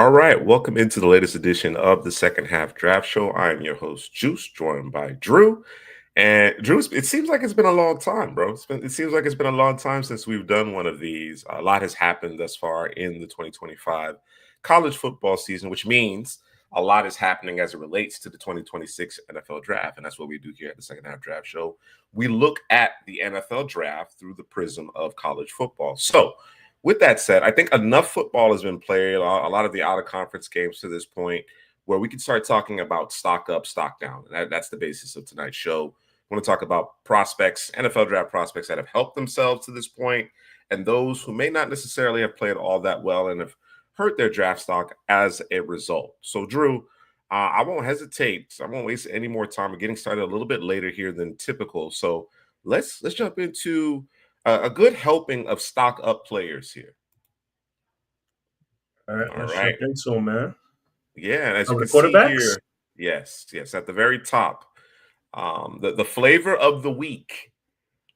All right, welcome into the latest edition of the Second Half Draft Show. I am your host, Juice, joined by Drew. And Drew, it seems like it's been a long time, bro. It seems like it's been a long time since we've done one of these. A lot has happened thus far in the 2025 college football season, which means a lot is happening as it relates to the 2026 NFL Draft. And that's what we do here at the Second Half Draft Show. We look at the NFL Draft through the prism of college football. So, with that said, I think enough football has been played, a lot of the out-of-conference games to this point, where we can start talking about stock up, stock down. And that's the basis of tonight's show. I want to talk about prospects, NFL draft prospects that have helped themselves to this point, and those who may not necessarily have played all that well and have hurt their draft stock as a result. So, Drew, I won't hesitate. I won't waste any more time. We're getting started a little bit later here than typical. So let's jump into a good helping of stock up players here. All right, let's jump into them, man. Yeah, and as you can see here, yes, at the very top, the flavor of the week,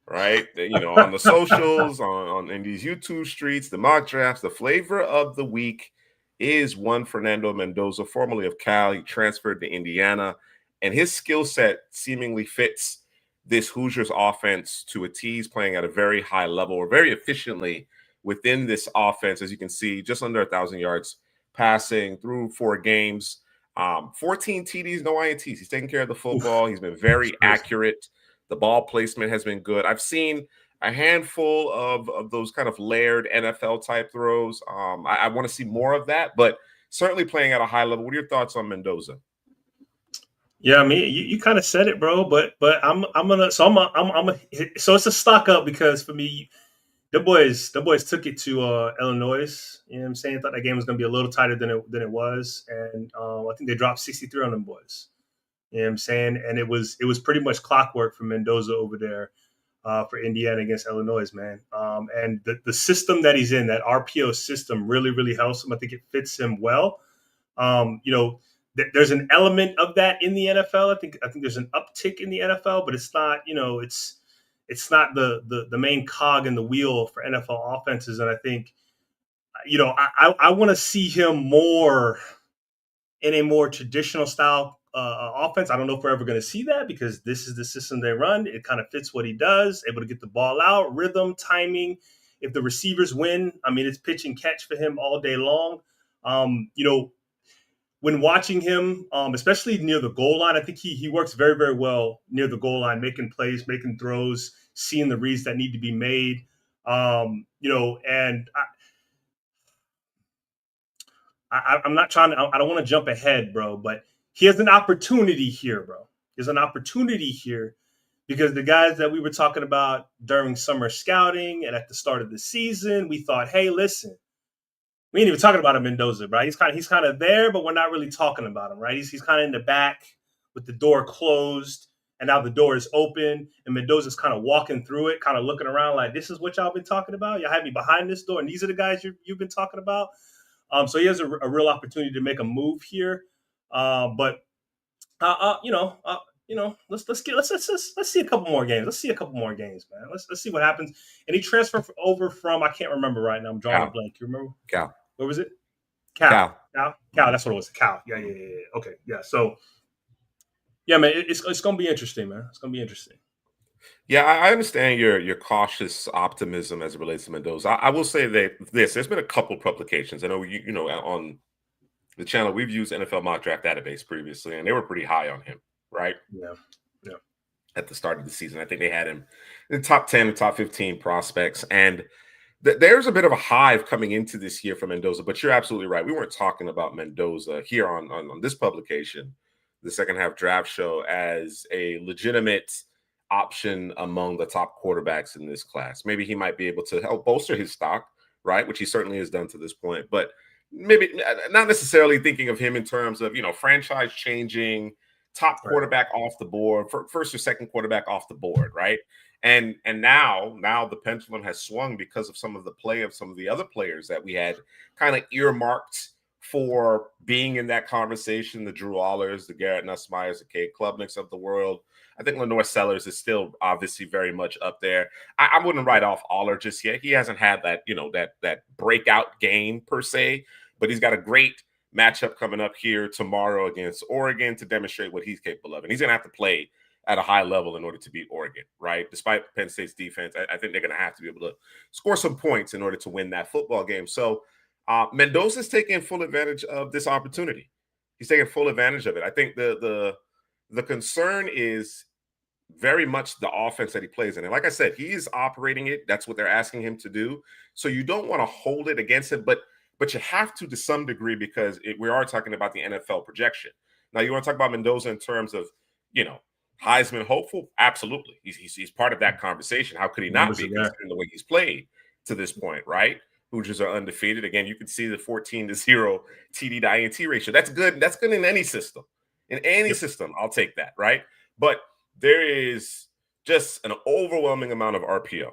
right? On the socials, on in these YouTube streets, the mock drafts, the flavor of the week is one Fernando Mendoza, formerly of Cal. He transferred to Indiana, and his skill set seemingly fits this Hoosiers offense to a T. He's playing at a very high level or very efficiently within this offense. As you can see, just under 1,000 yards passing through 4 games, 14 TDs, no INTs. He's taking care of the football. He's been very accurate. The ball placement has been good. I've seen a handful of those kind of layered NFL type throws. I want to see more of that, but certainly playing at a high level. What are your thoughts on Mendoza? Yeah, I mean, you kind of said it, bro. But so it's a stock up because for me, the boys took it to Illinois. You know what I'm saying? Thought that game was going to be a little tighter than it was, and I think they dropped 63 on them boys. You know what I'm saying? And it was pretty much clockwork for Mendoza over there for Indiana against Illinois, man. And the system that he's in, that RPO system, really helps him. I think it fits him well. There's an element of that in the NFL. I think there's an uptick in the NFL, but it's not, it's not the main cog in the wheel for NFL offenses. And I think, I want to see him more in a more traditional style offense. I don't know if we're ever going to see that because this is the system they run. It kind of fits what he does, able to get the ball out, rhythm, timing. If the receivers win, I mean, it's pitch and catch for him all day long. When watching him, especially near the goal line, I think he works very, very well near the goal line, making plays, making throws, seeing the reads that need to be made. And I'm not trying to – I don't want to jump ahead, bro, but he has an opportunity here, bro. There's an opportunity here because the guys that we were talking about during summer scouting and at the start of the season, we thought, hey, listen, we ain't even talking about him, Mendoza, right? He's kind of there, but we're not really talking about him, right? He's kind of in the back with the door closed, and now the door is open, and Mendoza's kind of walking through it, kind of looking around like, this is what y'all been talking about? Y'all had me behind this door, and these are the guys you've been talking about? So he has a real opportunity to make a move here, let's see a couple more games. Let's see a couple more games, man. Let's see what happens. And he transferred over from, I can't remember right now. I'm drawing a blank. You remember? Cal. What was it? Cal. That's what it was. Cal. Yeah. Okay. Yeah. So, yeah, man, it's gonna be interesting, man. It's gonna be interesting. Yeah, I understand your cautious optimism as it relates to Mendoza. I will say that there's been a couple publications. I know on the channel we've used NFL Mock Draft Database previously, and they were pretty high on him, right? Yeah. At the start of the season, I think they had him in the top 10 or top 15 prospects, and there's a bit of a hive coming into this year for Mendoza. But you're absolutely right. We weren't talking about Mendoza here on this publication, the Second Half Draft Show, as a legitimate option among the top quarterbacks in this class. Maybe he might be able to help bolster his stock, right? Which he certainly has done to this point, but maybe not necessarily thinking of him in terms of, franchise changing top quarterback off the board, first or second quarterback off the board, right? And now the pendulum has swung because of some of the play of some of the other players that we had kind of earmarked for being in that conversation, the Drew Allers, the Garrett Nussmeyers, the Cade Klubniks of the world. I think Lenore Sellers is still obviously very much up there. I wouldn't write off Aller just yet. He hasn't had that, that breakout game per se, but he's got a great matchup coming up here tomorrow against Oregon to demonstrate what he's capable of. And he's going to have to play at a high level in order to beat Oregon, right? Despite Penn State's defense, I think they're going to have to be able to score some points in order to win that football game. So Mendoza's taking full advantage of this opportunity. He's taking full advantage of it. I think the concern is very much the offense that he plays in. And like I said, he is operating it. That's what they're asking him to do. So you don't want to hold it against him, but you have to some degree, because we are talking about the NFL projection. Now, you want to talk about Mendoza in terms of, Heisman hopeful? Absolutely. He's part of that conversation. How could he not be, considering the way he's played to this point, right? Hoosiers are undefeated. Again, you can see the 14-0 TD to INT ratio. That's good. That's good in any system. In any system, I'll take that, right? But there is just an overwhelming amount of RPO.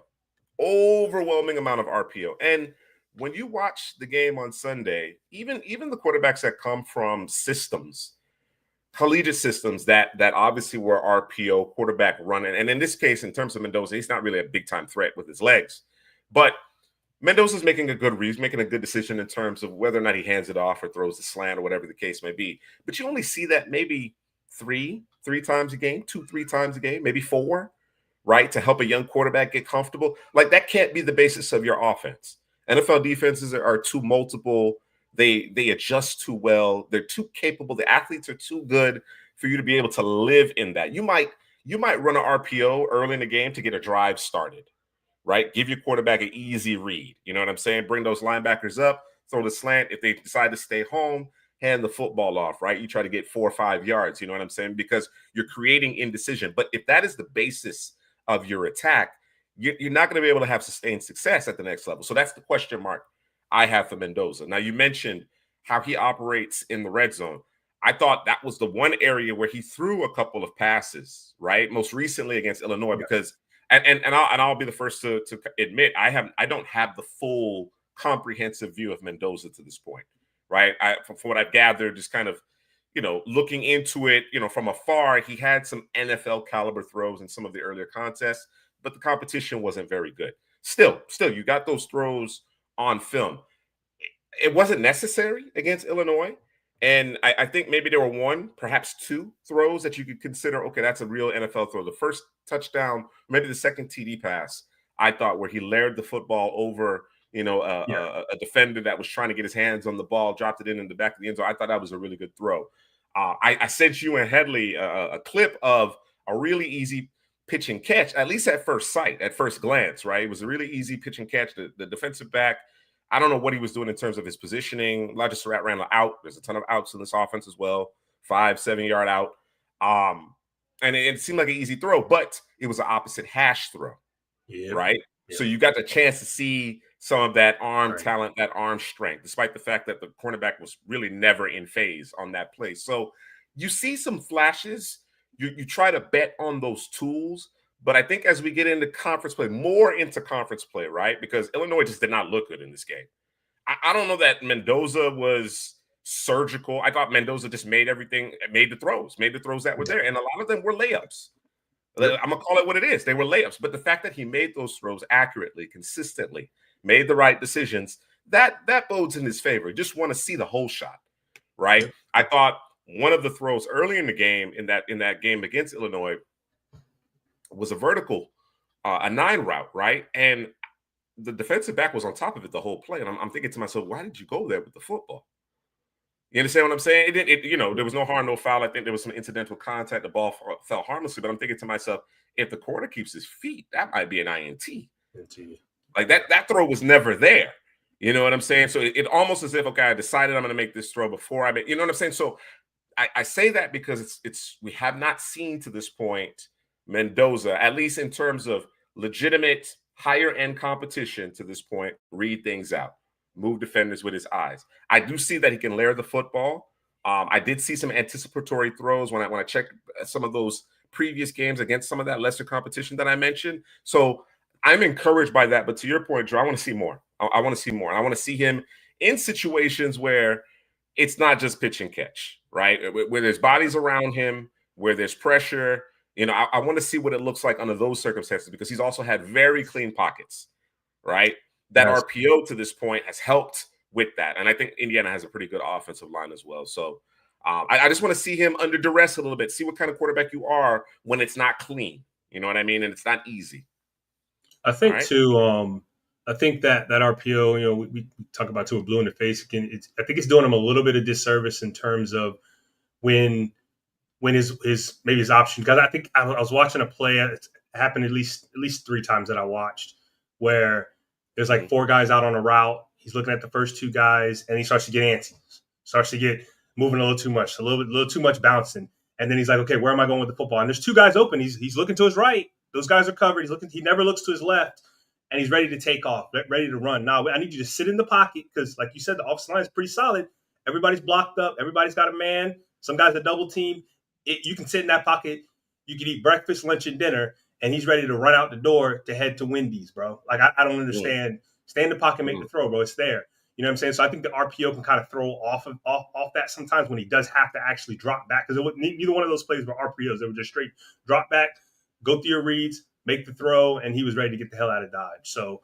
And when you watch the game on Sunday, even the quarterbacks that come from systems, collegiate systems that obviously were RPO, quarterback running, and in this case, in terms of Mendoza, he's not really a big-time threat with his legs. But Mendoza's making a good read, making a good decision in terms of whether or not he hands it off or throws the slant or whatever the case may be. But you only see that maybe three times a game, 2-3 times a game, maybe 4, right? To help a young quarterback get comfortable. Like, that can't be the basis of your offense. NFL defenses are too multiple. They adjust too well. They're too capable. The athletes are too good for you to be able to live in that. You might run an RPO early in the game to get a drive started, right? Give your quarterback an easy read. You know what I'm saying? Bring those linebackers up, throw the slant. If they decide to stay home, hand the football off, right? You try to get 4 or 5 yards, you know what I'm saying? Because you're creating indecision. But if that is the basis of your attack, you're not going to be able to have sustained success at the next level. So that's the question mark I have for Mendoza. Now, you mentioned how he operates in the red zone. I thought that was the one area where he threw a couple of passes, right? Most recently against Illinois, because and I'll be the first to admit I don't have the full comprehensive view of Mendoza to this point, right? From what I've gathered, just kind of, looking into it, from afar, he had some NFL caliber throws in some of the earlier contests, but the competition wasn't very good. Still, you got those throws on film. It wasn't necessary against Illinois. And I think maybe there were 1, perhaps 2 throws that you could consider, okay, that's a real NFL throw. The first touchdown, maybe the second TD pass, I thought, where he layered the football over, a defender that was trying to get his hands on the ball, dropped it in the back of the end zone. I thought that was a really good throw. I sent you and Headley a clip of a really easy pitch and catch, at least at first sight, at first glance, right? It was a really easy pitch and catch. The defensive back, I don't know what he was doing in terms of his positioning. Elijah Surratt ran out. There's a ton of outs in this offense as well. 5-7 yard out. And it seemed like an easy throw, but it was an opposite hash throw, right? Yep. So you got the chance to see some of that arm talent, that arm strength, despite the fact that the cornerback was really never in phase on that play. So you see some flashes. You try to bet on those tools, but I think as we get into conference play, more into conference play, right? Because Illinois just did not look good in this game. I don't know that Mendoza was surgical. I thought Mendoza just made the throws that were there, and a lot of them were layups. Yep. I'm going to call it what it is. They were layups, but the fact that he made those throws accurately, consistently, made the right decisions, that bodes in his favor. Just want to see the whole shot, right? Yep. I thought one of the throws early in the game, in that game against Illinois, was a vertical, a 9 route, right? And the defensive back was on top of it the whole play. And I'm thinking to myself, why did you go there with the football? You understand what I'm saying? There was no harm, no foul. I think there was some incidental contact. The ball fell harmlessly, but I'm thinking to myself, if the corner keeps his feet, that might be an INT. Like that throw was never there. You know what I'm saying? So it almost as if, okay, I decided I'm going to make this throw before I make, you know what I'm saying? So I say that because we have not seen to this point Mendoza, at least in terms of legitimate higher end competition to this point, read things out, move defenders with his eyes. I do see that he can layer the football. I did see some anticipatory throws when I checked some of those previous games against some of that lesser competition that I mentioned. So I'm encouraged by that. But to your point, Joe, I want to see more. I want to see more. I want to see him in situations where it's not just pitch and catch, right? Where there's bodies around him, where there's pressure. I want to see what it looks like under those circumstances, because he's also had very clean pockets, right? That RPO to this point has helped with that. And I think Indiana has a pretty good offensive line as well. So I just want to see him under duress a little bit, see what kind of quarterback you are when it's not clean. You know what I mean? And it's not easy. I All think right. too. I think that RPO, we talk about too, a blue in the face. Again, I think it's doing him a little bit of disservice in terms of when his maybe his option, because I think I was watching a play. It happened at least 3 times that I watched where there's like 4 guys out on a route. He's looking at the first 2 guys and he starts to get antsy, starts to get moving a little too much, a little too much bouncing. And then he's like, okay, where am I going with the football? And there's 2 guys open. He's looking to his right. Those guys are covered. He never looks to his left, and he's ready to take off, ready to run. Now I need you to sit in the pocket because, like you said, the offensive line is pretty solid. Everybody's blocked up. Everybody's got a man. Some guys are double team. You can sit in that pocket. You can eat breakfast, lunch, and dinner, and he's ready to run out the door to head to Wendy's, bro. Like I don't understand. Stay in the pocket, make the throw, bro. It's there. You know what I'm saying? So I think the RPO can kind of throw off that sometimes when he does have to actually drop back, because neither one of those plays were RPOs. They were just straight drop back, go through your reads, make the throw, and he was ready to get the hell out of Dodge. So,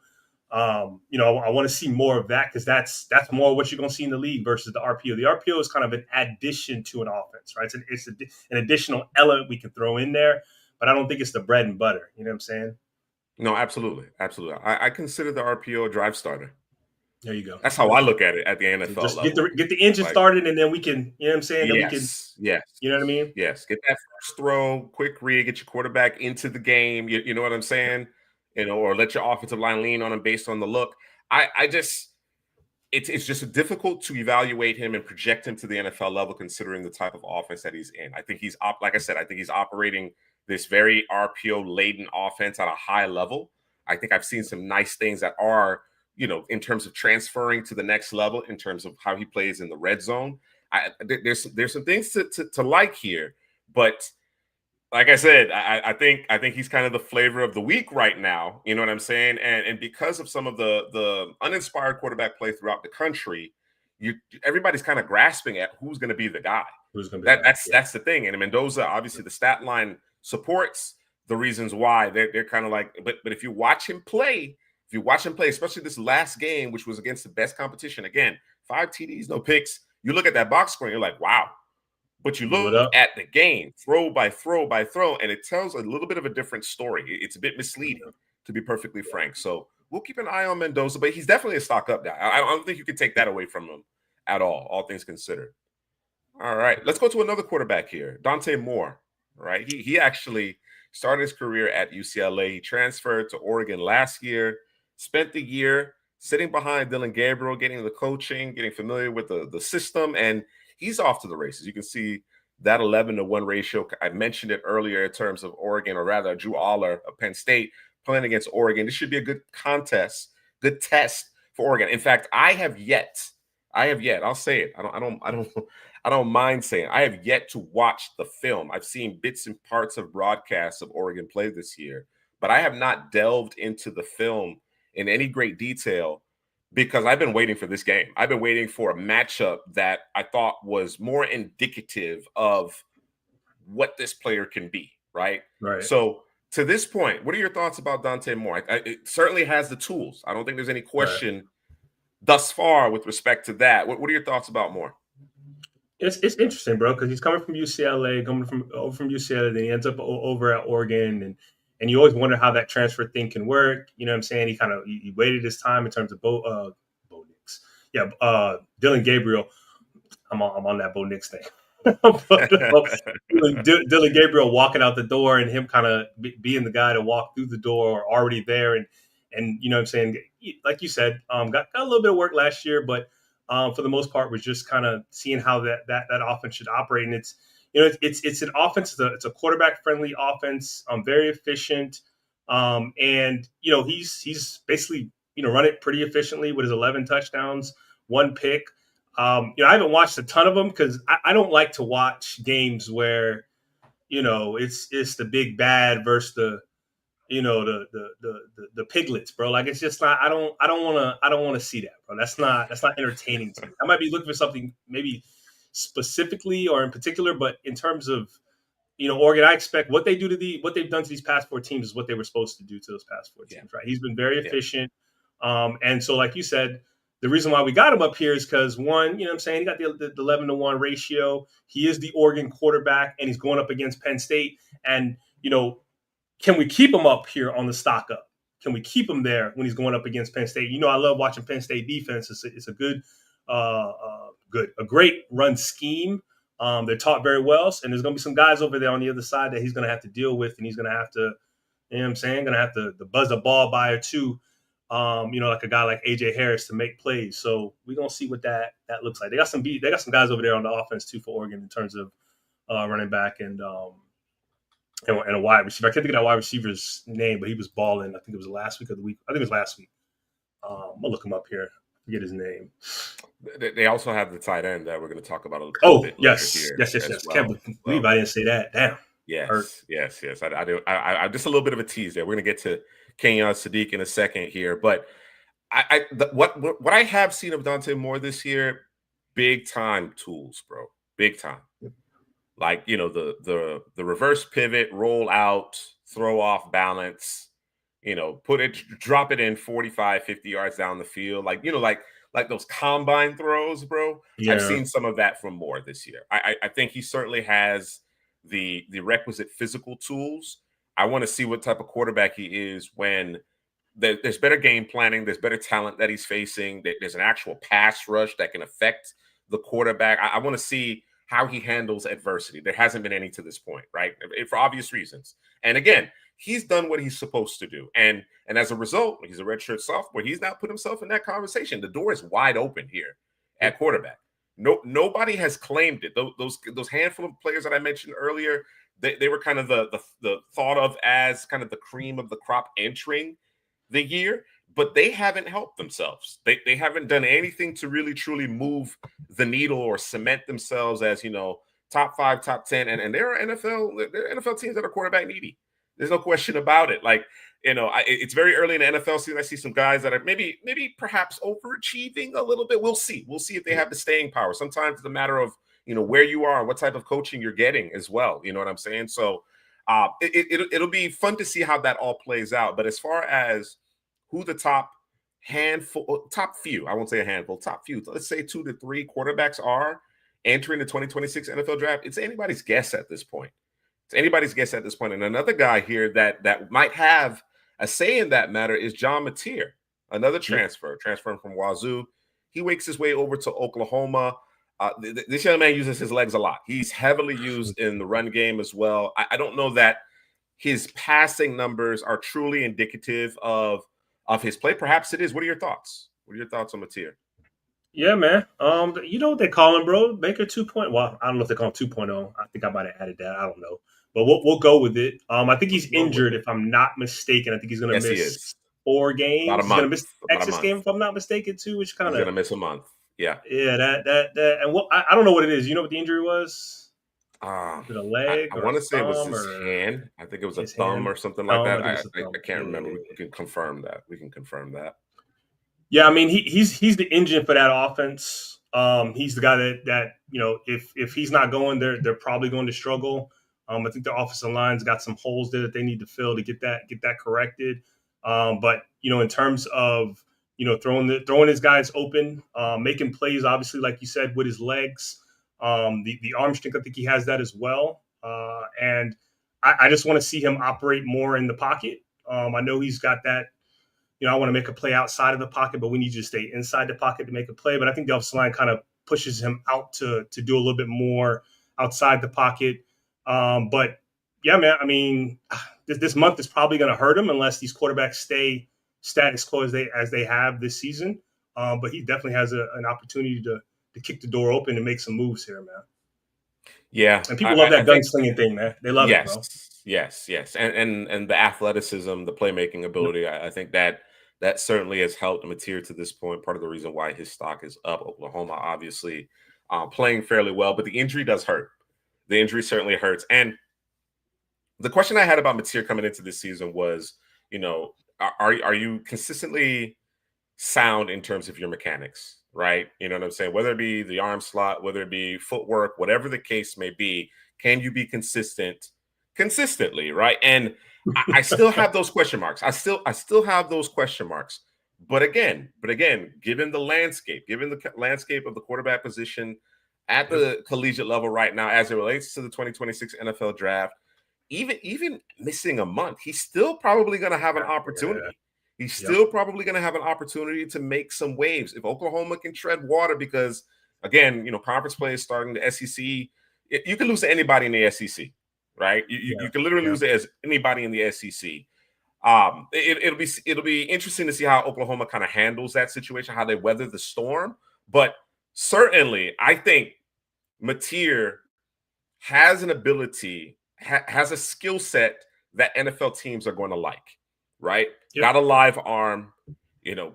I want to see more of that, because that's more what you're going to see in the league versus the RPO. The RPO is kind of an addition to an offense, right? It's an additional element we can throw in there, but I don't think it's the bread and butter. You know what I'm saying? No, absolutely. Absolutely. I consider the RPO a drive starter. There you go. That's how I look at it at the NFL Just level. get the engine started, and then we can, you know what I'm saying? Then we can, Yes. you know what I mean? Yes. Get that first throw, quick read, get your quarterback into the game. You know what I'm saying? Or let your offensive line lean on him based on the look. I just it's just difficult to evaluate him and project him to the NFL level considering the type of offense that he's in. I think like I said, I think he's operating this very RPO laden offense at a high level. I think I've seen some nice things that are, in terms of transferring to the next level, in terms of how he plays in the red zone. There's some things to like here, but like I said, I think he's kind of the flavor of the week right now. You know what I'm saying? And because of some of the uninspired quarterback play throughout the country, everybody's kind of grasping at who's going to be the guy. Who's going to be that's the thing. And Mendoza, obviously, the stat line supports the reasons why they're kind of like. But if you watch him play, especially this last game, which was against the best competition, again, 5 TDs, no picks. You look at that box score, and you're like, wow. But you look at the game, throw by throw by throw, and it tells a little bit of a different story. It's a bit misleading, to be perfectly frank. So we'll keep an eye on Mendoza, but he's definitely a stock up guy. I don't think you can take that away from him at all things considered. All right, let's go to another quarterback here, Dante Moore. Right, he actually started his career at UCLA. He transferred to Oregon last year, spent the year sitting behind Dylan Gabriel, getting the coaching, getting familiar with the system, and he's off to the races. You can see that 11-to-1 ratio. I mentioned it earlier in terms of Oregon, or rather Drew Aller of Penn State playing against Oregon. This should be a good contest, good test for Oregon. In fact, I have yet, I'll say it. I don't mind saying I have yet to watch the film. I've seen bits and parts of broadcasts of Oregon play this year, but I have not delved into the film in any great detail, because I've been waiting for this game. I've been waiting for a matchup that I thought was more indicative of what this player can be, right? Right. So to this point, what are your thoughts about Dante Moore? It certainly has the tools. I don't think there's any question thus far with respect to that. What are your thoughts about Moore? It's interesting, bro, because he's coming from UCLA, from UCLA, then he ends up over at Oregon, and you always wonder how that transfer thing can work. You know what I'm saying? He waited his time in terms of Bo Nix. Yeah, Dylan Gabriel. I'm on that Bo Nix thing. Dylan Gabriel walking out the door, and him kind of being the guy to walk through the door, already there, and you know what I'm saying? Like you said, got a little bit of work last year, but for the most part was just kind of seeing how that offense should operate. And it's an offense. It's a quarterback friendly offense. Very efficient. And he's basically run it pretty efficiently with his 11 touchdowns, 1 pick. I haven't watched a ton of them because I don't like to watch games where it's the big bad versus the the piglets, bro. Like, it's just not. I don't want to see that, bro. That's not entertaining to me. I might be looking for something maybe specifically or in particular, but in terms of Oregon, I expect what they've done to these past 4 teams is what they were supposed to do to those past 4 teams, right? He's been very efficient, and so like you said, the reason why we got him up here is because, one, you know what I'm saying, he got the 11-to-1 ratio. He is the Oregon quarterback, and he's going up against Penn State. And, you know, can we keep him up here on the stock up? Can we keep him there when he's going up against Penn State? You know, I love watching Penn State defense. It's a good, a great run scheme. They're taught very well, and there's going to be some guys over there on the other side that he's going to have to deal with, and he's going to have to, you know what I'm saying, going to have to buzz a ball by or two, you know, like a guy like AJ Harris to make plays. So we're going to see what that looks like. They got some guys over there on the offense too for Oregon in terms of running back and a wide receiver. I can't think of that wide receiver's name, but he was balling. I think it was last week of the week. I think it was last week. I'll look him up here. Forget his name. They also have the tight end that we're going to talk about a little bit yes. later here. Yes. Can't believe I didn't say that. Damn. Yes. I do. I just a little bit of a tease there. We're going to get to Kenyon Sadiq in a second here, but what I have seen of Dante Moore this year, big time tools, bro. Big time. Like, you know, the reverse pivot, roll out, throw off balance, you know, drop it in 45, 50 yards down the field. Like, you know, like those combine throws, bro. Yeah. I've seen some of that from Moore this year. I think he certainly has the requisite physical tools. I want to see what type of quarterback he is when there's better game planning, there's better talent that he's facing, there's an actual pass rush that can affect the quarterback. I want to see how he handles adversity. There hasn't been any to this point, right? For obvious reasons. And again, he's done what he's supposed to do. And as a result, he's a redshirt sophomore. He's now put himself in that conversation. The door is wide open here at quarterback. Nobody has claimed it. Those handful of players that I mentioned earlier, they were kind of the thought of as kind of the cream of the crop entering the year, but they haven't helped themselves. They haven't done anything to really truly move the needle or cement themselves as, you know, top 5, top 10. And there are NFL teams that are quarterback needy. There's no question about it. Like, you know, it's very early in the NFL season. I see some guys that are maybe perhaps overachieving a little bit. We'll see. We'll see if they have the staying power. Sometimes it's a matter of, you know, where you are and what type of coaching you're getting as well. You know what I'm saying? So it'll be fun to see how that all plays out. But as far as who the top few, I won't say a handful, top few, let's say 2 to 3 quarterbacks are entering the 2026 NFL draft, it's anybody's guess at this point. And another guy here that might have a say in that matter is John Mateer, another transferring from Wazoo. He wakes his way over to Oklahoma. This young man uses his legs a lot. He's heavily used in the run game as well. I don't know that his passing numbers are truly indicative of his play. Perhaps it is. What are your thoughts? What are your thoughts on Mateer? Yeah, man. You know what they call him, bro? Baker 2.0. Well, I don't know if they call him 2.0. I think I might have added that. I don't know. But we'll go with it. I think he's injured, if I'm not mistaken. I think he's going to miss 4 games. He's going to miss the Texas game, if I'm not mistaken, too, which kind of – he's going to miss a month. Yeah. Yeah, that. And I don't know what it is. You know what the injury was? Is it a leg? I want to say it was his hand. I think it was a thumb or something like that. I can't remember. We can confirm that. Yeah, I mean, he's the engine for that offense. He's the guy that you know, if he's not going, they're probably going to struggle. I think the offensive line's got some holes there that they need to fill to get that corrected. But you know, in terms of, you know, throwing his guys open, making plays, obviously, like you said, with his legs, the arm strength, I think he has that as well. And I just want to see him operate more in the pocket. I know he's got that. You know, I want to make a play outside of the pocket, but we need you to stay inside the pocket to make a play. But I think the offensive line kind of pushes him out to do a little bit more outside the pocket. But yeah, man, I mean, this month is probably going to hurt him unless these quarterbacks stay status quo as they have this season. But he definitely has an opportunity to kick the door open and make some moves here, man. Yeah. And people love that gunslinging thing, man. They love it, bro. Yes. And the athleticism, the playmaking ability, I think that certainly has helped Mateer to this point. Part of the reason why his stock is up. Oklahoma, obviously, playing fairly well, but the injury does hurt. The injury certainly hurts. And the question I had about Mateer coming into this season was, you know, are you consistently sound in terms of your mechanics, right? You know what I'm saying? Whether it be the arm slot, whether it be footwork, whatever the case may be, can you be consistently, right? And I still have those question marks. I still have those question marks. But again, given the landscape of the quarterback position at the collegiate level right now, as it relates to the 2026 NFL draft, even missing a month, he's still probably going to have an opportunity. He's still probably going to have an opportunity to make some waves if Oklahoma can tread water, because again, conference play is starting. The SEC, you can lose to anybody in the SEC, right? You can literally lose to anybody in the SEC. It'll be interesting to see how Oklahoma kind of handles that situation, how they weather the storm. But certainly, I think Mateer has an ability, has a skill set that NFL teams are going to like, right? Yep. Got a live arm,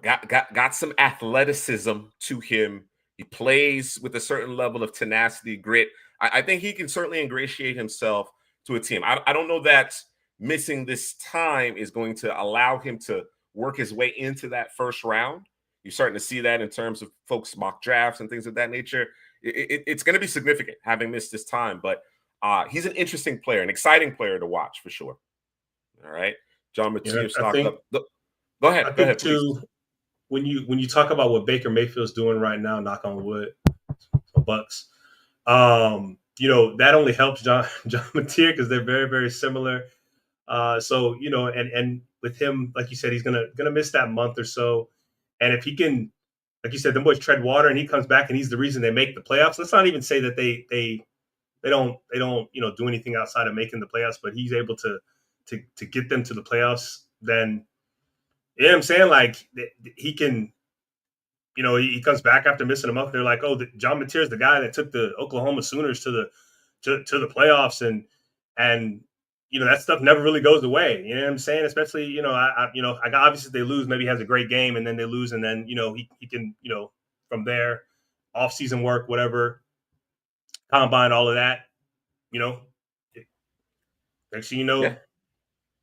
got some athleticism to him. He plays with a certain level of tenacity, grit. I think he can certainly ingratiate himself to a team. I don't know that missing this time is going to allow him to work his way into that first round. You're starting to see that in terms of folks' mock drafts and things of that nature. It's going to be significant having missed this time, but he's an interesting player, an exciting player to watch for sure. All right, John Mateer stocked up. Go ahead. Go ahead, too. When you talk about what Baker Mayfield's doing right now, knock on wood, Bucks. That only helps John Mateer because they're very, very similar. So and with him, like you said, he's gonna miss that month or so. And if he can, like you said, the boys tread water and he comes back and he's the reason they make the playoffs. Let's not even say that they don't do anything outside of making the playoffs, but he's able to get them to the playoffs. Then, I'm saying, like, he can, he comes back after missing a month. They're like, oh, John Mateer is the guy that took the Oklahoma Sooners to the playoffs, and that stuff never really goes away. You know what I'm saying? Especially, obviously they lose, maybe he has a great game and then they lose. And then, he can, from there, off-season work, whatever, combine, all of that, next thing you know,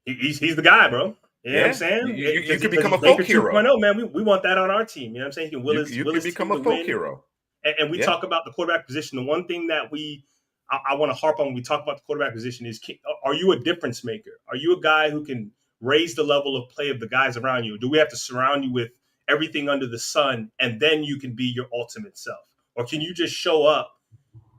he's the guy, bro. You know what I'm saying? You can become a folk hero. 2.0, man, we want that on our team. You know what I'm saying? You can become a folk hero. And we talk about the quarterback position. The one thing that I want to harp on when we talk about the quarterback position is, are you a difference maker? Are you a guy who can raise the level of play of the guys around you? Do we have to surround you with everything under the sun and then you can be your ultimate self? Or can you just show up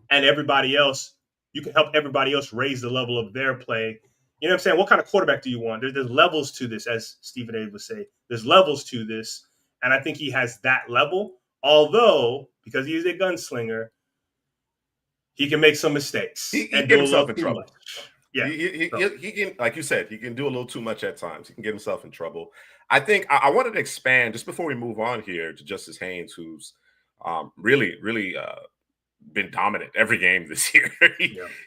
and you can help everybody else raise the level of their play? You know what I'm saying? What kind of quarterback do you want? There's levels to this, as Stephen A. would say. There's levels to this. And I think he has that level. Although, because he's a gunslinger, he can make some mistakes. He can get himself in trouble. Yeah. He can, like you said, he can do a little too much at times. He can get himself in trouble. I think I wanted to expand just before we move on here to Justice Haynes, who's really been dominant every game this year.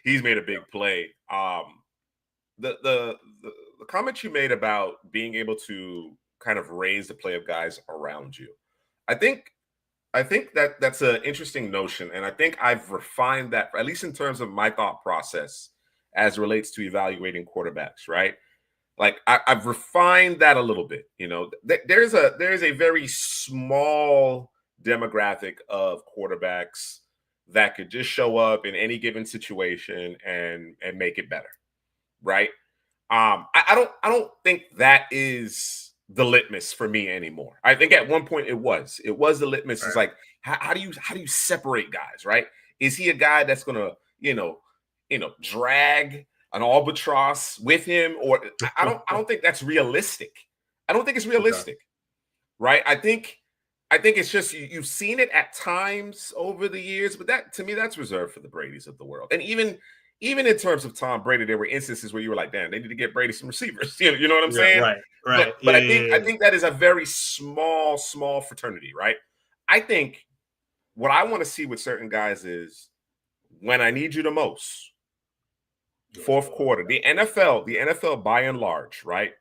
He's made a big play. The comment you made about being able to kind of raise the play of guys around you, I think that's an interesting notion, and I think I've refined that, at least in terms of my thought process as it relates to evaluating quarterbacks, right? Like I've refined that a little bit. There's a very small demographic of quarterbacks that could just show up in any given situation and make it better, right? I don't think that is the litmus for me anymore. I think at one point it was the litmus. Right. It's like, how do you separate guys, right? Is he a guy that's gonna, drag an albatross with him? Or I don't think that's realistic. I don't think it's realistic. Okay. Right? I think it's just you've seen it at times over the years, but that, to me, that's reserved for the Bradys of the world. And even in terms of Tom Brady, there were instances where you were like, damn, they need to get Brady some receivers. You know what I'm saying? Right. But I think that is a very small fraternity, right? I think what I want to see with certain guys is when I need you the most, fourth quarter. The NFL by and large, right?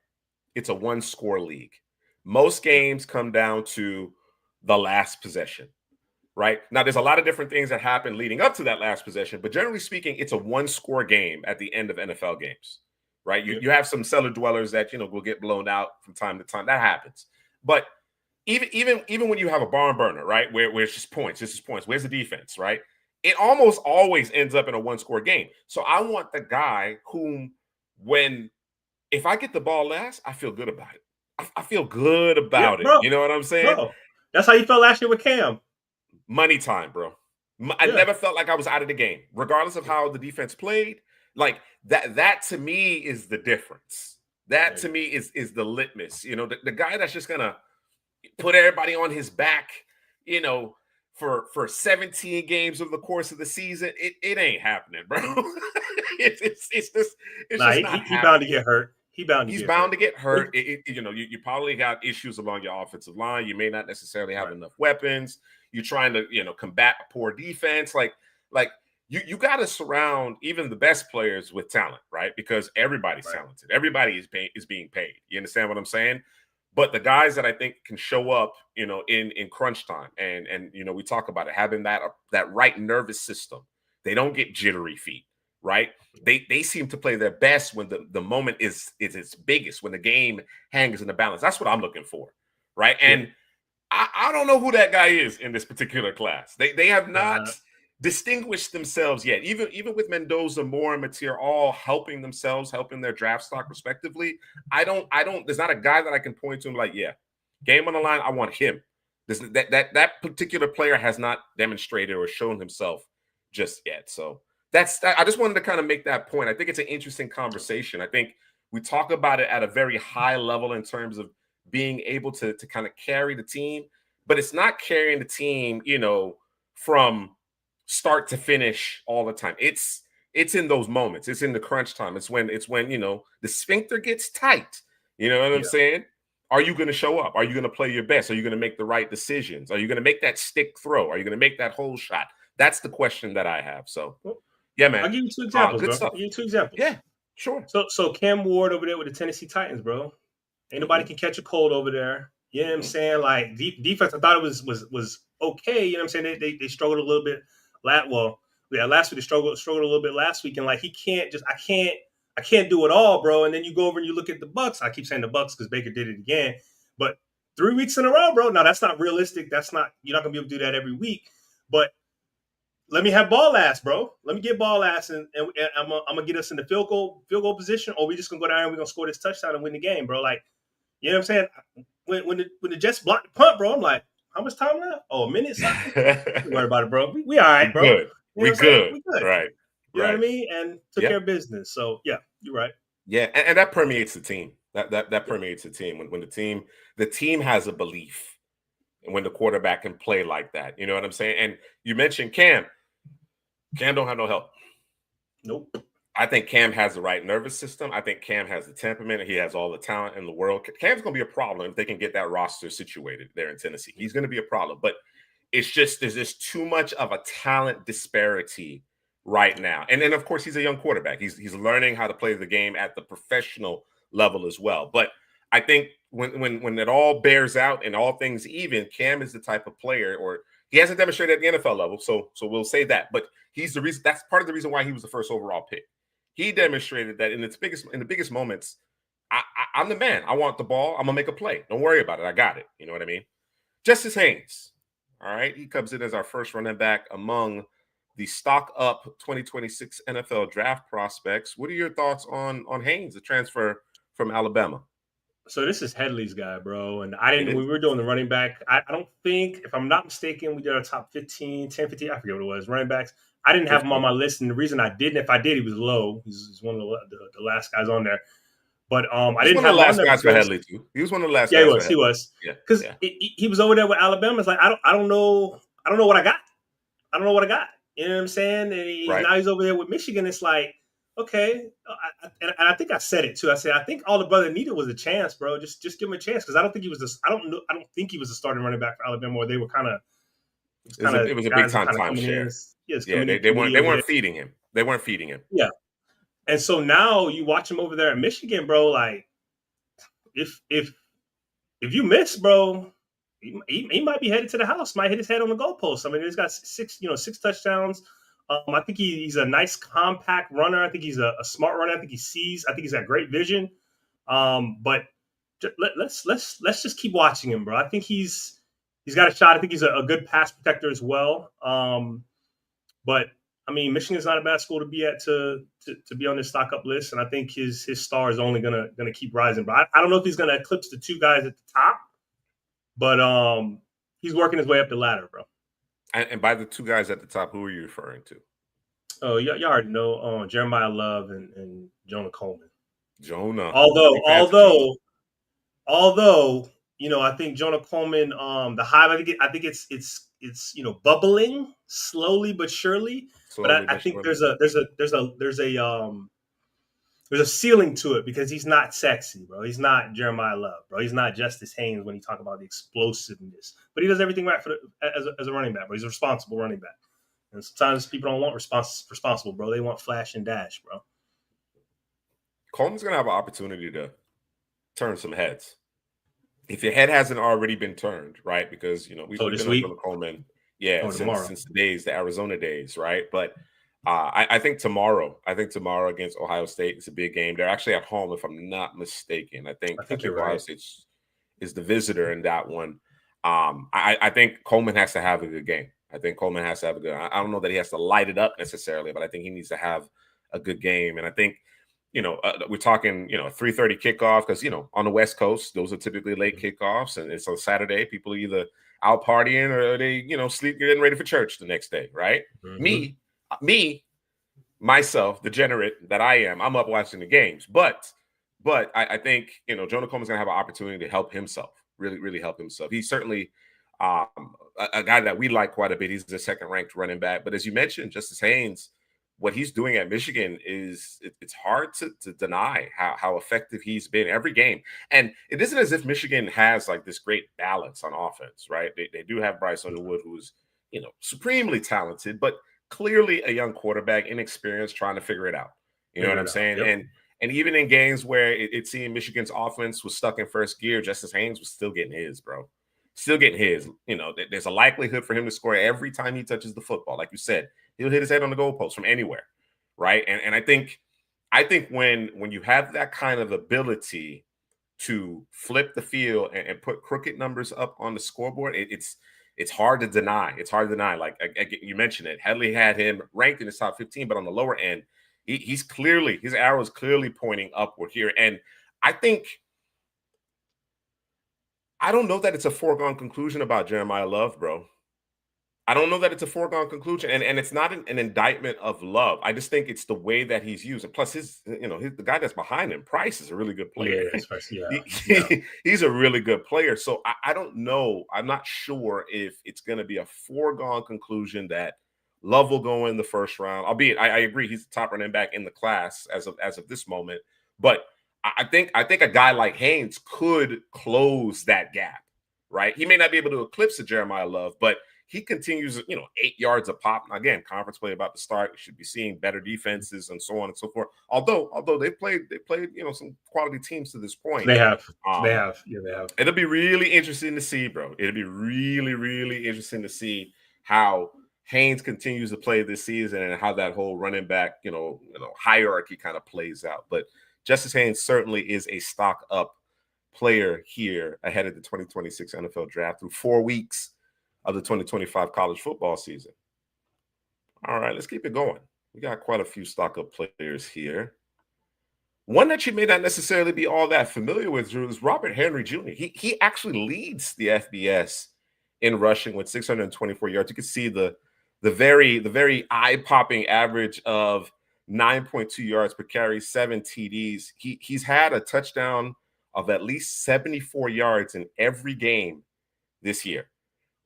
It's a one-score league. Most games come down to the last possession. Right? Now, there's a lot of different things that happen leading up to that last possession, but generally speaking, it's a one-score game at the end of NFL games, right? You have some cellar dwellers that, will get blown out from time to time. That happens. But even when you have a barn burner, right, where it's just points, where's the defense, right? It almost always ends up in a one-score game. So I want the guy whom, if I get the ball last, I feel good about it. I feel good about it. Bro. You know what I'm saying? Bro, that's how you felt last year with Cam. Money time, bro. I never felt like I was out of the game, regardless of how the defense played. Like that to me is the difference. That to me is the litmus. You know, the guy that's just gonna put everybody on his back, you know, for 17 games over the course of the season, it ain't happening, bro. It's just not he bound to happening. get hurt. He's bound to get hurt. You know, you probably got issues along your offensive line. You may not necessarily have enough weapons. You're trying to, you know, combat poor defense. Like you got to surround even the best players with talent, right? Because everybody's talented. Everybody is being paid. You understand what I'm saying? But the guys that I think can show up, you know, in crunch time, and you know, we talk about it, having that right nervous system. They don't get jittery feet, right? They seem to play their best when the moment is its biggest, when the game hangs in the balance. That's what I'm looking for, right? And I don't know who that guy is in this particular class. They have not distinguished themselves yet. Even with Mendoza, Moore, and Mateer all helping themselves, helping their draft stock respectively. I don't. There's not a guy that I can point to and like, yeah, game on the line. I want him. That particular player has not demonstrated or shown himself just yet. So I just wanted to kind of make that point. I think it's an interesting conversation. I think we talk about it at a very high level in terms of being able to kind of carry the team, but it's not carrying the team, you know, from start to finish all the time. It's in those moments. It's in the crunch time. It's when you know, the sphincter gets tight. You know what I'm saying? Are you going to show up? Are you going to play your best? Are you going to make the right decisions? Are you going to make that stick throw? Are you going to make that whole shot? That's the question that I have. So, yeah, man. I'll give you two examples, good bro. stuff. I'll give you two examples. Yeah, sure. So Cam Ward over there with the Tennessee Titans, bro. Ain't nobody can catch a cold over there. You know what I'm saying? Like defense, I thought it was okay. You know what I'm saying? They struggled a little bit. Last week they struggled a little bit last week, and like I can't do it all, bro. And then you go over and you look at the Bucks. I keep saying the Bucks because Baker did it again, but 3 weeks in a row, bro. Now that's not realistic. You're not gonna be able to do that every week. But let me have ball ass, bro. Let me get ball ass, and I'm gonna get us in the field goal position, or we just gonna go down and we're gonna score this touchdown and win the game, bro. Like, you know what I'm saying? When the Jets blocked the punt, bro, I'm like, how much time left? Oh, a minute. Don't worry about it, bro. We all right, bro. Good. We good. Right. You know what I mean? And took care of business. So yeah, you're right. Yeah, and that permeates the team. That permeates the team when the team has a belief, and when the quarterback can play like that. You know what I'm saying? And you mentioned Cam. Cam don't have no help. Nope. I think Cam has the right nervous system. I think Cam has the temperament. He has all the talent in the world. Cam's going to be a problem if they can get that roster situated there in Tennessee. He's going to be a problem. But it's just there's just too much of a talent disparity right now. And then, of course, he's a young quarterback. He's learning how to play the game at the professional level as well. But I think when it all bears out and all things even, Cam is the type of player, or he hasn't demonstrated at the NFL level. So we'll say that. But he's the reason. That's part of the reason why he was the first overall pick. He demonstrated that in the biggest moments, I'm the man. I want the ball. I'm gonna make a play. Don't worry about it. I got it. You know what I mean? Justice Haynes. All right, he comes in as our first running back among the stock up 2026 NFL draft prospects. What are your thoughts on Haynes, the transfer from Alabama? So this is Headley's guy, bro. And when we were doing the running back, I don't think, if I'm not mistaken, we did our top 10, 15, I forget what it was, running backs. I didn't have him on my list, and the reason I didn't, if I did, he was low. He's one of the last guys on there. But I didn't have him on there. Last guys for Headley too. He was one of the last. Yeah, he was. Because he was over there with Alabama. It's like I don't know what I got. I don't know what I got. You know what I'm saying? And now he's over there with Michigan. It's like, okay, and I think I said it too. I said I think all the brother needed was a chance, bro. Just give him a chance, because I don't think he was. I don't think he was a starting running back for Alabama. Or they were kind of. It was a big time timeshare. Yeah, they weren't feeding him. They weren't feeding him. Yeah, and so now you watch him over there at Michigan, bro. Like, if you miss, bro, he might be headed to the house. Might hit his head on the goalpost. I mean, he's got six touchdowns. I think he's a nice compact runner. I think he's a smart runner. I think he sees. I think he's got great vision. But let's just keep watching him, bro. I think he's got a shot. I think he's a good pass protector as well. But I mean, Michigan's not a bad school to be at to be on this stock up list, and I think his star is only gonna keep rising. But I don't know if he's gonna eclipse the two guys at the top, but he's working his way up the ladder, bro. And by the two guys at the top, who are you referring to? Oh, y'all already know Jeremiah Love and Jonah Coleman. Jonah. Although, you know, I think Jonah Coleman, the hive, I think it's bubbling slowly but surely. But I think there's a ceiling to it because he's not sexy, bro. He's not Jeremiah Love, bro. He's not Justice Haynes when you talk about the explosiveness. But he does everything right as a running back, bro. He's a responsible running back. And sometimes people don't want responsible, bro. They want flash and dash, bro. Coleman's going to have an opportunity to turn some heads. If your head hasn't already been turned, right? Because, you know, we've been on Coleman, since the Arizona days, right? But I think tomorrow against Ohio State is a big game. They're actually at home, if I'm not mistaken. I think you're Ohio right. State is the visitor in that one. I think Coleman has to have a good game. I don't know that he has to light it up necessarily, but I think he needs to have a good game. And I think, you know, we're talking, you know, 3:30 kickoff because, you know, on the West Coast, those are typically late kickoffs. And it's on Saturday. People are either out partying or they, you know, sleep, getting ready for church the next day, right? Mm-hmm. Myself, degenerate that I am, I'm up watching the games. But I think, you know, Jonah Coleman's going to have an opportunity to help himself, really help himself. He's certainly a guy that we like quite a bit. He's the second-ranked running back. But as you mentioned, Justice Haynes, what he's doing at Michigan it's hard to deny how effective he's been every game. And it isn't as if Michigan has like this great balance on offense, right? They do have Bryce Underwood, who's, you know, supremely talented, but clearly a young quarterback, inexperienced, trying to figure it out. You know what I'm saying? Yep. And even in games where it seemed Michigan's offense was stuck in first gear, Justice Haynes was still getting his, bro. Still getting his. You know, there's a likelihood for him to score every time he touches the football. Like you said, he'll hit his head on the goalpost from anywhere, right? And I think when you have that kind of ability to flip the field and put crooked numbers up on the scoreboard, it's hard to deny. It's hard to deny. Like you mentioned it, Headley had him ranked in his top 15, but on the lower end, his arrow is clearly pointing upward here. And I don't know that it's a foregone conclusion about Jeremiah Love, bro. I don't know that it's a foregone conclusion, and it's not an indictment of Love. I just think it's the way that he's used. And plus, the guy that's behind him, Price, is a really good player. He's a really good player. So I don't know. I'm not sure if it's going to be a foregone conclusion that Love will go in the first round. Albeit, I agree, he's the top running back in the class as of this moment. But I think a guy like Haynes could close that gap, right? He may not be able to eclipse the Jeremiah Love, but he continues, 8 yards a pop. Again, conference play about to start. You should be seeing better defenses and so on and so forth. Although they played, some quality teams to this point. They have. It'll be really interesting to see, bro. It'll be really, really interesting to see how Haynes continues to play this season and how that whole running back, hierarchy kind of plays out. But Justice Haynes certainly is a stock up player here ahead of the 2026 NFL draft through 4 weeks of the 2025 college football season. All right, let's keep it going. We got quite a few stock up players here. One that you may not necessarily be all that familiar with, Drew, is Robert Henry Jr. He actually leads the FBS in rushing with 624 yards. You can see the very eye-popping average of 9.2 yards per carry, 7 TDs. He's had a touchdown of at least 74 yards in every game this year.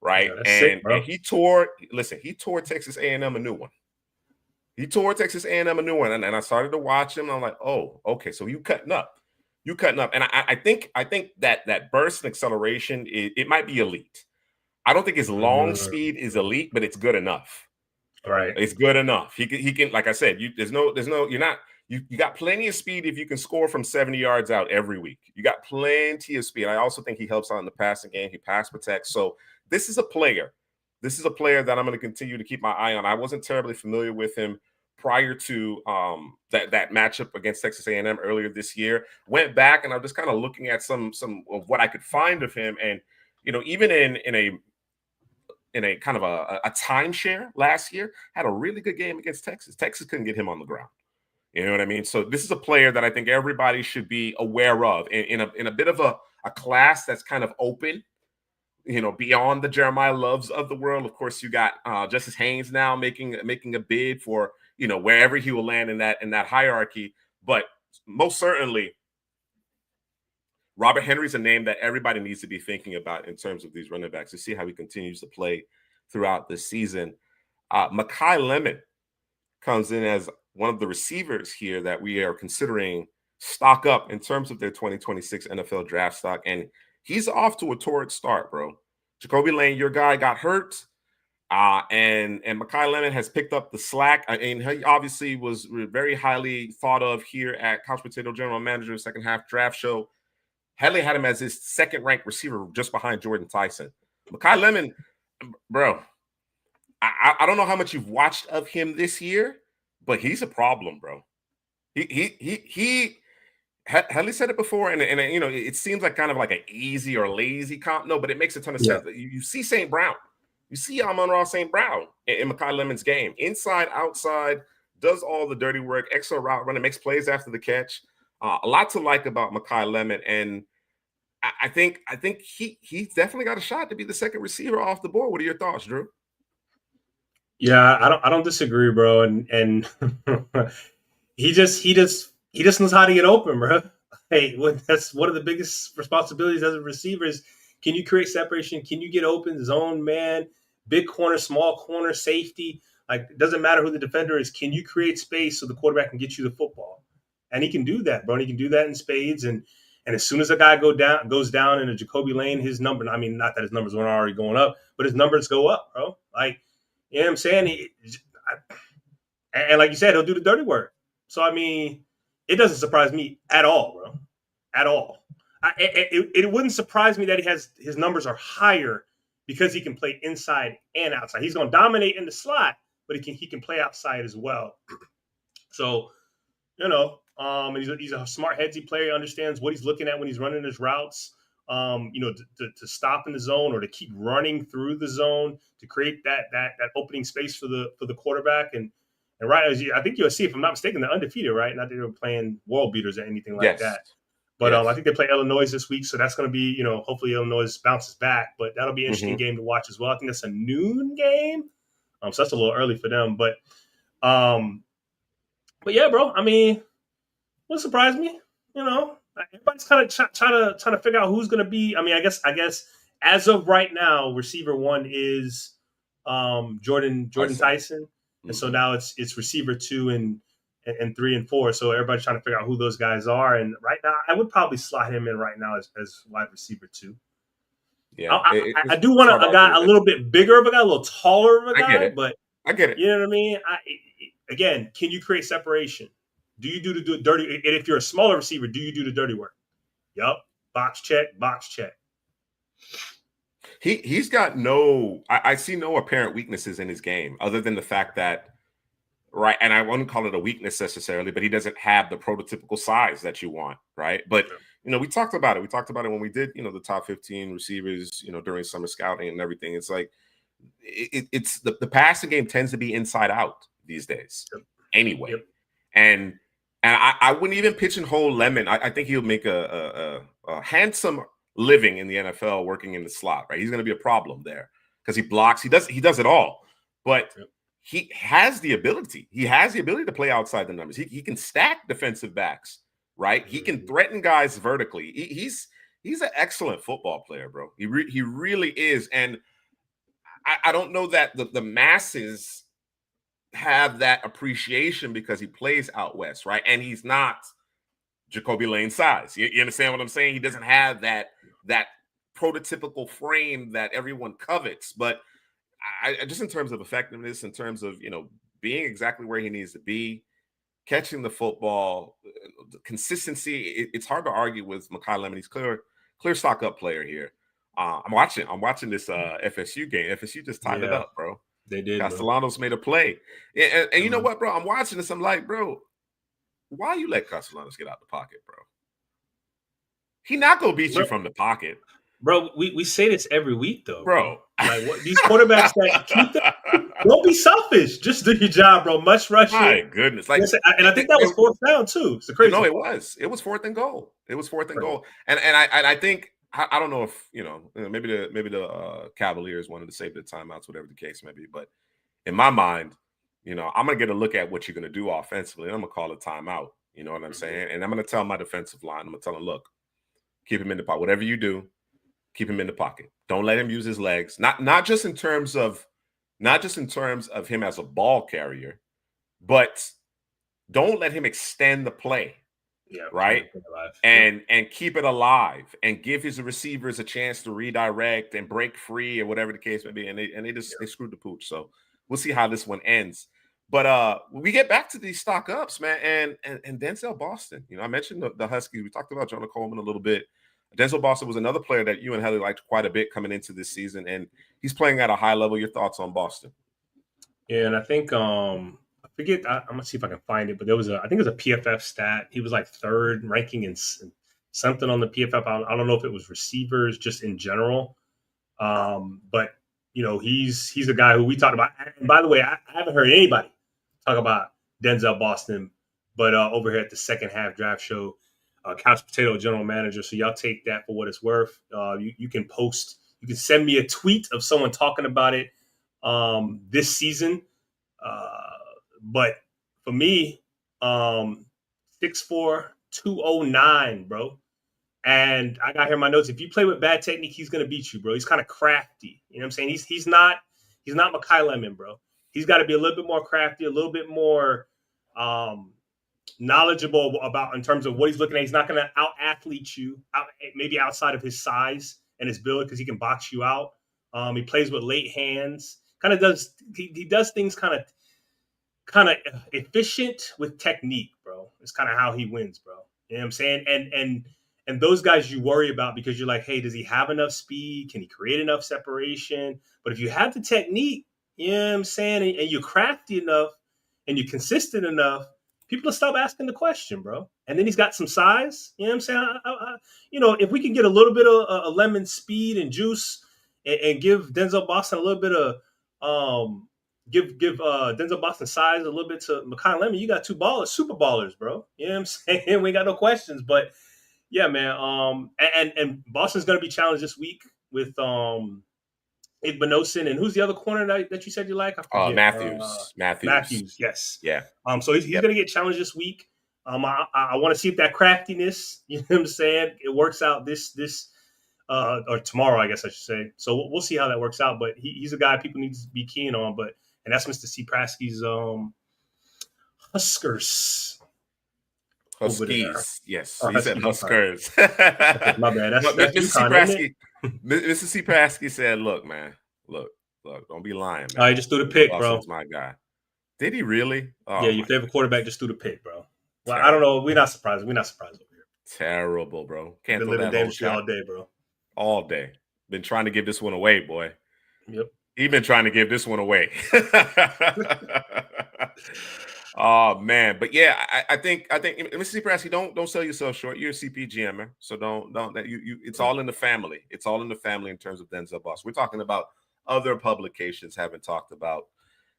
Right. Yeah, and he tore Texas A&M a new one. And I started to watch him. And I'm like, oh, okay. So you cutting up. And I think that burst and acceleration, it might be elite. I don't think his long speed is elite, but it's good enough. Right. It's good enough. He can, like I said, you got plenty of speed if you can score from 70 yards out every week. You got plenty of speed. I also think he helps out in the passing game. He pass protects. So this is a player that I'm going to continue to keep my eye on. I wasn't terribly familiar with him prior to that matchup against Texas A&M earlier this year. Went back and I'm just kind of looking at some of what I could find of him. And, even in a kind of a timeshare last year, had a really good game against Texas. Texas couldn't get him on the ground. You know what I mean? So this is a player that I think everybody should be aware of in a bit of a class that's kind of open, beyond the Jeremiah Loves of the world. Of course, you got Justice Haynes now making a bid for, wherever he will land in that hierarchy. But most certainly, Robert Henry's a name that everybody needs to be thinking about in terms of these running backs to see how he continues to play throughout the season. Mekhi Lemon comes in as one of the receivers here that we are considering stock up in terms of their 2026 NFL draft stock. And he's off to a torrid start, bro. Jacoby Lane, your guy, got hurt. And Mekhi Lemon has picked up the slack. I mean, he obviously was very highly thought of here at Couch Potato General Manager second half draft show. Headley had him as his second-ranked receiver just behind Jordan Tyson. Mekhi Lemon, bro, I don't know how much you've watched of him this year, but he's a problem, bro. Headley said it before, and it seems like kind of like an easy or lazy comp. No, but it makes a ton of sense. You see St. Brown. You see Amon-Ra St. Brown in Mekhi Lemon's game. Inside, outside, does all the dirty work, extra route running, makes plays after the catch. A lot to like about Mekhi Lemon, and I think he's definitely got a shot to be the second receiver off the board. What are your thoughts, Drew? Yeah, I don't disagree, bro. And he just knows how to get open, bro. Hey, that's one of the biggest responsibilities as a receiver is, can you create separation? Can you get open, zone man, big corner, small corner, safety? Like, it doesn't matter who the defender is. Can you create space so the quarterback can get you the football? And he can do that, bro. And he can do that in spades. And as soon as a guy goes down in a Jacoby Lane, his number, I mean, not that his numbers weren't already going up, but his numbers go up, bro. Like, you know what I'm saying? And like you said, he'll do the dirty work. So, I mean, it doesn't surprise me at all, bro. At all. It wouldn't surprise me that his numbers are higher because he can play inside and outside. He's going to dominate in the slot, but he can play outside as well. So, and he's a smart headsy player. He understands what he's looking at when he's running his routes. To stop in the zone or to keep running through the zone to create that opening space for the quarterback. And right as I think USC, if I'm not mistaken, they're undefeated, right? Not that they were playing world beaters or anything like that. But I think they play Illinois this week, so that's going to be, hopefully Illinois bounces back. But that'll be an interesting game to watch as well. I think that's a noon game, so that's a little early for them. But yeah, bro. I mean, wouldn't surprise me. Everybody's kind of trying to figure out who's going to be. I mean, I guess as of right now, receiver one is Jordan Tyson, and so now it's receiver 2 and 3 and 4. So everybody's trying to figure out who those guys are. And right now, I would probably slot him in right now as wide receiver 2. Yeah, I do want a guy a little bit bigger of a guy, a little taller of a guy. But I get it. You know what I mean? Again, can you create separation? Do you do the dirty? And if you're a smaller receiver, do you do the dirty work? Yup. Box check. He's got I see no apparent weaknesses in his game other than the fact that, right, and I wouldn't call it a weakness necessarily, but he doesn't have the prototypical size that you want, right? But, we talked about it. We talked about it when we did, the top 15 receivers, during summer scouting and everything. It's like it's the passing game tends to be inside out these days anyway. And I wouldn't even pigeonhole Lemon. I think he'll make a handsome living in the NFL working in the slot, right? He's going to be a problem there because he blocks. He does it all. But he has the ability. He has the ability to play outside the numbers. He can stack defensive backs, right? He can threaten guys vertically. He's an excellent football player, bro. He really is. And I don't know that the masses have that appreciation because he plays out west, right? And he's not Jacoby Lane size. You understand what I'm saying? He doesn't have that prototypical frame that everyone covets. But I just in terms of effectiveness, in terms of being exactly where he needs to be, catching the football, consistency, it's hard to argue with Mekhi Lemon. He's clear stock up player here. I'm watching this FSU game. FSU just tied it up, bro. They did. Castellanos made a play. And you know what, bro? I'm watching this. I'm like, bro, why you let Castellanos get out the pocket, bro? He not going to beat you from the pocket. Bro, we say this every week though, bro. Like what these quarterbacks that keep them, don't be selfish. Just do your job, bro. Much rushing. My goodness, like, And I think that was fourth down too. It's a crazy. No, it was 4th and goal. It was 4th and goal, and I think I don't know if maybe the Cavaliers wanted to save their timeouts, whatever the case may be. But in my mind, I'm gonna get a look at what you're gonna do offensively, and I'm gonna call a timeout. You know what I'm saying? And I'm gonna tell my defensive line, I'm gonna tell them, look, keep him in the pocket. Whatever you do, keep him in the pocket. Don't let him use his legs. Not just in terms of him as a ball carrier, but don't let him extend the play. Yeah, right. And keep it alive and give his receivers a chance to redirect and break free or whatever the case may be. And they screwed the pooch. So we'll see how this one ends. But we get back to these stock ups, man, and Denzel Boston. I mentioned the Huskies. We talked about Jonah Coleman a little bit. Denzel Boston was another player that you and Helly liked quite a bit coming into this season, and he's playing at a high level. Your thoughts on Boston? Yeah, and I think I'm gonna see if I can find it, but I think it was a PFF stat. He was like 3rd ranking in something on the PFF. I don't know if it was receivers just in general. But he's a guy who we talked about. And by the way, I haven't heard anybody talk about Denzel Boston, but over here at the second half draft show, Couch Potato general manager. So y'all take that for what it's worth. You can send me a tweet of someone talking about it this season. But for me, 6'4", 209, bro. And I got here in my notes. If you play with bad technique, he's gonna beat you, bro. He's kind of crafty. You know what I'm saying? He's not Makai Lemon, bro. He's got to be a little bit more crafty, a little bit more knowledgeable about in terms of what he's looking at. He's not gonna out athlete you, maybe outside of his size and his build, because he can box you out. He plays with late hands. He does things kind of efficient with technique, bro. It's kind of how he wins, bro. You know what I'm saying? And those guys you worry about because you're like, hey, does he have enough speed? Can he create enough separation? But if you have the technique, you know what I'm saying, and you're crafty enough and you're consistent enough, people will stop asking the question, bro. And then he's got some size. You know what I'm saying? If we can get a little bit of a lemon speed and juice and give Denzel Boston a little bit of give Denzel Boston size a little bit to Makai Lemon, you got 2 ballers, super ballers, bro. You know what I'm saying? We ain't got no questions. But yeah, man. And Boston's gonna be challenged this week with Igbinosin, and who's the other corner that you said you like? I forget. Matthews, yes. Yeah. So he's gonna get challenged this week. I want to see if that craftiness, you know what I'm saying, it works out this or tomorrow, I guess I should say. So we'll see how that works out. But he's a guy people need to be keen on. And that's Mr. C. Prasky's Huskers. Huskies, yes. He said Huskers. My bad. That's Mr. C. Prasky said, look, man. Look, don't be lying, man. I just threw the pick, Boston's bro. my guy. Did he really? Oh, yeah, your favorite quarterback just threw the pick, bro. Well, I don't know. We're not surprised over here. Terrible, bro. Can't been throw living that whole shot. all day, bro. All day. Been trying to give this one away, boy. Yep. He's been trying to give this one away. Oh man, but yeah, I think Mr. Prasky, don't sell yourself short. You're a cpgm, so don't that you. It's all in the family. It's all in the family in terms of Denzel Boston. We're talking about other publications haven't talked about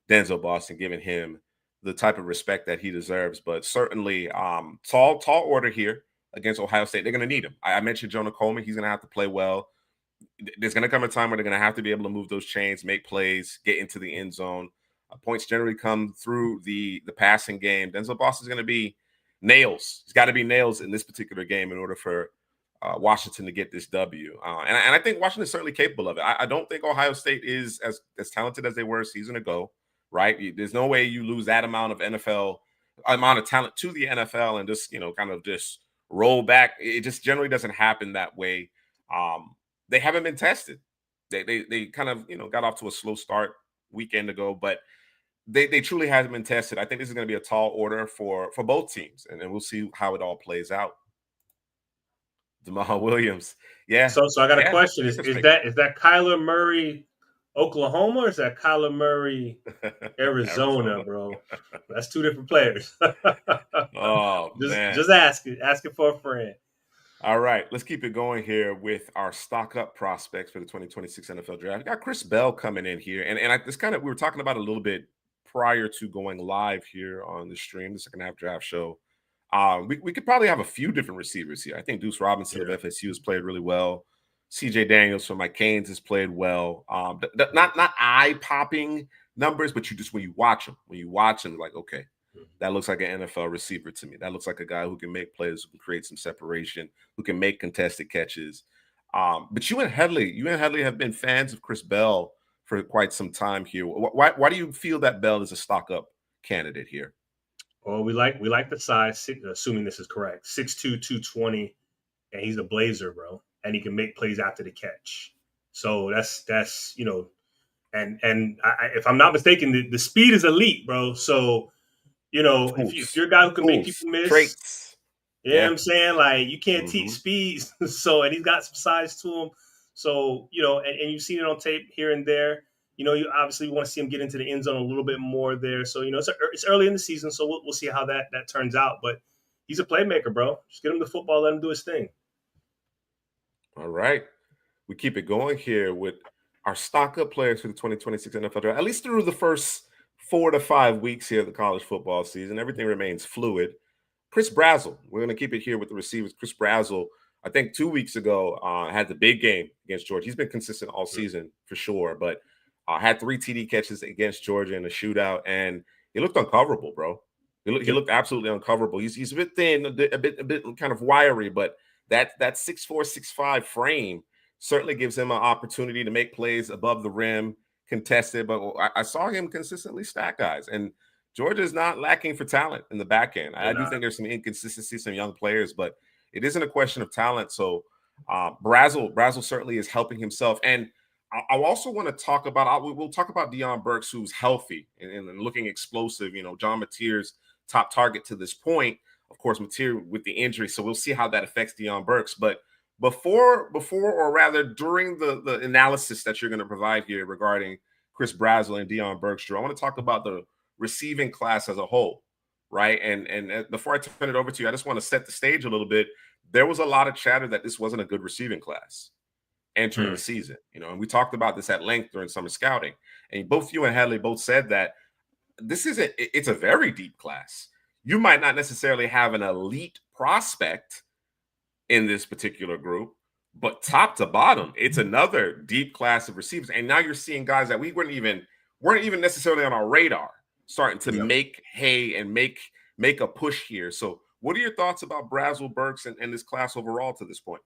Denzel Boston, giving him the type of respect that he deserves. But certainly, tall order here against Ohio State. They're going to need him. I mentioned Jonah Coleman. He's going to have to play well. There's going to come a time where they're going to have to be able to move those chains, make plays, get into the end zone. Points generally come through the passing game. Denzel Boston's going to be nails. He's got to be nails in this particular game in order for Washington to get this W. And I think Washington's certainly capable of it. I don't think Ohio State is as talented as they were a season ago, right? There's no way you lose that amount of talent to the NFL and just, kind of just roll back. It just generally doesn't happen that way. They haven't been tested. They kind of, got off to a slow start weekend ago, but they truly haven't been tested. I think this is going to be a tall order for both teams, and then we'll see how it all plays out. Jamal Williams, yeah. So I got a question: is that Kyler Murray, Oklahoma, or is that Kyler Murray, Arizona, bro? That's 2 different players. Oh man, just asking for a friend. All right, let's keep it going here with our stock up prospects for the 2026 NFL draft. We got Chris Bell coming in here, and this kind of we were talking about a little bit prior to going live here on the stream, the second half draft show. We could probably have a few different receivers here. I think Deuce Robinson of FSU has played really well. CJ Daniels from my Canes has played well. Not eye popping numbers, but when you watch him, like, okay, that looks like an NFL receiver to me. That looks like a guy who can make plays, who can create some separation, who can make contested catches. But you and Headley have been fans of Chris Bell for quite some time here. Why do you feel that Bell is a stock up candidate here? Well, we like the size, assuming this is correct. 6'2", 220, and he's a blazer, bro. And he can make plays after the catch. So that's and if I'm not mistaken, the speed is elite, bro. So, if you're a guy who can make people miss, traits. You know what I'm saying? Like, you can't teach speed. So, and he's got some size to him. So, and you've seen it on tape here and there. You obviously want to see him get into the end zone a little bit more there. So, it's early in the season, so we'll see how that turns out. But he's a playmaker, bro. Just get him the football, let him do his thing. All right. We keep it going here with our stock up players for the 2026 NFL draft, at least through the first 4 to 5 weeks here of the college football season. Everything remains fluid. Chris Brazzell, we're going to keep it here with the receivers. Chris Brazzell, I think 2 weeks ago, had the big game against Georgia. He's been consistent all season for sure, but had 3 TD catches against Georgia in a shootout, and he looked uncoverable, bro. He looked absolutely uncoverable. He's a bit thin, a bit kind of wiry, but that 6'4", 6'5" frame certainly gives him an opportunity to make plays above the rim, contested. But I saw him consistently stack guys, and Georgia is not lacking for talent in the back end. I do think there's some inconsistency, some young players, but it isn't a question of talent. So Brazzell certainly is helping himself. And I also want to talk about, we'll talk about Deion Burks, who's healthy and looking explosive. John Mateer's top target to this point. Of course, Mateer with the injury. So we'll see how that affects Deion Burks. But before or rather during the analysis that you're going to provide here regarding Chris Brazzell and Deion Burks, Drew, I want to talk about the receiving class as a whole, right? And before I turn it over to you, I just want to set the stage a little bit. There was a lot of chatter that this wasn't a good receiving class entering the season, and we talked about this at length during summer scouting. And both you and Hadley both said that it's a very deep class. You might not necessarily have an elite prospect in this particular group, but top to bottom, it's another deep class of receivers. And now you're seeing guys that we weren't even necessarily on our radar starting to make hay and make a push here. So what are your thoughts about Brazzell, Burks, and this class overall to this point?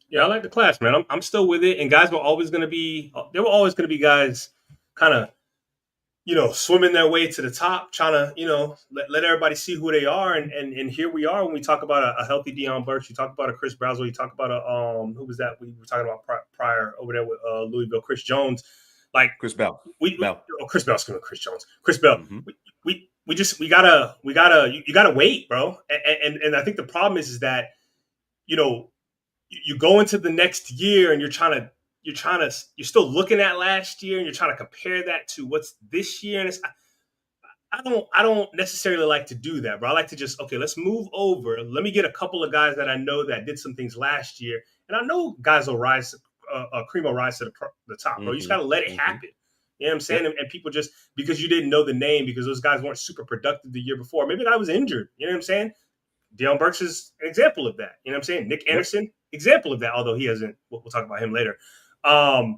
Yeah, I like the class, man. I'm still with it. And guys were always going to be guys kind of, swimming their way to the top, trying to, let everybody see who they are. And here we are when we talk about a healthy Deion Burks. You talk about a Chris Brazzell. You talk about who was that we were talking about prior over there with Louisville, Chris Jones. Like Chris Bell. Chris Bell's going to Chris Jones. Chris Bell. Mm-hmm. We gotta wait, bro. And I think the problem is that, you go into the next year and you're still looking at last year and you're trying to compare that to what's this year. And I don't necessarily like to do that, bro. I like to just, let's move over. Let me get a couple of guys that I know that did some things last year. And I know guys will rise, cream will rise to the top, bro. You just got to let it happen. You know what I'm saying? And people just, because you didn't know the name, because those guys weren't super productive the year before. Maybe the guy was injured. You know what I'm saying? Deion Burks is an example of that. You know what I'm saying? Nick Anderson, example of that, although he hasn't. We'll talk about him later. But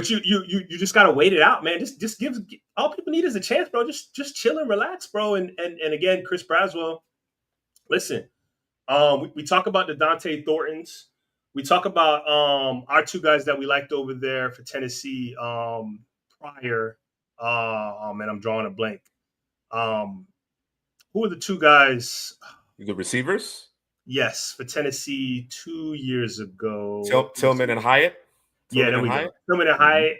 you just gotta wait it out, man. Just give all people need is a chance, bro. Just chill and relax, bro. And again, Chris Brazzell, listen. We talk about the Dante Thorntons. We talk about our two guys that we liked over there for Tennessee prior. Man, I'm drawing a blank. Who are the two guys? The receivers? Yes, for Tennessee 2 years ago. Tillman and Hyatt? There we go. Tillman and Hyatt.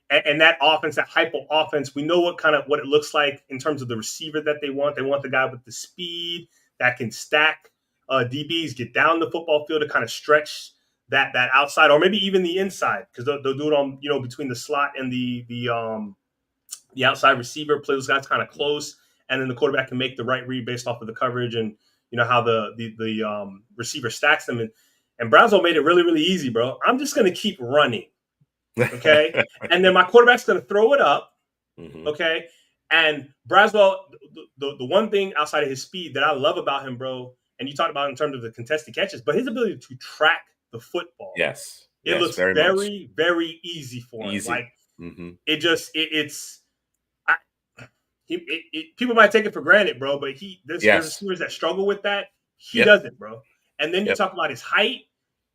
And that offense, that hypo offense, we know what it looks like in terms of the receiver that they want. They want the guy with the speed that can stack DBs, get down the football field to kind of stretch that outside, or maybe even the inside, because they'll do it on, between the slot and the outside receiver, play those guys kind of close, and then the quarterback can make the right read based off of the coverage and, you know, how the receiver stacks them. And Brazel made it really, really easy, bro. I'm just going to keep running. Okay. And then my quarterback's going to throw it up. Okay. And Braswell, the one thing outside of his speed that I love about him, bro, and you talked about in terms of the contested catches, but his ability to track the football. Yes. It looks very, very easy for him. Like people might take it for granted, bro, but there's receivers that struggle with that. He doesn't, bro. And then you talk about his height,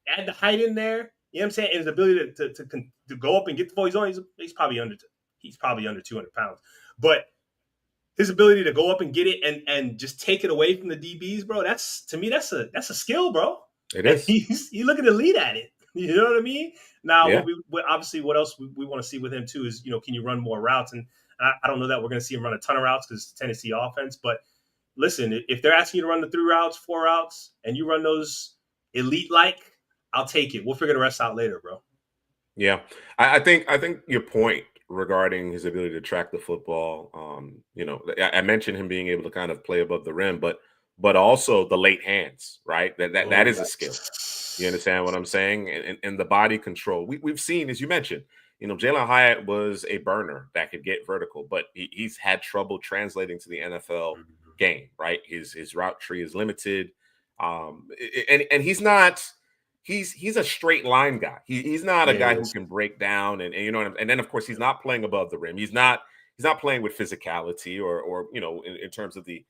add the height in there. You know what I'm saying? And his ability to go up and get the ball. He's probably under 200 pounds. But his ability to go up and get it and just take it away from the DBs, bro, that's a skill, bro. It is. He's looking elite at it. You know what I mean? Now, obviously, what else we want to see with him, too, is, you know, can you run more routes? And I don't know that we're going to see him run a ton of routes because it's Tennessee offense. But listen, if they're asking you to run the 3 routes, 4 routes, and you run those elite-like, I'll take it. We'll figure the rest out later, bro. Yeah. I think your point regarding his ability to track the football, you know, I mentioned him being able to kind of play above the rim, but also the late hands, right? That is a skill. You understand what I'm saying? And the body control. We've seen, as you mentioned, you know, Jalen Hyatt was a burner that could get vertical, but he's had trouble translating to the NFL game, right? His route tree is limited. And he's not he's a straight line guy. He's not a guy who can break down and you know what and then of course he's not playing above the rim. He's not playing with physicality or you know in terms of the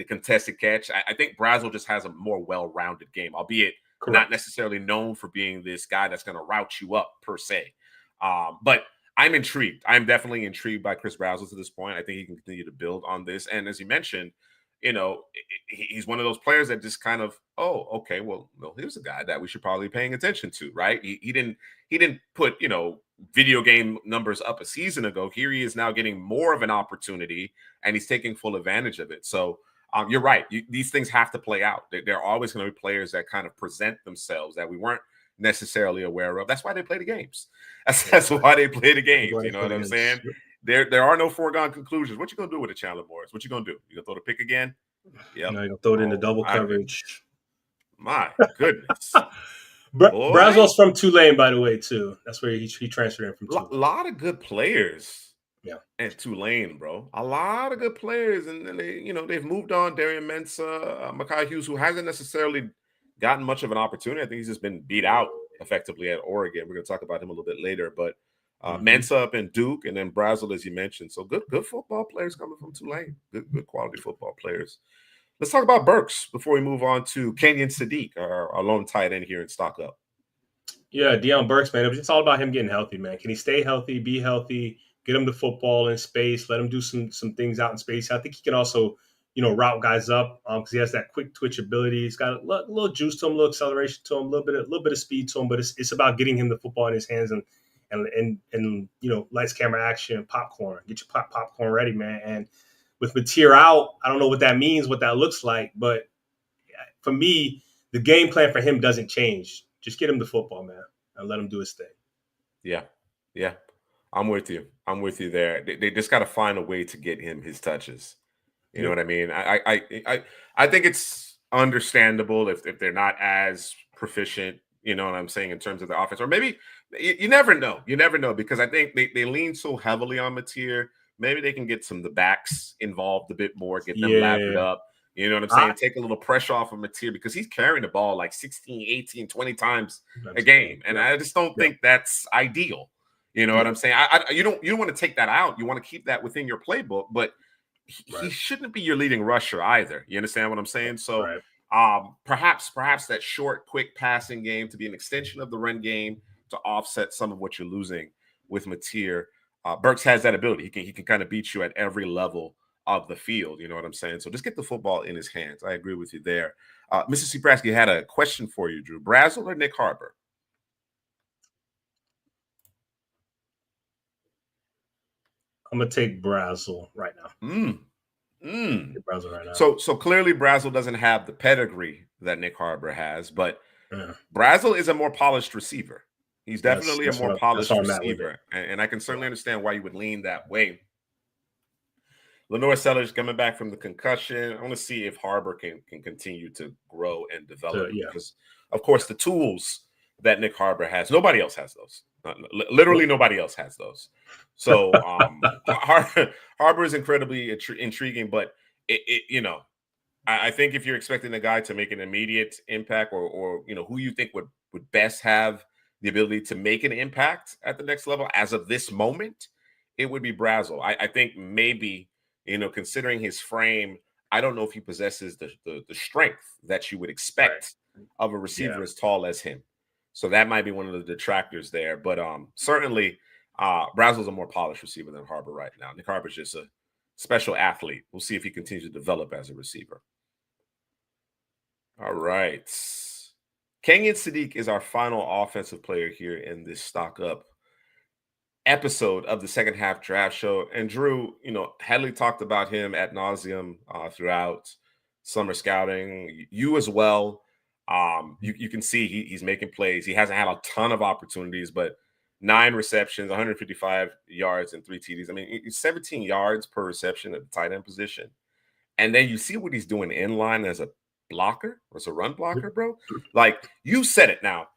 contested catch. I think Brazel just has a more well-rounded game, albeit not necessarily known for being this guy that's going to route you up per se. But I'm intrigued. I'm definitely intrigued by Chris Brazel to this point. I think he can continue to build on this. And as you mentioned, you know, he's one of those players that just kind of, oh, okay, well, here's a guy that we should probably be paying attention to, right? He didn't put, you know, video game numbers up a season ago. Here he is now getting more of an opportunity, and he's taking full advantage of it. So you're right. These things have to play out. There are always going to be players that kind of present themselves that we weren't necessarily aware of. That's why they play the games. That's why they play the games. You know what I'm saying? There are no foregone conclusions. What you gonna do with a Chandler Morris? What you gonna do? You gonna throw the pick again? Yeah, no, you're gonna throw it into double coverage. My goodness. Brazel's from Tulane, by the way, too. That's where he transferred in from Tulane. A lot of good players. Yeah, at Tulane, bro. A lot of good players, and they, you know, they've moved on. Darian Mensah, Mekhi Hughes, who hasn't necessarily gotten much of an opportunity. I think he's just been beat out effectively at Oregon. We're going to talk about him a little bit later, but Mensah up in Duke, and then Brazel, as you mentioned. So good football players coming from Tulane. Good quality football players. Let's talk about Burks before we move on to Kenyon Sadiq, our lone tight end here in Stock Up. Yeah, Deion Burks, man. It's all about him getting healthy, man. Can he stay healthy, be healthy, get him the football in space, let him do some things out in space? I think he can also, you know, route guys up because he has that quick twitch ability. He's got a little juice to him, a little acceleration to him, a little bit of speed to him. But it's about getting him the football in his hands and you know, lights, camera, action, popcorn. Get your popcorn ready, man. And with Mateer out, I don't know what that means, what that looks like. But for me, the game plan for him doesn't change. Just get him the football, man, and let him do his thing. Yeah. I'm with you there. They just got to find a way to get him his touches. You know what I mean? I think it's understandable if they're not as proficient, you know what I'm saying, in terms of the offense. Or maybe you never know. You never know, because I think they lean so heavily on Mateer. Maybe they can get the backs involved a bit more, get them lathered up. You know what I'm saying? Take a little pressure off of Mateer, because he's carrying the ball like 16, 18, 20 times a game. And I just don't think that's ideal. You know what I'm saying? You don't want to take that out. You want to keep that within your playbook, but he shouldn't be your leading rusher either. You understand what I'm saying? So perhaps that short, quick passing game to be an extension of the run game to offset some of what you're losing with Mateer. Burks has that ability. He can kind of beat you at every level of the field. You know what I'm saying? So just get the football in his hands. I agree with you there. Mr. Seabrasky had a question for you, Drew. Brazel or Nick Harbor? I'm gonna take Brazel right now. Brazel right now. So clearly Brazel doesn't have the pedigree that Nick Harbor has, but Brazel is a more polished receiver. He's definitely a more polished receiver, and I can certainly understand why you would lean that way. Lenore Sellers coming back from the concussion. I want to see if Harbor can continue to grow and develop because, of course, the tools that Nick Harbor has, nobody else has those. Literally, nobody else has those. So Harbor is incredibly intriguing, but I think if you're expecting a guy to make an immediate impact, or who you think would best have the ability to make an impact at the next level as of this moment, it would be Brazel. I think maybe, considering his frame, I don't know if he possesses the strength that you would expect of a receiver as tall as him. So that might be one of the detractors there. But certainly Brazel's a more polished receiver than Harbor right now. Nick Harbor's just a special athlete. We'll see if he continues to develop as a receiver. All right. Kenyon Sadiq is our final offensive player here in this Stock Up episode of the second half draft show. And Drew, Headley talked about him ad nauseum throughout summer scouting. You as well. You can see he's making plays. He hasn't had a ton of opportunities, but 9 receptions, 155 yards, and 3 TDs. I mean, 17 yards per reception at the tight end position. And then you see what he's doing in line as a blocker, as a run blocker, bro. Like, you said it now.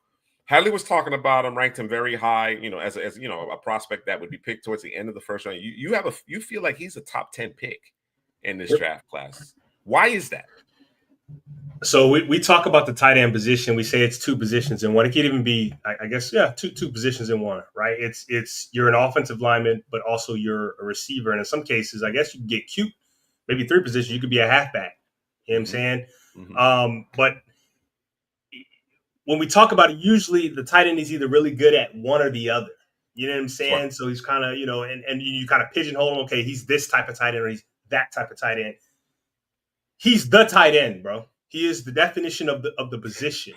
Hadley was talking about him, ranked him very high, as a prospect that would be picked towards the end of the first round. You feel like he's a top 10 pick in this draft class. Why is that? So we talk about the tight end position. We say it's 2 positions in one. It could even be, I guess, two positions in one, right? It's you're an offensive lineman, but also you're a receiver. And in some cases, I guess you can get cute. Maybe 3 positions. You could be a halfback. You know what I'm saying? Mm-hmm. But when we talk about it, usually the tight end is either really good at one or the other. You know what I'm saying? Sure. So he's kind of, and you kind of pigeonhole him. Okay, he's this type of tight end or he's that type of tight end. He's the tight end, bro. He is the definition of the position.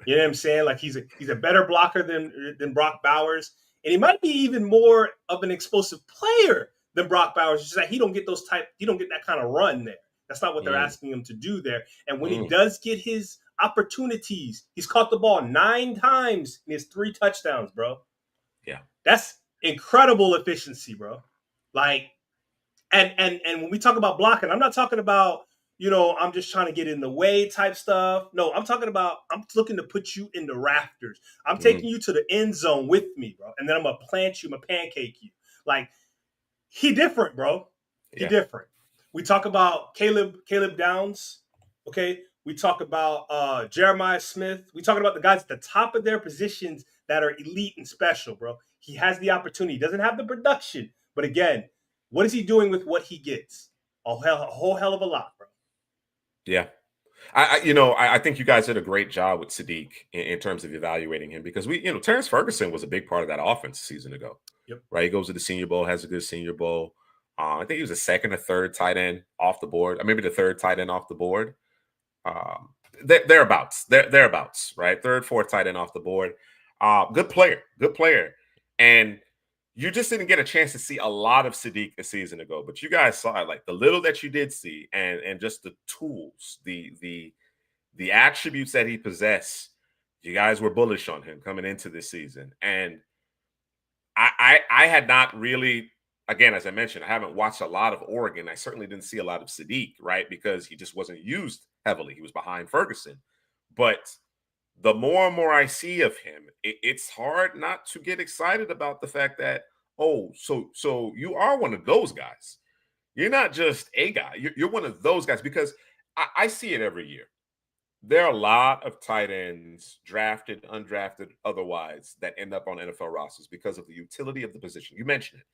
You know what I'm saying? Like he's a better blocker than Brock Bowers, and he might be even more of an explosive player than Brock Bowers. It's just that he don't get that kind of run there. That's not what they're asking him to do there. And when he does get his opportunities, he's caught the ball 9 times and he has 3 touchdowns, bro. Yeah, that's incredible efficiency, bro. Like, and when we talk about blocking, I'm not talking about, I'm just trying to get in the way type stuff. No, I'm talking about, I'm looking to put you in the rafters. I'm taking you to the end zone with me, bro. And then I'm going to plant you, I'm going to pancake you. Like, he different, bro. He different. We talk about Caleb Downs, okay? We talk about Jeremiah Smith. We talking about the guys at the top of their positions that are elite and special, bro. He has the opportunity. He doesn't have the production. But again, what is he doing with what he gets? A whole hell of a lot, bro. Yeah. I think you guys did a great job with Sadiq in terms of evaluating him because Terrence Ferguson was a big part of that offense a season ago. Yep. Right. He goes to the Senior Bowl, has a good Senior Bowl. I think he was the 2nd or 3rd tight end off the board, or maybe the 3rd tight end off the board. Thereabouts, right? 3rd, 4th tight end off the board. Good player. And you just didn't get a chance to see a lot of Sadiq a season ago, but you guys saw it, like the little that you did see, and just the tools, the attributes that he possessed. You guys were bullish on him coming into this season, and I had not really. Again, as I mentioned, I haven't watched a lot of Oregon. I certainly didn't see a lot of Sadiq, right? Because he just wasn't used heavily. He was behind Ferguson. But the more and more I see of him, it's hard not to get excited about the fact that, so you are one of those guys. You're not just a guy. You're one of those guys because I see it every year. There are a lot of tight ends, drafted, undrafted, otherwise, that end up on NFL rosters because of the utility of the position. You mentioned it.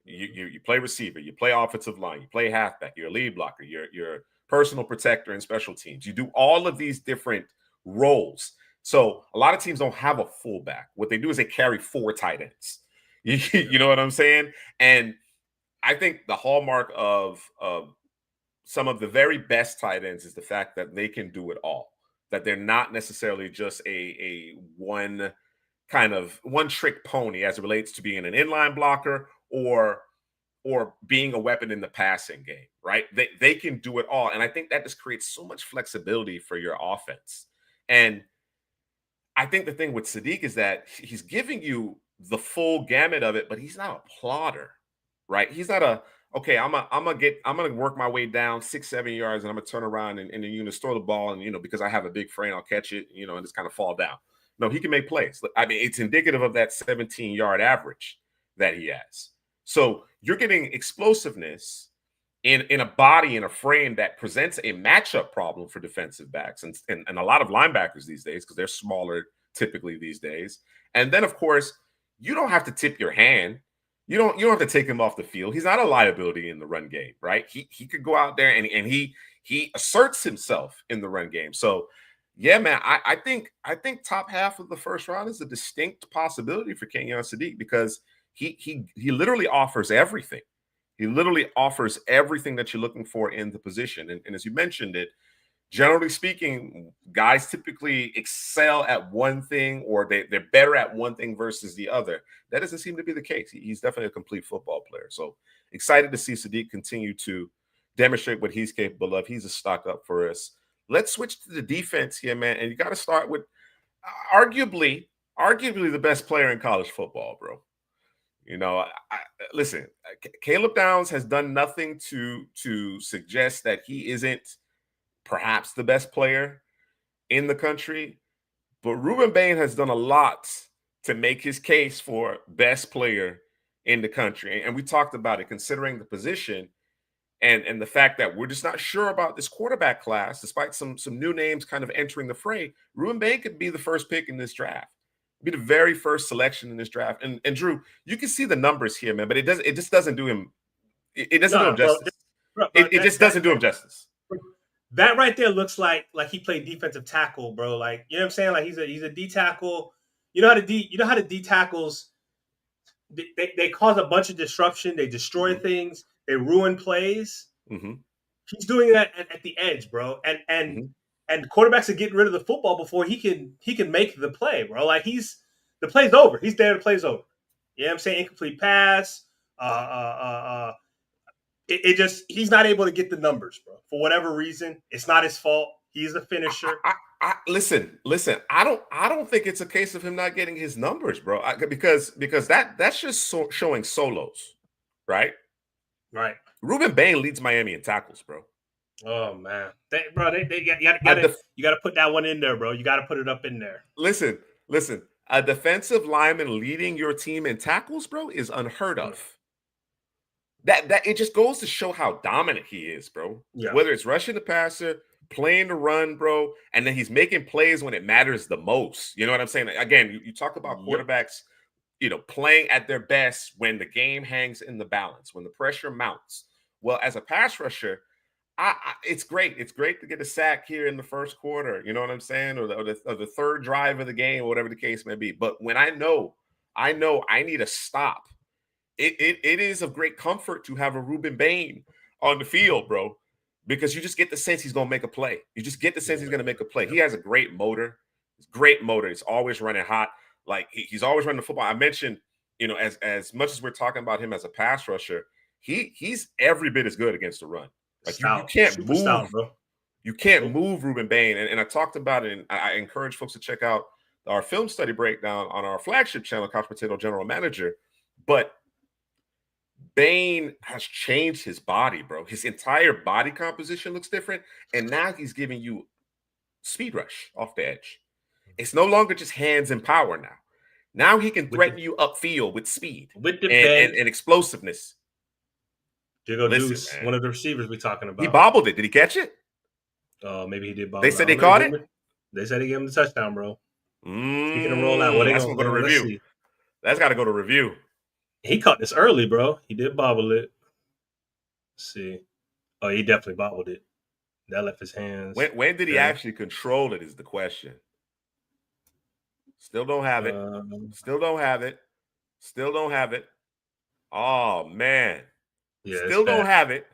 You play receiver, you play offensive line, you play halfback, you're a lead blocker, you're personal protector in special teams. You do all of these different roles. So a lot of teams don't have a fullback. What they do is they carry 4 tight ends. You know what I'm saying? And I think the hallmark of some of the very best tight ends is the fact that they can do it all. That they're not necessarily just a one trick pony as it relates to being an inline blocker or being a weapon in the passing game, right? They can do it all. And I think that just creates so much flexibility for your offense. And I think the thing with Sadiq is that he's giving you the full gamut of it, but he's not a plotter, right? He's not okay, I'm gonna work my way down 6-7 yards, and I'm gonna turn around and then you're gonna throw the ball, and because I have a big frame, I'll catch it, and just kind of fall down. No, he can make plays. I mean, it's indicative of that 17-yard average that he has. So you're getting explosiveness in a body, in a frame that presents a matchup problem for defensive backs and a lot of linebackers these days, because they're smaller typically these days. And then, of course, you don't have to tip your hand. You don't have to take him off the field. He's not a liability in the run game, right? He could go out there and he asserts himself in the run game. So yeah, man, I think top half of the first round is a distinct possibility for Kenyon Sadiq, because he literally offers everything. He literally offers everything that you're looking for in the position. And as you mentioned it, generally speaking, guys typically excel at one thing, or they're better at one thing versus the other. That doesn't seem to be the case. He's definitely a complete football player. So excited to see Sadiq continue to demonstrate what he's capable of. He's a stock up for us. Let's switch to the defense here, man. And you got to start with arguably the best player in college football, bro. Listen, Caleb Downs has done nothing to suggest that he isn't perhaps the best player in the country, but Ruben Bain has done a lot to make his case for best player in the country. And we talked about it, considering the position and the fact that we're just not sure about this quarterback class, despite some new names kind of entering the fray. Ruben Bain could be the first pick in this draft. Be the very first selection in this draft. And Drew, you can see the numbers here, man, but it just doesn't do him. It doesn't do him justice. It just doesn't do him justice. That right there looks like he played defensive tackle, bro. Like, you know what I'm saying? Like, he's a D tackle. You know how the D tackles, they cause a bunch of disruption. They destroy things. They ruin plays. Mm-hmm. He's doing that at the edge, bro. And quarterbacks are getting rid of the football before he can make the play, bro. Like, the play's over. He's there. The play's over. You know what I'm saying? Incomplete pass. He's not able to get the numbers, bro. For whatever reason, it's not his fault. He's a finisher. Listen. I don't think it's a case of him not getting his numbers, bro. Because that's just showing solos, right? Right. Ruben Bain leads Miami in tackles, bro. Oh man, you got to put that one in there, bro. You got to put it up in there. Listen. A defensive lineman leading your team in tackles, bro, is unheard of. That it just goes to show how dominant he is, bro. Yeah. Whether it's rushing the passer, playing the run, bro, and then he's making plays when it matters the most. You know what I'm saying? Again, you talk about quarterbacks, playing at their best when the game hangs in the balance, when the pressure mounts. Well, as a pass rusher, it's great. It's great to get a sack here in the first quarter. You know what I'm saying? Or the third drive of the game, or whatever the case may be. But when I know I need a stop, it is of great comfort to have a Ruben Bain on the field, bro, because you just get the sense he's going to make a play. You just get the sense he's going to make a play. He has a great motor. He's always running hot. Like, he's always running the football. I mentioned, as much as we're talking about him as a pass rusher, he's every bit as good against the run. Like, you can't move, stout, bro. You can't move Ruben Bain. And I talked about it, and I encourage folks to check out our film study breakdown on our flagship channel, Couch Potato General Manager. But Bain has changed his body, bro. His entire body composition looks different. And now he's giving you speed rush off the edge. It's no longer just hands and power now. Now he can threaten you upfield with speed and explosiveness. There go Deuce, one of the receivers we're talking about. He bobbled it. Did he catch it? Maybe he did bobble. They said they caught it? They said they gave him the touchdown, bro. Speaking of rollout, that's going to go to review. That's got to go to review. He caught this early, bro. He did bobble it. Let's see. Oh, he definitely bobbled it. That left his hands. When did he actually control it is the question. Still don't have it. Still don't have it. Oh, man. Yeah, still don't have it.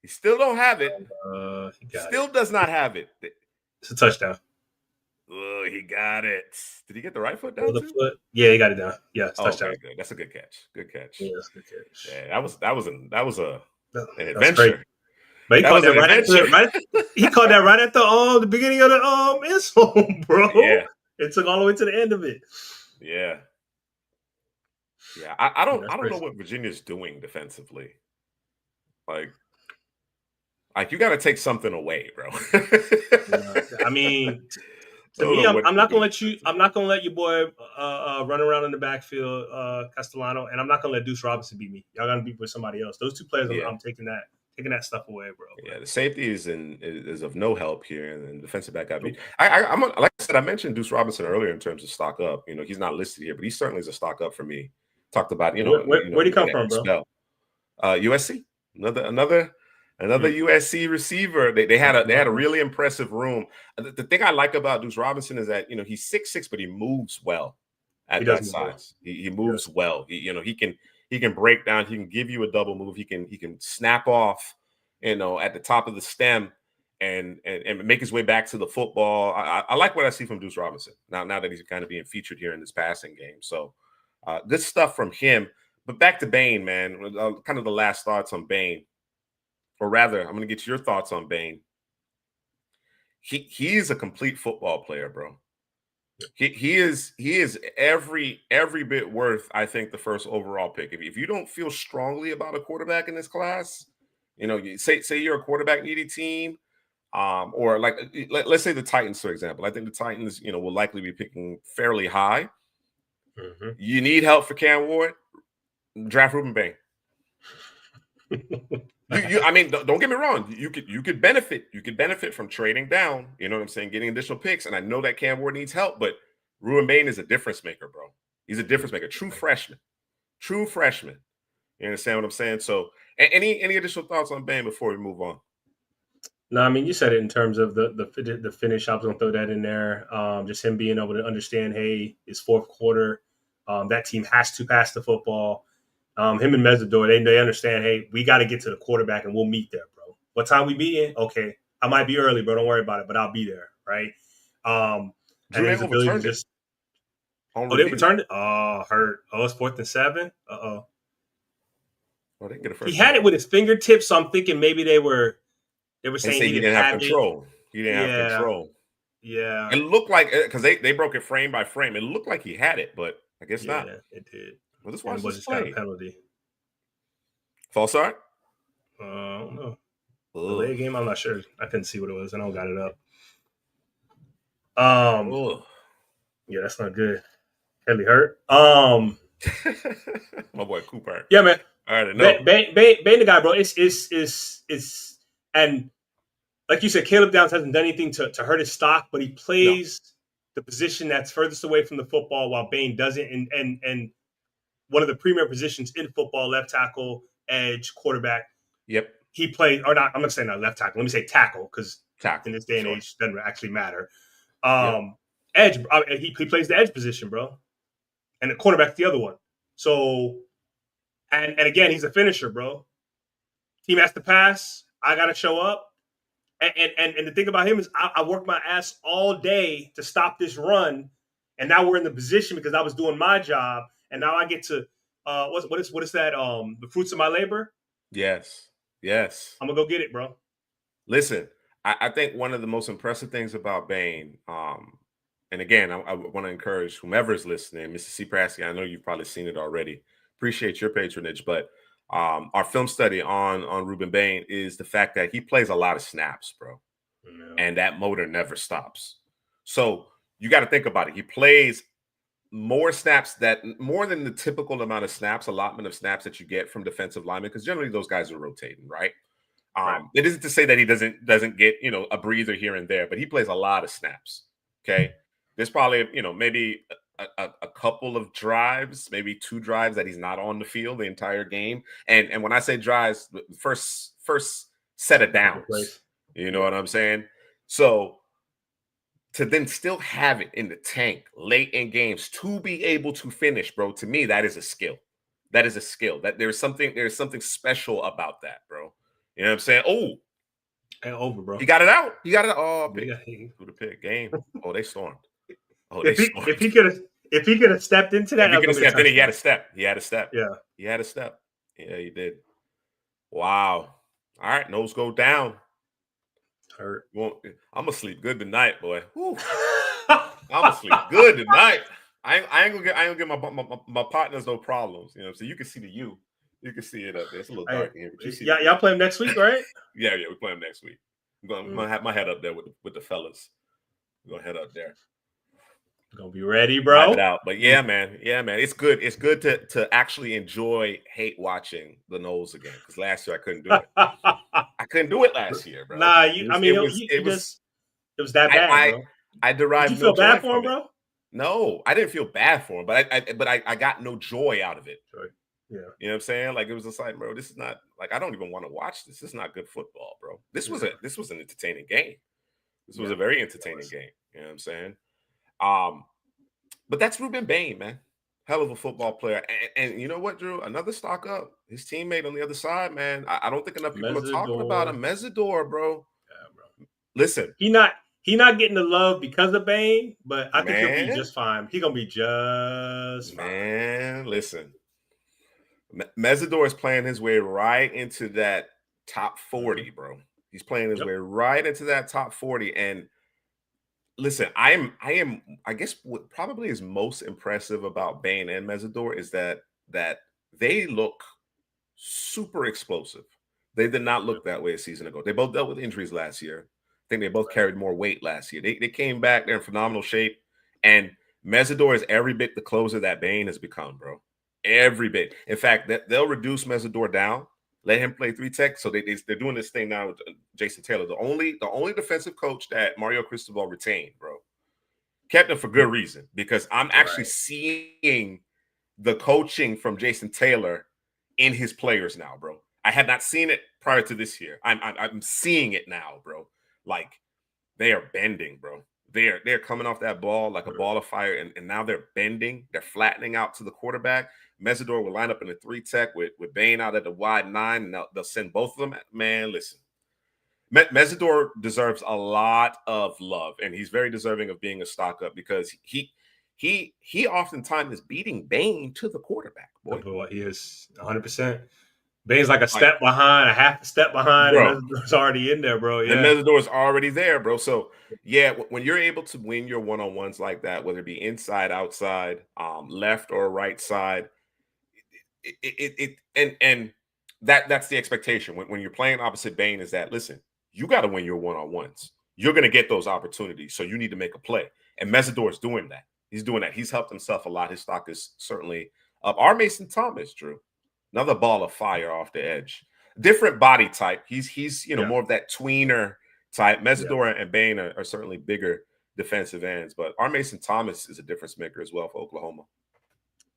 He still don't have it. Still does not have it. It's a touchdown. Oh, he got it. Did he get the right foot down? Yeah, he got it down. Yeah, it's touchdown. Okay, good. That's a good catch. Good catch. Yeah, that's a good catch. Yeah, that was an adventure. But he caught that right at the beginning of the end zone, bro. Yeah. It took all the way to the end of it. Yeah. Yeah. I don't know what Virginia's doing defensively. Like you got to take something away, bro. I mean, I to don't me, know what I'm to not gonna do. let you. I'm not gonna let your boy run around in the backfield, Castellano, and I'm not gonna let Deuce Robinson beat me. Y'all gotta beat with somebody else. Those two players, Yeah. I'm taking that stuff away, bro. Yeah, the safety is of no help here, and the defensive back got beat. I'm like I said, I mentioned Deuce Robinson earlier in terms of stock up. You know, he's not listed here, but he certainly is a stock up for me. Talked about Where'd he come from, bro? USC, another USC receiver. They had a really impressive room. The thing I like about Deuce Robinson is that he's 6'6", but he moves well at that size. He moves well. He can break down. He can give you a double move. He can snap off, at the top of the stem and make his way back to the football. I like what I see from Deuce Robinson now that he's kind of being featured here in this passing game. So good stuff from him. But back to Bain, man, kind of the last thoughts on Bain, or rather, I'm going to get your thoughts on Bain. He's a complete football player, bro. He is every bit worth, I think, the first overall pick. If you don't feel strongly about a quarterback in this class, you say you're a quarterback needy team, or like let's say the Titans, for example. I think the Titans, will likely be picking fairly high. Mm-hmm. You need help for Cam Ward, draft Ruben Bain. I mean, don't get me wrong. You could benefit from trading down. You know what I'm saying? Getting additional picks, and I know that Cam Ward needs help, but Ruben Bain is a difference maker, bro. He's a difference maker. True freshman. You understand what I'm saying? So, any additional thoughts on Bain before we move on? No, I mean, you said it in terms of the finish. I was going to throw that in there. Just him being able to understand, hey, it's fourth quarter. That team has to pass the football. Him and Mezzador, they understand, hey, we got to get to the quarterback and we'll meet there, bro. What time we meeting? Okay. I might be early, bro. Don't worry about it, but I'll be there, right? And his ability to just – they returned it? Oh, hurt. Oh, it's 4th and 7? Uh-oh. Well, they get a first he had it with his fingertips, so I'm thinking maybe they were saying he didn't have control. He didn't have control. Yeah. It looked like – because they broke it frame by frame. It looked like he had it, but I guess not. Yeah, it did. Well, this was just got a penalty. False start? I don't know. Delay game? I'm not sure. I couldn't see what it was, and I got it up. Yeah, that's not good. Kelly hurt. My boy Cooper. Yeah, man. All right, no. Bain the guy, bro. It's and like you said, Caleb Downs hasn't done anything to hurt his stock, but he plays the position that's furthest away from the football, while Bain doesn't. And one of the premier positions in football, left tackle, edge, quarterback. Yep. He plays, or not, I'm not saying not left tackle. Let me say tackle, because in this day and age, it doesn't actually matter. Edge, he plays the edge position, bro. And the cornerback's the other one. So, and again, he's a finisher, bro. Team has to pass. I got to show up. And the thing about him is I worked my ass all day to stop this run. And now we're in the position because I was doing my job. And now I get to what is that? The fruits of my labor. Yes. I'm gonna go get it, bro. Listen, I think one of the most impressive things about Bain, and again, I want to encourage whomever is listening, Mr. C. Prasky, I know you've probably seen it already. Appreciate your patronage, but our film study on Ruben Bain is the fact that he plays a lot of snaps, bro, and that motor never stops. So you got to think about it. He plays more than the typical amount of snaps, allotment of snaps that you get from defensive linemen, because generally those guys are rotating, right? It isn't to say that he doesn't get a breather here and there, but he plays a lot of snaps. Okay, there's probably maybe a couple of drives, maybe 2 drives that he's not on the field the entire game, and when I say drives, the first set of downs, you know what I'm saying? So to then still have it in the tank late in games to be able to finish, bro, to me, that is a skill. That is a skill. That there's something special about that, bro. You know what I'm saying? Oh, and over, bro. He got it out. Oh, big through the pick game. Oh, they stormed. Oh, they stormed. If he could have stepped into that, he could have stepped in. He had a step. Yeah, he had a step. Yeah, he did. Wow. All right, nose go down. Hurt. Well, I'm gonna sleep good tonight, boy. I'm gonna sleep good tonight. I ain't gonna give my partners no problems. You know what I'm saying? You can see the you. You can see it up there. It's a little Hey, dark in here, but you see. y'all play them next week, right? Yeah, we play them next week. I'm gonna have my head up there with the fellas. We're gonna head up there. Gonna be ready, bro. It out. But yeah, man. It's good. It's good to actually enjoy hate watching the Knowles again. Because last year I couldn't do it. I couldn't do it last year, bro. Nah, it was that bad, bro. I derived Did you feel no bad joy for him, from it. bro? No, I didn't feel bad for him, but I got no joy out of it. Sure. Yeah. You know what I'm saying? Like, it was just like, bro, this is not, like, I don't even want to watch this. This is not good football, bro. This was an entertaining game. This was a very entertaining game. You know what I'm saying? But that's Ruben Bain, man. Hell of a football player. And you know what, Drew? Another stock up. His teammate on the other side, man. I don't think enough people are talking about him. Mesidor, bro. Yeah, bro. Listen. He not getting the love because of Bain, but I think he'll be just fine. He's gonna be just fine. Man, listen. Mesidor is playing his way right into that top 40, bro. He's playing his way right into that top 40. And listen, I guess what probably is most impressive about Bain and Mesidor is that they look super explosive. They did not look that way a season ago. They both dealt with injuries last year. I think they both carried more weight last year. They came back. They're in phenomenal shape. And Mesidor is every bit the closer that Bain has become, bro. Every bit. In fact, they'll reduce Mesidor down, let him play 3 tech. So they're doing this thing now with Jason Taylor. The only defensive coach that Mario Cristobal retained, bro. Kept him for good reason, because I'm actually seeing the coaching from Jason Taylor in his players now, bro. I had not seen it prior to this year. I'm seeing it now, bro. Like, they are bending, bro. They're coming off that ball like a ball of fire, and now they're bending. They're flattening out to the quarterback. Mesidor will line up in a 3 tech with Bain out at the wide 9, and they'll send both of them. Man, listen. Mesidor deserves a lot of love, and he's very deserving of being a stock up, because he oftentimes is beating Bain to the quarterback. Boy, he is 100%. Bain's like a step behind, a half a step behind, bro. And Mesidor's already in there, bro. Yeah, and Mesidor's already there, bro. So yeah, when you're able to win your one-on-ones like that, whether it be inside, outside, left or right side, and that's the expectation when you're playing opposite Bain, is that, listen, you got to win your one-on-ones. You're going to get those opportunities, so you need to make a play. And Mesidor is doing that. He's doing that. He's helped himself a lot. His stock is certainly up. R. Mason Thomas, Drew, another ball of fire off the edge. Different body type. He's more of that tweener type. Mesidor and Bain are certainly bigger defensive ends, but R. Mason Thomas is a difference maker as well for Oklahoma.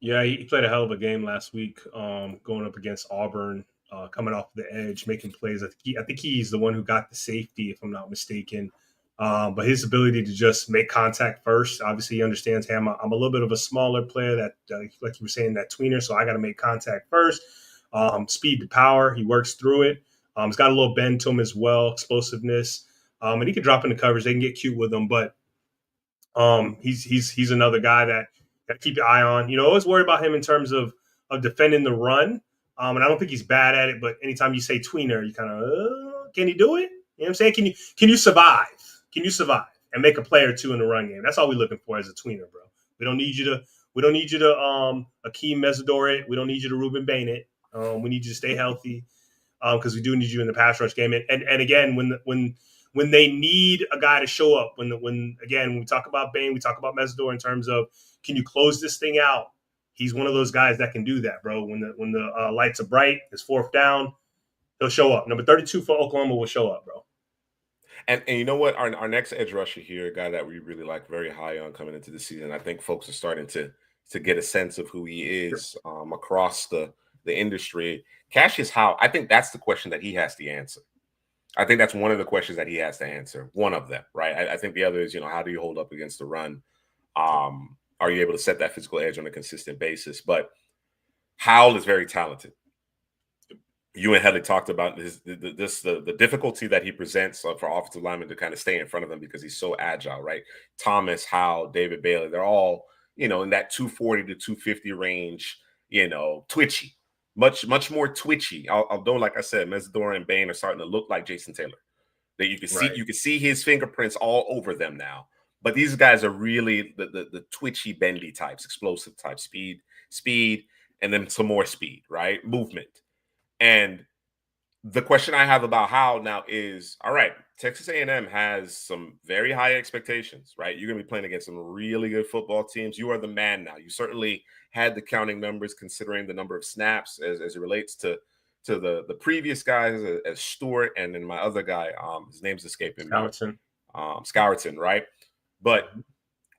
Yeah, he played a hell of a game last week, going up against Auburn, coming off the edge, making plays. I think he's the one who got the safety, if I'm not mistaken. But his ability to just make contact first, obviously he understands, hey, I'm a little bit of a smaller player that, like you were saying, that tweener, so I got to make contact first. Speed to power, he works through it. He's got a little bend to him as well, explosiveness, and he can drop into coverage. They can get cute with him, but he's another guy that got to keep your eye on. Always worry about him in terms of defending the run. And I don't think he's bad at it, but anytime you say tweener, you kind of, can he do it? You know what I'm saying? Can you survive? Can you survive and make a play or two in the run game? That's all we're looking for as a tweener, bro. We don't need you to Akeem Mesidor it. We don't need you to Ruben Bain it. We need you to stay healthy, because we do need you in the pass rush game. And again, when they need a guy to show up, when we talk about Bain, we talk about Mesidor in terms of, can you close this thing out? He's one of those guys that can do that, bro. When the lights are bright, it's 4th down, he'll show up. Number 32 for Oklahoma will show up, bro. And you know what? Our next edge rusher here, a guy that we really like, very high on coming into the season. I think folks are starting to get a sense of who he is across the industry. Cassius Howe, I think that's the question that he has to answer. I think that's one of the questions that he has to answer. One of them, right? I think the other is, how do you hold up against the run? Are you able to set that physical edge on a consistent basis? But Howell is very talented. You and Headley talked about the difficulty that he presents for offensive linemen to kind of stay in front of him, because he's so agile, right? Thomas, Howell, David Bailey, they're all, in that 240 to 250 range, twitchy, much more twitchy. Although, like I said, Mesidor and Bain are starting to look like Jason Taylor. That you can see his fingerprints all over them now. But these guys are really the twitchy, bendy types, explosive type, speed, and then some more speed, right? Movement. And the question I have about Howell now is, all right, Texas A&M has some very high expectations, right? You're going to be playing against some really good football teams. You are the man now. You certainly had the counting numbers considering the number of snaps as it relates to the previous guys as Stewart and then my other guy, his name's escaping me. Scourton, right? But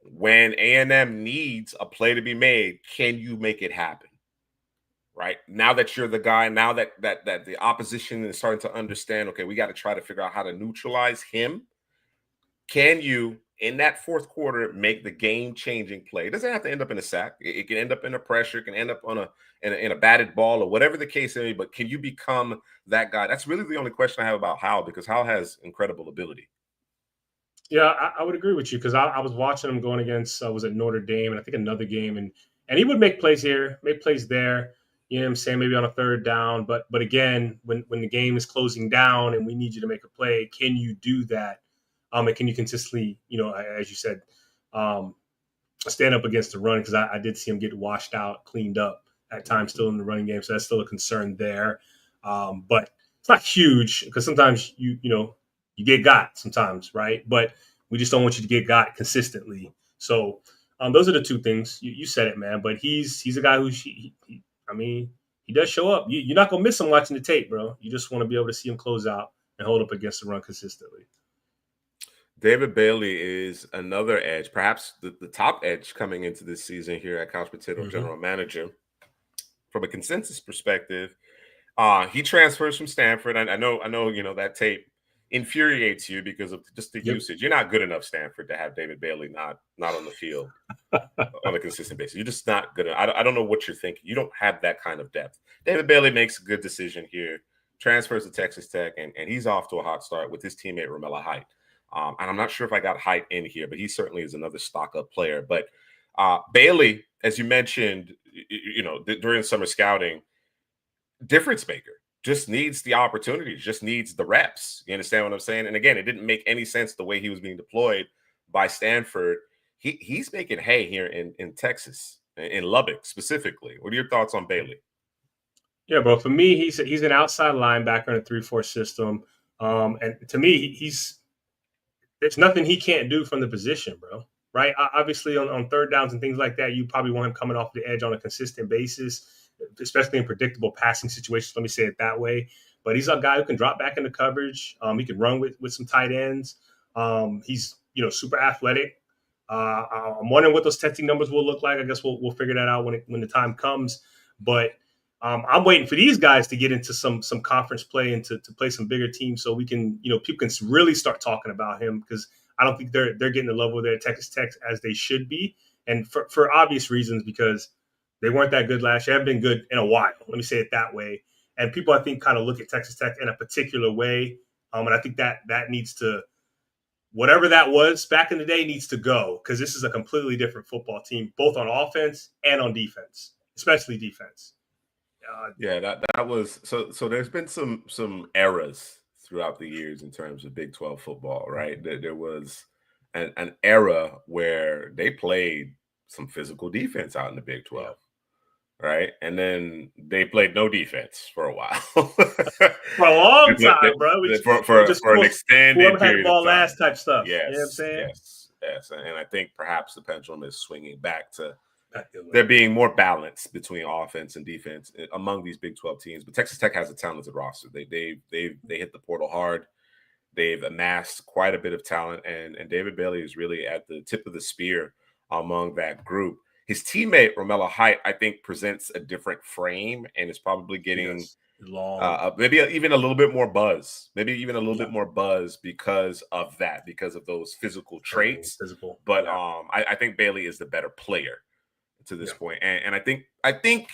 when A&M needs a play to be made, can you make it happen? Right now that you're the guy, now that the opposition is starting to understand, okay, we got to try to figure out how to neutralize him. Can you, in that fourth quarter, make the game-changing play? It doesn't have to end up in a sack. It can end up in a pressure. It can end up on in a batted ball or whatever the case may be. But can you become that guy? That's really the only question I have about Howell, because Howell has incredible ability. Yeah, I would agree with you, because I was watching him going against was it Notre Dame, and I think another game, and he would make plays here, make plays there. You know what I'm saying? Maybe on a third down, but again, when the game is closing down and we need you to make a play, can you do that? And can you consistently, as you said, stand up against the run? Because I did see him get washed out, cleaned up at times, still in the running game, so that's still a concern there. But it's not huge, because sometimes you get got sometimes, right? But we just don't want you to get got consistently. So those are the two things. You said it, man. But he's a guy who he does show up. You're not gonna miss him watching the tape, bro. You just want to be able to see him close out and hold up against the run consistently. David Bailey is another edge, perhaps the top edge coming into this season here at Couch Potato General Manager. From a consensus perspective, he transfers from Stanford. I know, that tape infuriates you because of just the usage. You're not good enough, Stanford, to have David Bailey not on the field on a consistent basis. You're just not good enough. I don't know what you're thinking. You don't have that kind of depth. David Bailey makes a good decision here, transfers to Texas Tech, and he's off to a hot start with his teammate Romello Height. And I'm not sure if I got Height in here, but he certainly is another stock-up player. But Bailey, as you mentioned, during summer scouting, difference maker. Just needs the opportunities, just needs the reps. You understand what I'm saying? And again, it didn't make any sense the way he was being deployed by Stanford. He's making hay here in Texas, in Lubbock specifically. What are your thoughts on Bailey? Yeah, bro. For me, he's an outside linebacker in a 3-4 system. And to me, there's nothing he can't do from the position, bro. Right? Obviously, on third downs and things like that, you probably want him coming off the edge on a consistent basis, especially in predictable passing situations. Let me say it that way. But he's a guy who can drop back into coverage. He can run with some tight ends. He's super athletic. I'm wondering what those testing numbers will look like. I guess we'll figure that out when the time comes. But I'm waiting for these guys to get into some conference play and to play some bigger teams, so we can people can really start talking about him, because I don't think they're getting the level there at Texas Tech as they should be, and for obvious reasons, because they weren't that good last year. Haven't been good in a while. Let me say it that way. And people, I think, kind of look at Texas Tech in a particular way, and I think that needs to, whatever that was back in the day, needs to go, because this is a completely different football team, both on offense and on defense, especially defense. That was so. There's been some eras throughout the years in terms of Big 12 football, right? There was an era where they played some physical defense out in the Big 12, right? And then they played no defense for a while, for a long time, bro. For an extended period had the ball of time. Last type stuff. Yes, you know what I'm saying? Yes. And I think perhaps the pendulum is swinging back to there being more balance between offense and defense among these Big 12 teams. But Texas Tech has a talented roster. They hit the portal hard. They've amassed quite a bit of talent, and David Bailey is really at the tip of the spear among that group. His teammate Romello Height, I think, presents a different frame and is probably getting maybe even a little bit more buzz. Maybe even a little bit more buzz because of that, because of those physical traits. But I think Bailey is the better player to this point. And I think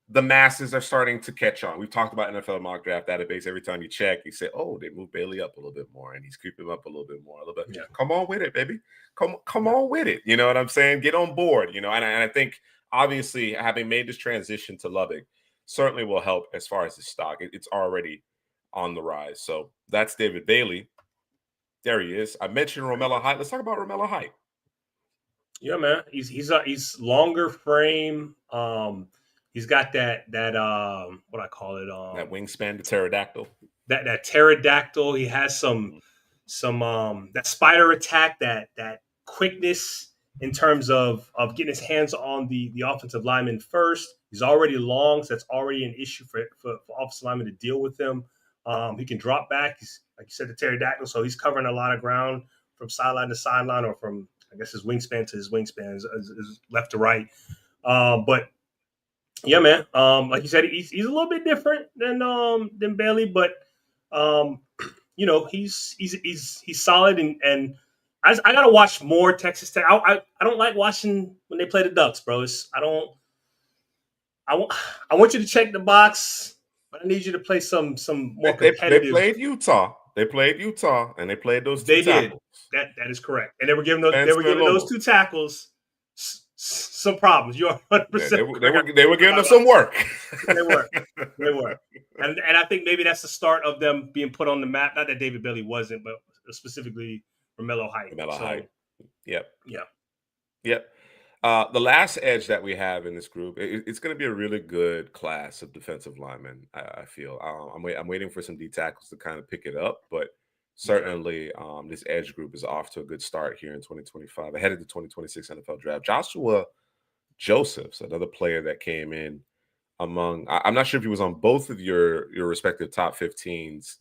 the masses are starting to catch on. We've talked about NFL mock draft database. Every time you check, you say, oh, they moved Bailey up a little bit more, and he's creeping up a little bit more, a little bit. Come on with it, baby. Come on with it. You know what I'm saying? Get on board, and I think obviously having made this transition to Lubbock certainly will help as far as the stock. It's already on the rise. So that's David Bailey. There he is. I mentioned Romello Height. Let's talk about Romello Height. Yeah, man. He's longer frame. He's got that what I call it that wingspan, the pterodactyl. That pterodactyl. He has some that spider attack, that quickness in terms of getting his hands on the offensive lineman first. He's already long, so that's already an issue for offensive linemen to deal with him. He can drop back. He's, like you said, the pterodactyl, so he's covering a lot of ground from sideline to sideline, or from, I guess, his wingspan to his wingspan, is left to right. But yeah, man, like you said, he's a little bit different than Bailey, but you know, he's solid, and I gotta watch more Texas Tech. I don't like watching when they play the Ducks, bro. I want you to check the box, but I need you to play some more competitive. They played Utah. They played Utah, and they played those two They tackles. Did. That is correct, and they were giving those two tackles some problems. You're 100%. They were giving them some work. They were, and I think maybe that's the start of them being put on the map. Not that David Bailey wasn't, but specifically Romello Height. Height. Yep. Yeah. Yep. The last edge that we have in this group, it's going to be a really good class of defensive linemen. I feel I'm waiting for some D tackles to kind of pick it up, but certainly this edge group is off to a good start here in 2025, ahead of the 2026 NFL draft. Joshua Josephs, another player that came in among, I'm not sure if he was on both of your respective top 15s,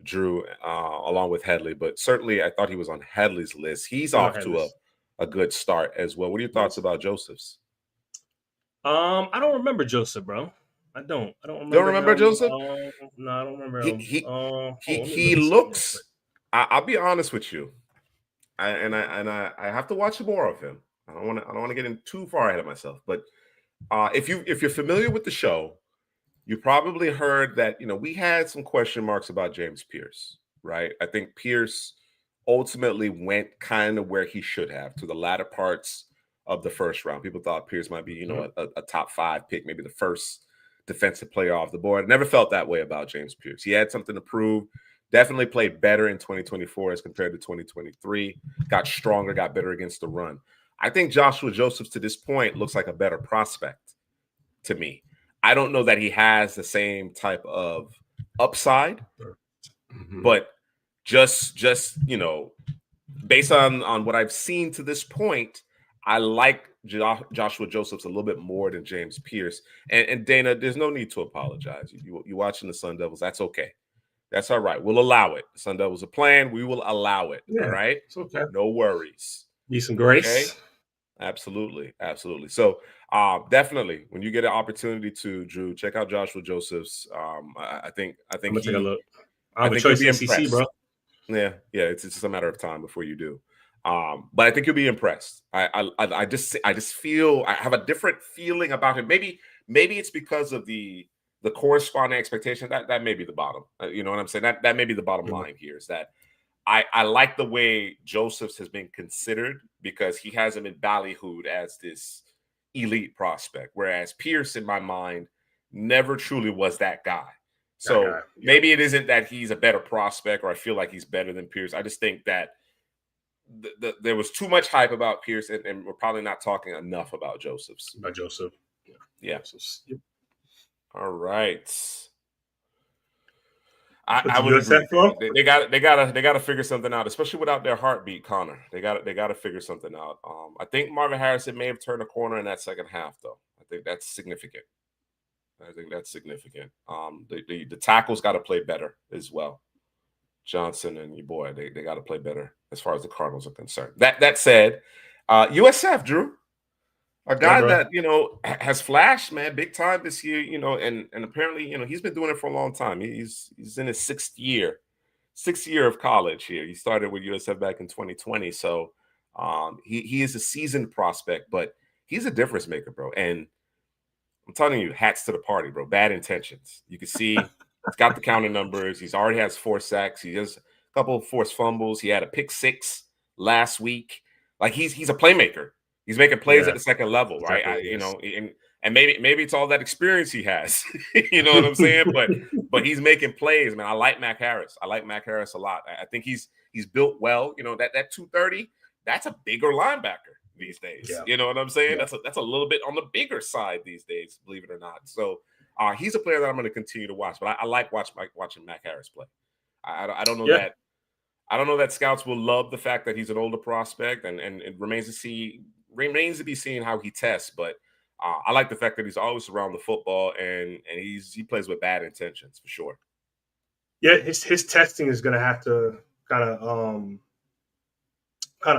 Drew, along with Headley, but certainly I thought he was on Headley's list. He's off to a good start as well. What are your thoughts about Josephs? I don't remember Joseph, bro. I don't remember. Don't remember him. Joseph? No, I don't remember him. He looks. I'll be honest with you, I have to watch more of him. I don't want to get in too far ahead of myself. But if you're familiar with the show, you probably heard that we had some question marks about James Pierce, right? I think Pierce ultimately went kind of where he should have, to the latter parts of the first round. People thought Pierce might be, a top 5 pick, maybe the first defensive player off the board. I never felt that way about James Pierce. He had something to prove. Definitely played better in 2024 as compared to 2023. Got stronger, got better against the run. I think Joshua Josephs to this point looks like a better prospect to me. I don't know that he has the same type of upside, but just based on what I've seen to this point, I like Joshua Josephs a little bit more than James Pierce. And Dana, there's no need to apologize. You're watching the Sun Devils. That's okay. That's all right. We'll allow it. The Sun Devils are playing. We will allow it. Yeah, all right? It's okay. No worries. Need some grace. Okay? Absolutely. So definitely, when you get an opportunity to, Drew, check out Joshua Josephs. I think I'm gonna take a look. I think you'll be impressed, bro. Yeah. It's just a matter of time before you do. But I think you'll be impressed. I just feel I have a different feeling about him. Maybe it's because of the corresponding expectation that may be the bottom. You know what I'm saying? That may be the bottom line here, is that I like the way Josephs has been considered, because he hasn't been ballyhooed as this elite prospect, whereas Pierce, in my mind, never truly was that guy. So maybe it isn't that he's a better prospect, or I feel like he's better than Pierce. I just think that there was too much hype about Pierce, and we're probably not talking enough about Josephs. About Joseph. Yeah. Yep. All right. I would agree. They gotta figure something out, especially without their heartbeat, Connor. They gotta figure something out. I think Marvin Harrison may have turned a corner in that second half, though. I think that's significant. The tackles got to play better as well. Johnson and your boy, they got to play better as far as the Cardinals are concerned. That said, USF, Drew, a guy that has flashed, man, big time this year, and apparently, he's been doing it for a long time. He's in his sixth year of college here. He started with USF back in 2020, so he is a seasoned prospect, but he's a difference maker, bro. And I'm telling you, hats to the party, bro. Bad intentions. You can see he's got the counter numbers. He's already has 4 sacks. He has a couple of forced fumbles. He had a pick 6 last week. Like he's a playmaker. He's making plays at the second level, right? And maybe it's all that experience he has. You know what I'm saying? But he's making plays, man. I like Mac Harris. I like Mac Harris a lot. I think he's built well. That 230, that's a bigger linebacker these days. Yeah. You know what I'm saying? Yeah. That's a little bit on the bigger side these days, believe it or not. So he's a player that I'm going to continue to watch. But I like watching Mac Harris play. I don't know that. I don't know that scouts will love the fact that he's an older prospect, and it remains to be seen how he tests. But I like the fact that he's always around the football, and he plays with bad intentions for sure. Yeah, his testing is going to have to kind of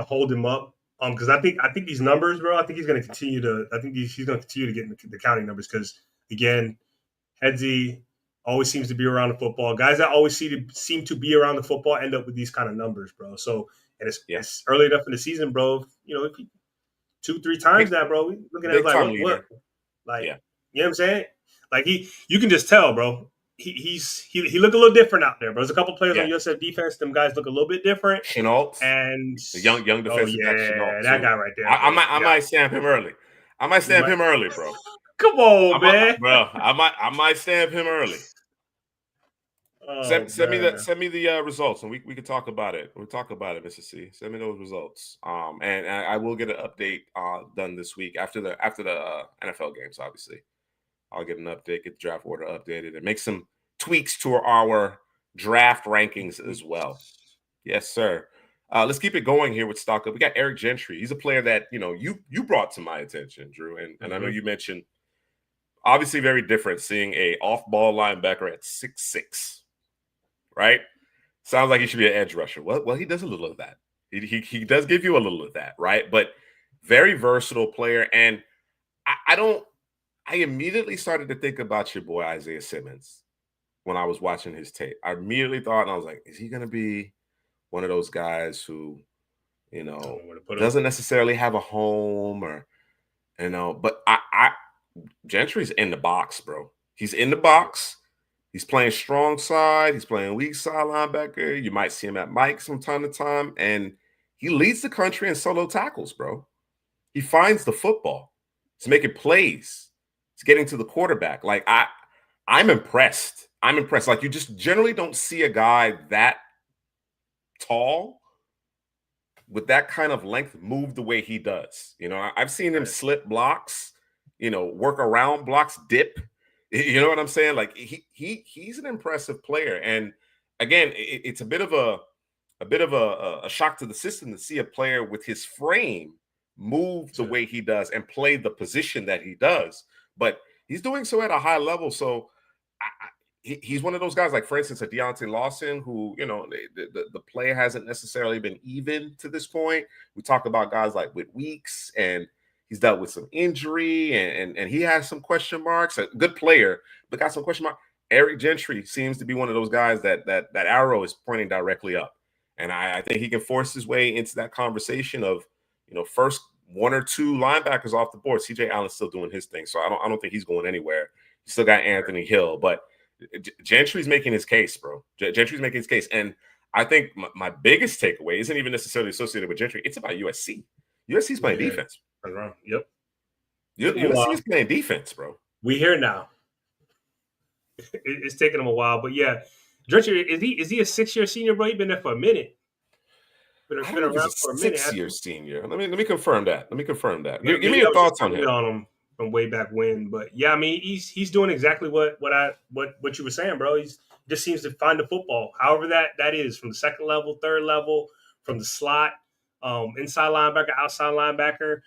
hold him up. Because I think these numbers, bro. I think he's going to continue to. I think he's going to continue to get the counting numbers because again, Headsy always seems to be around the football. Guys that always seem to be around the football end up with these kind of numbers, bro. So and it's early enough in the season, bro. You know, if you 2-3 times that, bro, we looking at it like what? Like, you know what I'm saying? Like you can just tell, bro. He looked a little different out there, bro. There's a couple players on USF defense. Them guys look a little bit different. Chenault, and the young defensive back Chenault, that guy right there. I might stamp him early. I might stamp him early, bro. Come on, man, bro. I might stamp him early. Send me the results, and we can talk about it. We'll talk about it, Mr. C. Send me those results. And I will get an update done this week after the NFL games. Obviously, I'll get an update, get the draft order updated, and make some tweaks to our draft rankings as well. Yes, sir. Let's keep it going here with stock up. We got Eric Gentry. He's a player that you brought to my attention, Drew, and I know you mentioned. Obviously, very different seeing a off-ball linebacker at 6'6". Right? Sounds like he should be an edge rusher. Well, he does a little of that. He does give you a little of that, right? But very versatile player. And I immediately started to think about your boy Isaiah Simmons when I was watching his tape. I immediately thought, and I was like, is he going to be one of those guys who, doesn't necessarily have a home or, but Gentry's in the box, bro. He's in the box. He's playing strong side. He's playing weak side linebacker. You might see him at Mike from time to time. And he leads the country in solo tackles, bro. He finds the football. He's making plays. He's getting to the quarterback. Like, I'm impressed. I'm impressed. Like, you just generally don't see a guy that tall with that kind of length move the way he does. I've seen him slip blocks, work around blocks, dip. You know what I'm saying? Like he's an impressive player, and again, it's a bit of a shock to the system to see a player with his frame move the way he does and play the position that he does. But he's doing so at a high level. So he's one of those guys, like for instance, a Deontay Lawson, who the play hasn't necessarily been even to this point. We talk about guys like Whit Weeks and. He's dealt with some injury and he has some question marks. A good player, but got some question marks. Eric Gentry seems to be one of those guys that arrow is pointing directly up. And I think he can force his way into that conversation of, first one or two linebackers off the board. CJ Allen's still doing his thing. So I don't think he's going anywhere. You still got Anthony Hill, but Gentry's making his case, bro. Gentry's making his case. And I think my biggest takeaway isn't even necessarily associated with Gentry. It's about USC. USC's playing defense. Yep. USC is playing defense, bro. We here now. It's taking him a while, but yeah, Gentry is he a 6-year senior, bro? He's been there for a minute. Been around for a minute. 6-year senior. Let me confirm that. Give me your thoughts on him. From way back when, but yeah, I mean he's doing exactly what you were saying, bro. He's just seems to find the football, however that is, from the second level, third level, from the slot, inside linebacker, outside linebacker.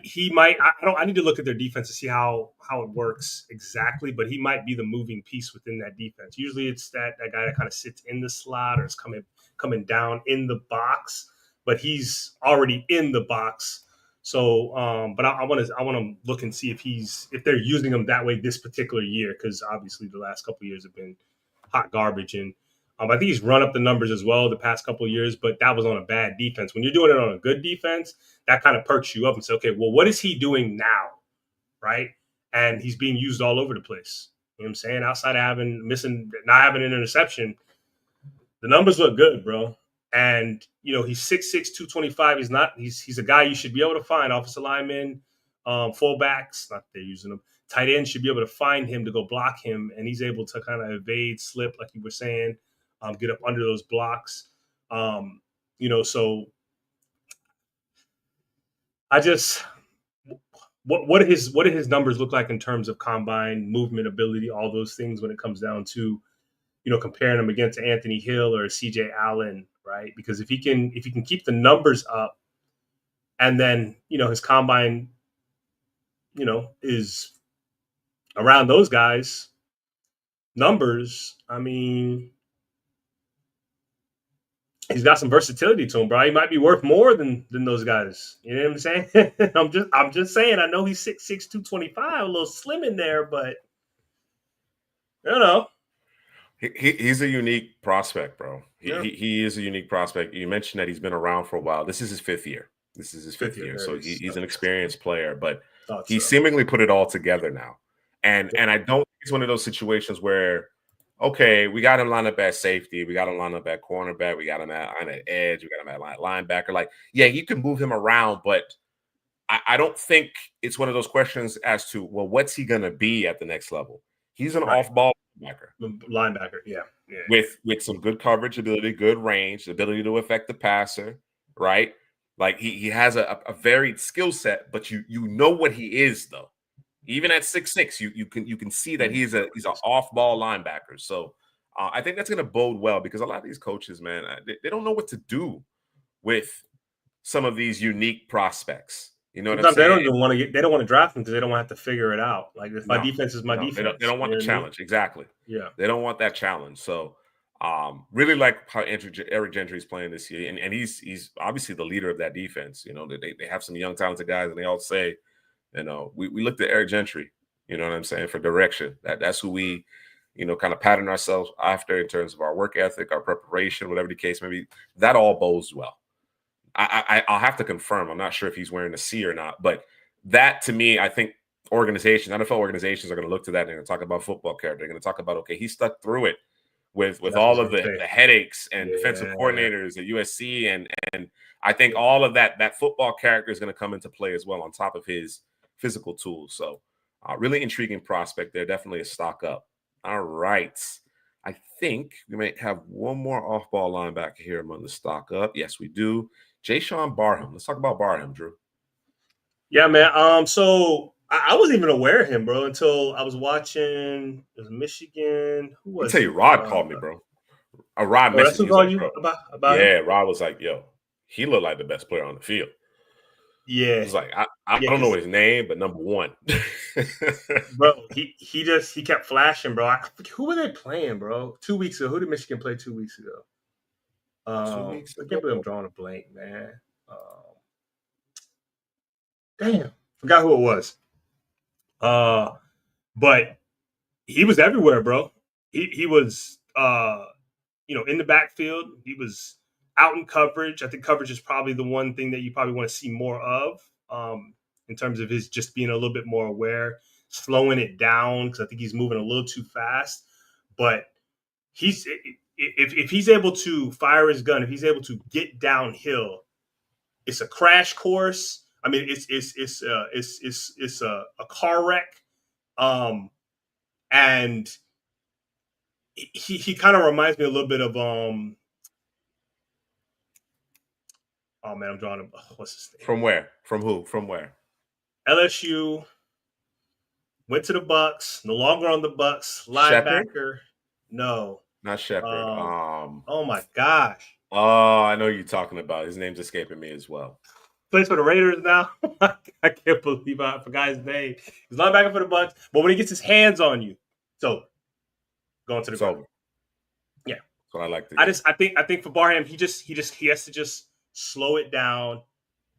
He might. I need to look at their defense to see how it works exactly, but he might be the moving piece within that defense. Usually, it's that guy that kind of sits in the slot or is coming down in the box, but he's already in the box. So, but I want to look and see if they're using him that way this particular year, because obviously the last couple of years have been hot garbage, and I think he's run up the numbers as well the past couple of years, but that was on a bad defense. When you're doing it on a good defense, that kind of perks you up and say, okay, well, what is he doing now, right? And he's being used all over the place. You know what I'm saying? Outside of not having an interception, the numbers look good, bro. And, he's 6'6", 225. He's a guy you should be able to find. Offensive linemen, fullbacks, not that they're using them. Tight ends should be able to find him to go block him, and he's able to kind of evade, slip, like you were saying. Get up under those blocks. So I just what do his numbers look like in terms of combine movement ability, all those things when it comes down to comparing him against Anthony Hill or CJ Allen, right? Because if he can keep the numbers up, and then his combine is around those guys numbers, I mean, he's got some versatility to him, bro. He might be worth more than those guys. You know what I'm saying? I'm just saying. I know he's 6'6", 225, a little slim in there, but he's a unique prospect, bro. Yeah. He is a unique prospect. You mentioned that he's been around for a while. This is his fifth year. So he's an experienced player, but he seemingly put it all together now. And I don't think it's one of those situations where, okay, we got him lined up at safety, we got him lined up at cornerback, we got him at edge, we got him at linebacker. Like, yeah, you can move him around, but I don't think it's one of those questions as to, well, what's he going to be at the next level? He's an off-ball linebacker, yeah. With some good coverage ability, good range, ability to affect the passer, right? Like he has a varied skill set, but you know what he is though. Even at 6'6", you can see that he's an off-ball linebacker. So I think that's going to bode well because a lot of these coaches, man, they don't know what to do with some of these unique prospects. You know what I'm saying? They don't want to draft them because they don't want to have to figure it out. Like, if my defense is my defense. They don't want the challenge. Exactly. Yeah. They don't want that challenge. So really like how Eric Gentry is playing this year. And he's obviously the leader of that defense. They have some young, talented guys, and they all say, we looked at Eric Gentry, you know what I'm saying, for direction. That's who we, kind of pattern ourselves after in terms of our work ethic, our preparation, whatever the case may be. That all bodes well. I'll have to confirm. I'm not sure if he's wearing a C or not, but that to me, I think NFL organizations are going to look to that. And they're going to talk about football character. They're going to talk about, okay, he stuck through it with all of the headaches and defensive coordinators at USC. And I think all of that football character is going to come into play as well on top of his physical tools. So really intriguing prospect there. Definitely a stock up. All right. I think we may have one more off-ball linebacker here among the stock up. Yes, we do. Jayshawn Barham. Let's talk about Barham, Drew. Yeah, man. So I wasn't even aware of him, bro, until I was watching. It was Michigan. Who was? I'll tell you, Rod called me, bro. Rod messaged me. Like, you about yeah, him? Rod was like, "Yo, he looked like the best player on the field." Yeah, he's like, I don't know his name, but number one, bro. He kept flashing, bro. Who were they playing, bro? 2 weeks ago. Who did Michigan play 2 weeks ago? 2 weeks ago. I can't believe I'm drawing a blank, man. Damn, forgot who it was. But he was everywhere, bro. He was, in the backfield. He was out in coverage. I think coverage is probably the one thing that you probably want to see more of, in terms of his just being a little bit more aware, slowing it down because I think he's moving a little too fast. But if he's able to fire his gun, if he's able to get downhill, it's a crash course. I mean, it's a car wreck, and he kind of reminds me a little bit of oh man, I'm drawing what's his name? From where? From who? From where? LSU went to the Bucks. No longer on the Bucks. Linebacker. Shepherd? No, not Shepherd. Oh my gosh. Oh, I know who you're talking about. His name's escaping me as well. Plays for the Raiders now. I can't believe I forgot his name. He's linebacker for the Bucks, but when he gets his hands on you, it's over. Going to the ground. Yeah, that's what I like to hear. I think for Barham, he has to just slow it down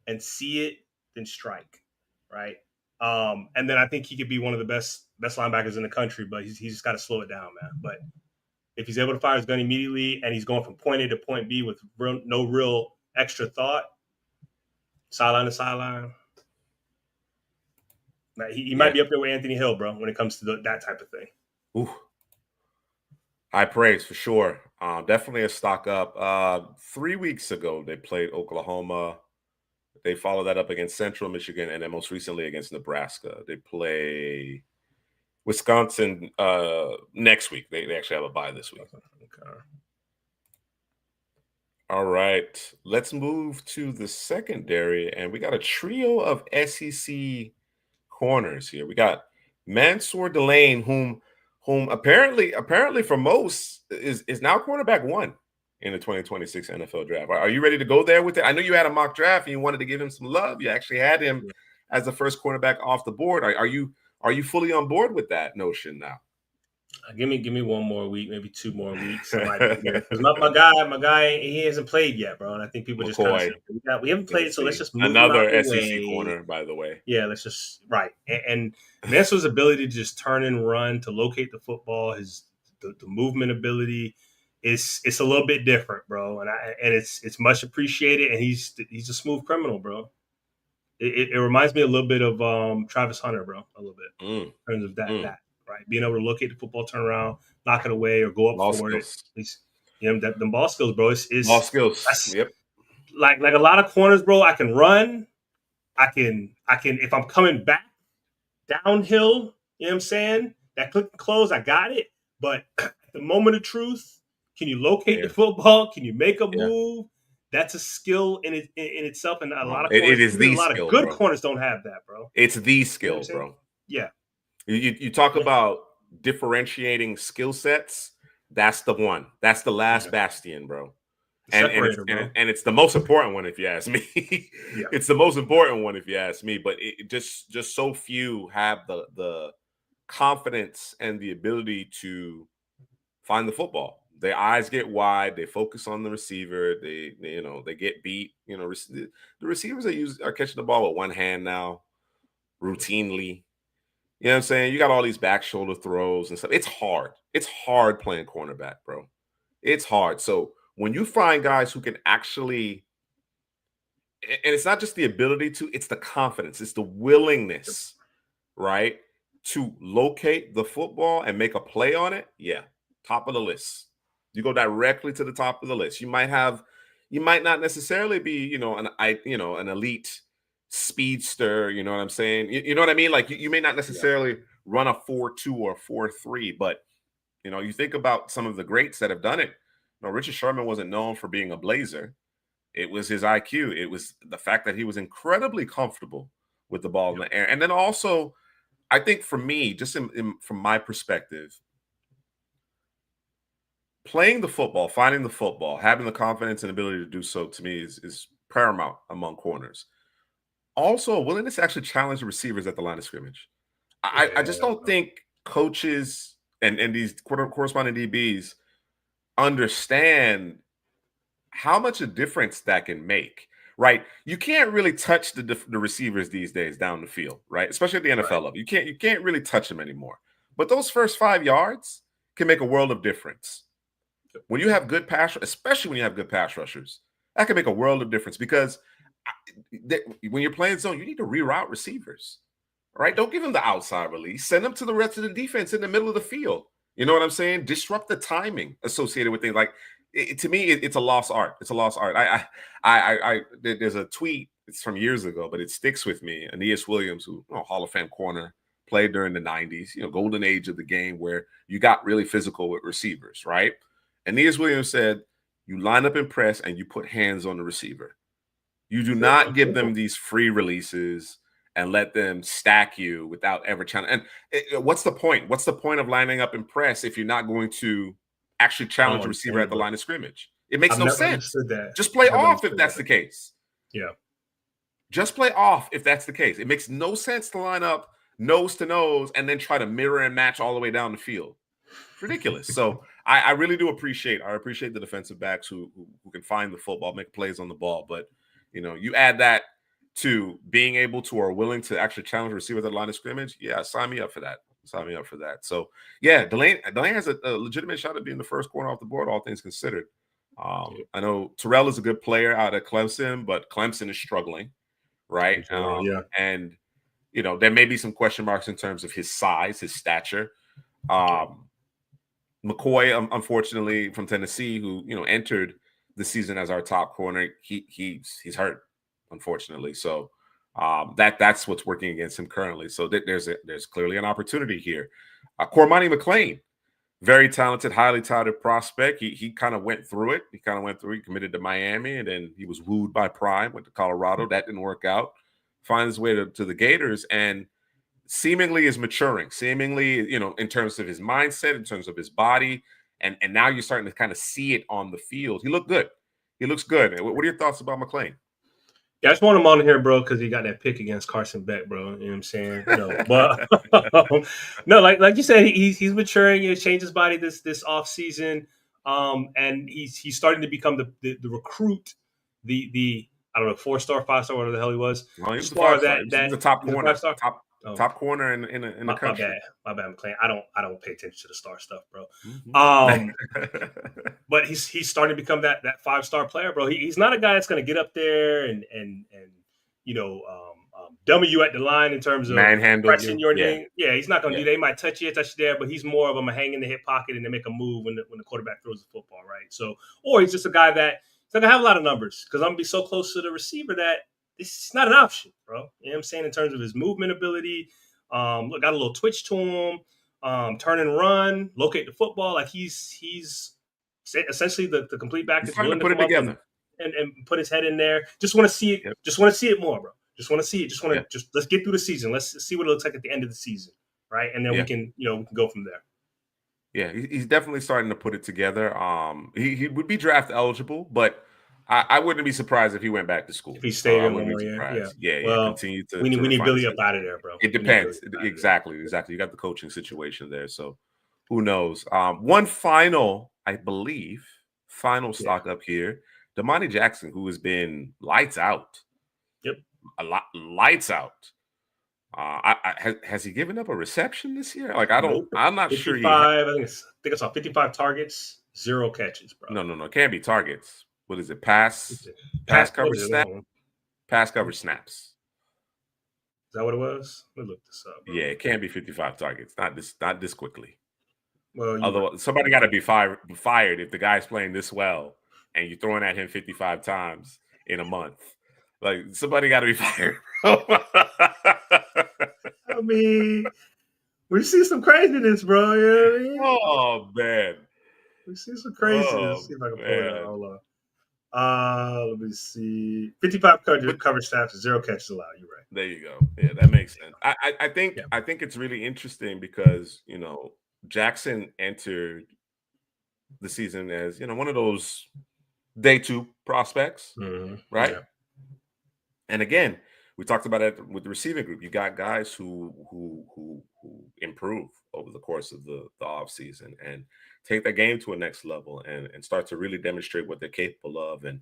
and see it, then strike, right? And then I think he could be one of the best linebackers in the country, but he's just got to slow it down, man. But if he's able to fire his gun immediately and he's going from point A to point B with no real extra thought, sideline to sideline, he might be up there with Anthony Hill, bro, when it comes to that type of thing. Ooh. High praise for sure. Definitely a stock up. 3 weeks ago, they played Oklahoma. They followed that up against Central Michigan, and then most recently against Nebraska. They play Wisconsin next week. They actually have a bye this week. All right, let's move to the secondary, and we got a trio of SEC corners here. We got Mansour Delane, whom apparently for most is now cornerback one in the 2026 NFL draft. Are you ready to go there with it? I know you had a mock draft and you wanted to give him some love. You actually had him as the first cornerback off the board. Are you fully on board with that notion now? Give me 1 more week, maybe 2 more weeks. Because my guy, he hasn't played yet, bro. And I think people just kind of say, we haven't played, so let's just move another him out the SEC way. corner, by the way. Yeah, let's just And Mansour's ability to just turn and run, to locate the football, the movement ability it's a little bit different, bro. And it's much appreciated. And he's a smooth criminal, bro. It reminds me a little bit of Travis Hunter, bro, a little bit in terms of that. Right, being able to locate the football, turn around, knock it away, or go up ball for skills. it. The ball skills, bro. Is ball skills. Yep. Like a lot of corners, bro. I can run. I can. If I'm coming back downhill, you know what I'm saying? That click and close, I got it. But at the moment of truth, can you locate the football? Can you make a move? That's a skill in itself, and a lot of corners, it is the a lot skill, of good bro. corners don't have that, bro. It's the skill, bro. Yeah. You talk about differentiating skill sets. That's the one. That's the last bastion, bro. And it's the most important one, if you ask me. It's the most important one, if you ask me. But it just so few have the confidence and the ability to find the football. Their eyes get wide. They focus on the receiver. They get beat. The receivers are catching the ball with one hand now, routinely. You know what I'm saying? You got all these back shoulder throws and stuff. It's hard. It's hard playing cornerback, bro. It's hard. So when you find guys who can actually, and it's not just the ability to, it's the confidence, it's the willingness, right, to locate the football and make a play on it. Yeah, top of the list. You go directly to the top of the list. You might not necessarily be, an elite speedster, you know what I'm saying? You know what I mean? Like you may not necessarily run a 4.2 or 4.3, but you think about some of the greats that have done it. Richard Sherman wasn't known for being a blazer. It was his IQ. It was the fact that he was incredibly comfortable with the ball in the air. And then also, I think for me, just from my perspective, playing the football, finding the football, having the confidence and ability to do so, to me is paramount among corners. Also, a willingness to actually challenge the receivers at the line of scrimmage. I just don't think coaches and these corresponding DBs understand how much a difference that can make, right? You can't really touch the receivers these days down the field, right? Especially at the NFL level. You can't really touch them anymore. But those first 5 yards can make a world of difference. When you have good pass, especially when you have good pass rushers, that can make a world of difference because when you're playing zone, you need to reroute receivers, right? Don't give them the outside release. Send them to the rest of the defense in the middle of the field. You know what I'm saying? Disrupt the timing associated with things. Like to me, it's a lost art. It's a lost art. There's a tweet. It's from years ago, but it sticks with me. Aeneas Williams, who Hall of Fame corner, played during the 90s, golden age of the game where you got really physical with receivers, right? Aeneas Williams said, "You line up and press, and you put hands on the receiver. You do not give them these free releases and let them stack you without ever challenging." And what's the point? What's the point of lining up and press if you're not going to actually challenge a receiver at the line of scrimmage? It makes no sense. Just play off if that's the case. Yeah. Just play off if that's the case. It makes no sense to line up nose to nose and then try to mirror and match all the way down the field. It's ridiculous. So I really do appreciate the defensive backs who can find the football, make plays on the ball. But you add that to being able to or willing to actually challenge receivers at the line of scrimmage. Yeah, sign me up for that. So yeah, Delane has a legitimate shot at being the first corner off the board, all things considered. I know Terrell is a good player out at Clemson, but Clemson is struggling, right? And there may be some question marks in terms of his size, his stature. McCoy, unfortunately, from Tennessee, who entered the season as our top corner, he's hurt, unfortunately. So that's what's working against him currently. So there's clearly an opportunity here. Cormani McClain, very talented, highly touted prospect. He kind of went through it. He committed to Miami, and then he was wooed by Prime, went to Colorado. That didn't work out. Finds his way to the Gators, and seemingly is maturing. Seemingly, in terms of his mindset, in terms of his body, and now you're starting to kind of see it on the field. He looked good. He looks good. What are your thoughts about McClain? Yeah, I just want him on here, bro, because he got that pick against Carson Beck, bro. You know what I'm saying? But no, like you said, he's maturing. He changed his body this off season, and he's starting to become the recruit, the I don't know, 4-star, 5-star, whatever the hell he was. Well, he was the 5-star. He was the top corner, top corner in the country. My bad, McClain. I don't pay attention to the star stuff, bro. Mm-hmm. But he's starting to become that 5-star player, bro. He's not a guy that's going to get up there and dummy you at the line in terms of pressing your name. Yeah, he's not going to do that. He might touch you there, but he's more of a hang in the hip pocket and then make a move when the quarterback throws the football, right? So, or he's just a guy that he's not going to have a lot of numbers because I'm going to be so close to the receiver that it's not an option, bro. You know what I'm saying? In terms of his movement ability, look, got a little twitch to him, turn and run, locate the football. Like he's essentially the complete back. He's trying to put it together and put his head in there. Just want to see it. Yep. Just want to see it more, bro. Just want to see it. Just want to just let's get through the season. Let's see what it looks like at the end of the season, right? And then we can go from there. Yeah, he's definitely starting to put it together. He would be draft eligible, but I wouldn't be surprised if he went back to school. If he stayed in 1 more year. Yeah. Well, continue to. We need Billy up out of there, bro. It depends. Exactly. You got the coaching situation there, so who knows? One final, I believe, stock up here. Damani Jackson, who has been lights out. Yep. Lights out. Has he given up a reception this year? Like I'm not 55, sure. I think it's on 55 targets, 0 catches, bro. No. It can't be targets. What is it? Pass coverage snaps. Pass coverage snaps. Is that what it was? Let me look this up, bro. Yeah, it can't be 55 targets. Not this quickly. Well, although somebody got to be fired if the guy's playing this well and you're throwing at him 55 times in a month. Like somebody got to be fired. I mean, we see some craziness, bro. You know what I mean? Oh man, we see some craziness. See if I can pull it out. Hold on. Let me see. 55 coverage snaps, 0 catches allowed. You're right. There you go. Yeah, that makes sense. I think it's really interesting because Jackson entered the season as one of those day 2 prospects, right? Yeah. And again, we talked about it with the receiving group. You got guys who improve over the course of the off season and take their game to a next level and start to really demonstrate what they're capable of and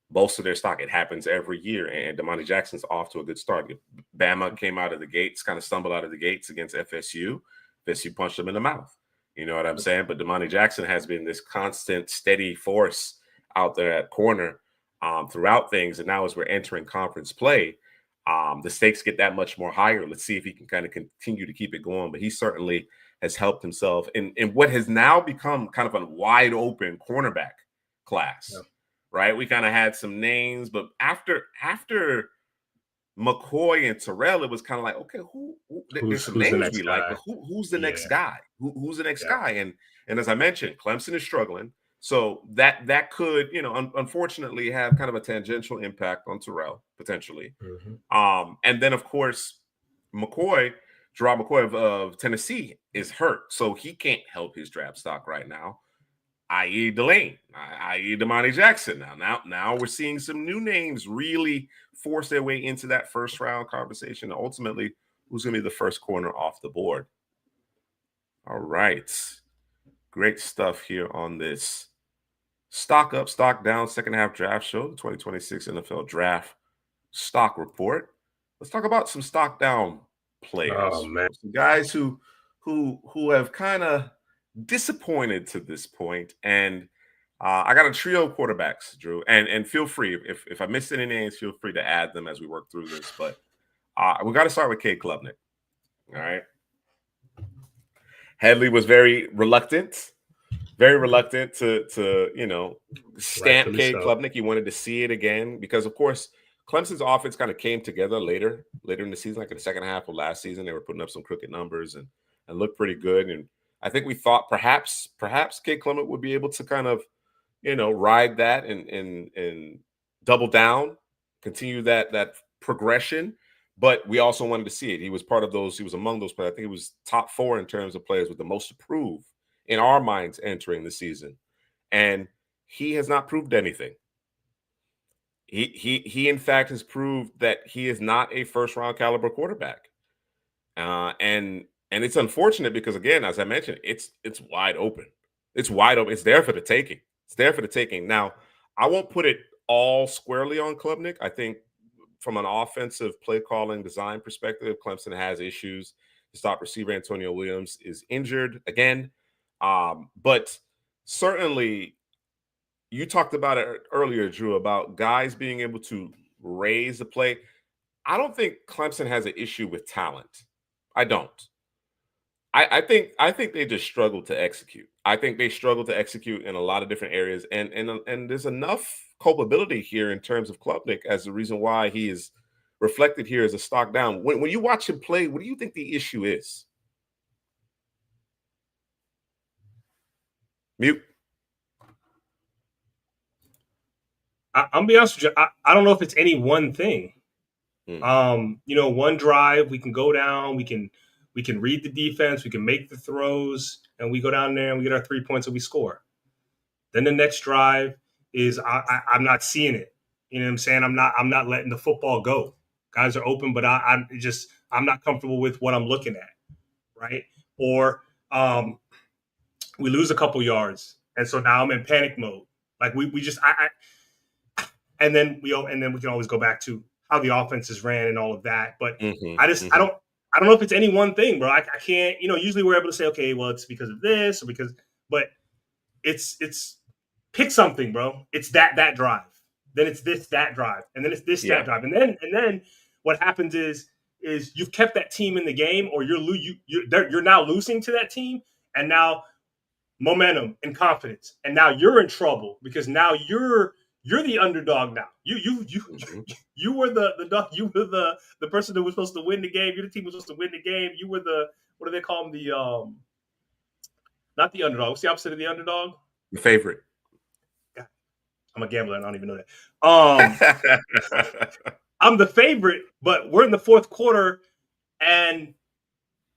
bolster their stock. It happens every year, and Damani Jackson's off to a good start. Bama came out of the gates, kind of stumbled out of the gates against FSU. FSU punched him in the mouth. You know what I'm saying? But Damani Jackson has been this constant, steady force out there at corner throughout things. And now as we're entering conference play, the stakes get that much more higher. Let's see if he can kind of continue to keep it going. But he certainly has helped himself in what has now become kind of a wide open cornerback class, right? We kind of had some names, but after McCoy and Terrell, it was kind of like, okay, there's some names we like, but who's the next guy? Who's the next guy? And as I mentioned, Clemson is struggling. So that could, unfortunately have kind of a tangential impact on Terrell potentially. And then of course, Gerard McCoy of Tennessee is hurt, so he can't help his draft stock right now. I.e. Delane, i.e. Damani Jackson. Now we're seeing some new names really force their way into that first round conversation. Ultimately, who's going to be the first corner off the board? All right. Great stuff here on this stock up, stock down, second half draft show, the 2026 NFL Draft Stock Report. Let's talk about some stock down players. Oh, man. Some guys who have kind of disappointed to this point. And I got a trio of quarterbacks, Drew, and feel free if I missed any names, feel free to add them as we work through this. But we got to start with Cade Klubnik. All right. Headley was very reluctant to stamp Cade Klubnik. He wanted to see it again because, of course, Clemson's offense kind of came together later in the season, like in the second half of last season. They were putting up some crooked numbers and looked pretty good. And I think we thought perhaps Cade Klubnik would be able to kind of, ride that and double down, continue that progression. But we also wanted to see it. He was part of those. He was among those players. I think he was top 4 in terms of players with the most to prove in our minds entering the season, and he has not proved anything. He in fact has proved that he is not a first round caliber quarterback, and it's unfortunate because, again, as I mentioned, it's wide open. It's wide open. It's there for the taking. It's there for the taking. Now, I won't put it all squarely on Klubnik. I think from an offensive play calling design perspective, Clemson has issues. The stop receiver Antonio Williams is injured again, but certainly you talked about it earlier, Drew, about guys being able to raise the play. I don't think Clemson has an issue with talent. I don't. I think they just struggle to execute. I think they struggle to execute in a lot of different areas, and there's enough culpability here in terms of Klubnik as the reason why he is reflected here as a stock down. When you watch him play, what do you think the issue is? Mute. I'm be honest with you. I don't know if it's any one thing. One drive, we can go down, we can read the defense, we can make the throws, and we go down there and we get our 3 points and we score. Then the next drive is I'm not seeing it. You know what I'm saying? I'm not letting the football go. Guys are open, but I'm not comfortable with what I'm looking at, right? Or we lose a couple yards, and so now I'm in panic mode. Like and then we can always go back to how the offenses ran and all of that. But I don't know if it's any one thing, bro. I can't, usually we're able to say, okay, well, it's because of this but it's pick something, bro. It's that drive. Then it's that drive. And then it's that drive. And then what happens is you've kept that team in the game, or you're now losing to that team. And now momentum and confidence. And now you're in trouble because now you're the underdog now. You were the dog. You were the person that was supposed to win the game. You're the team who was supposed to win the game. You were the, what do they call them? The not the underdog. What's the opposite of the underdog? The favorite. God, I'm a gambler. I don't even know that. I'm the favorite, but we're in the fourth quarter, and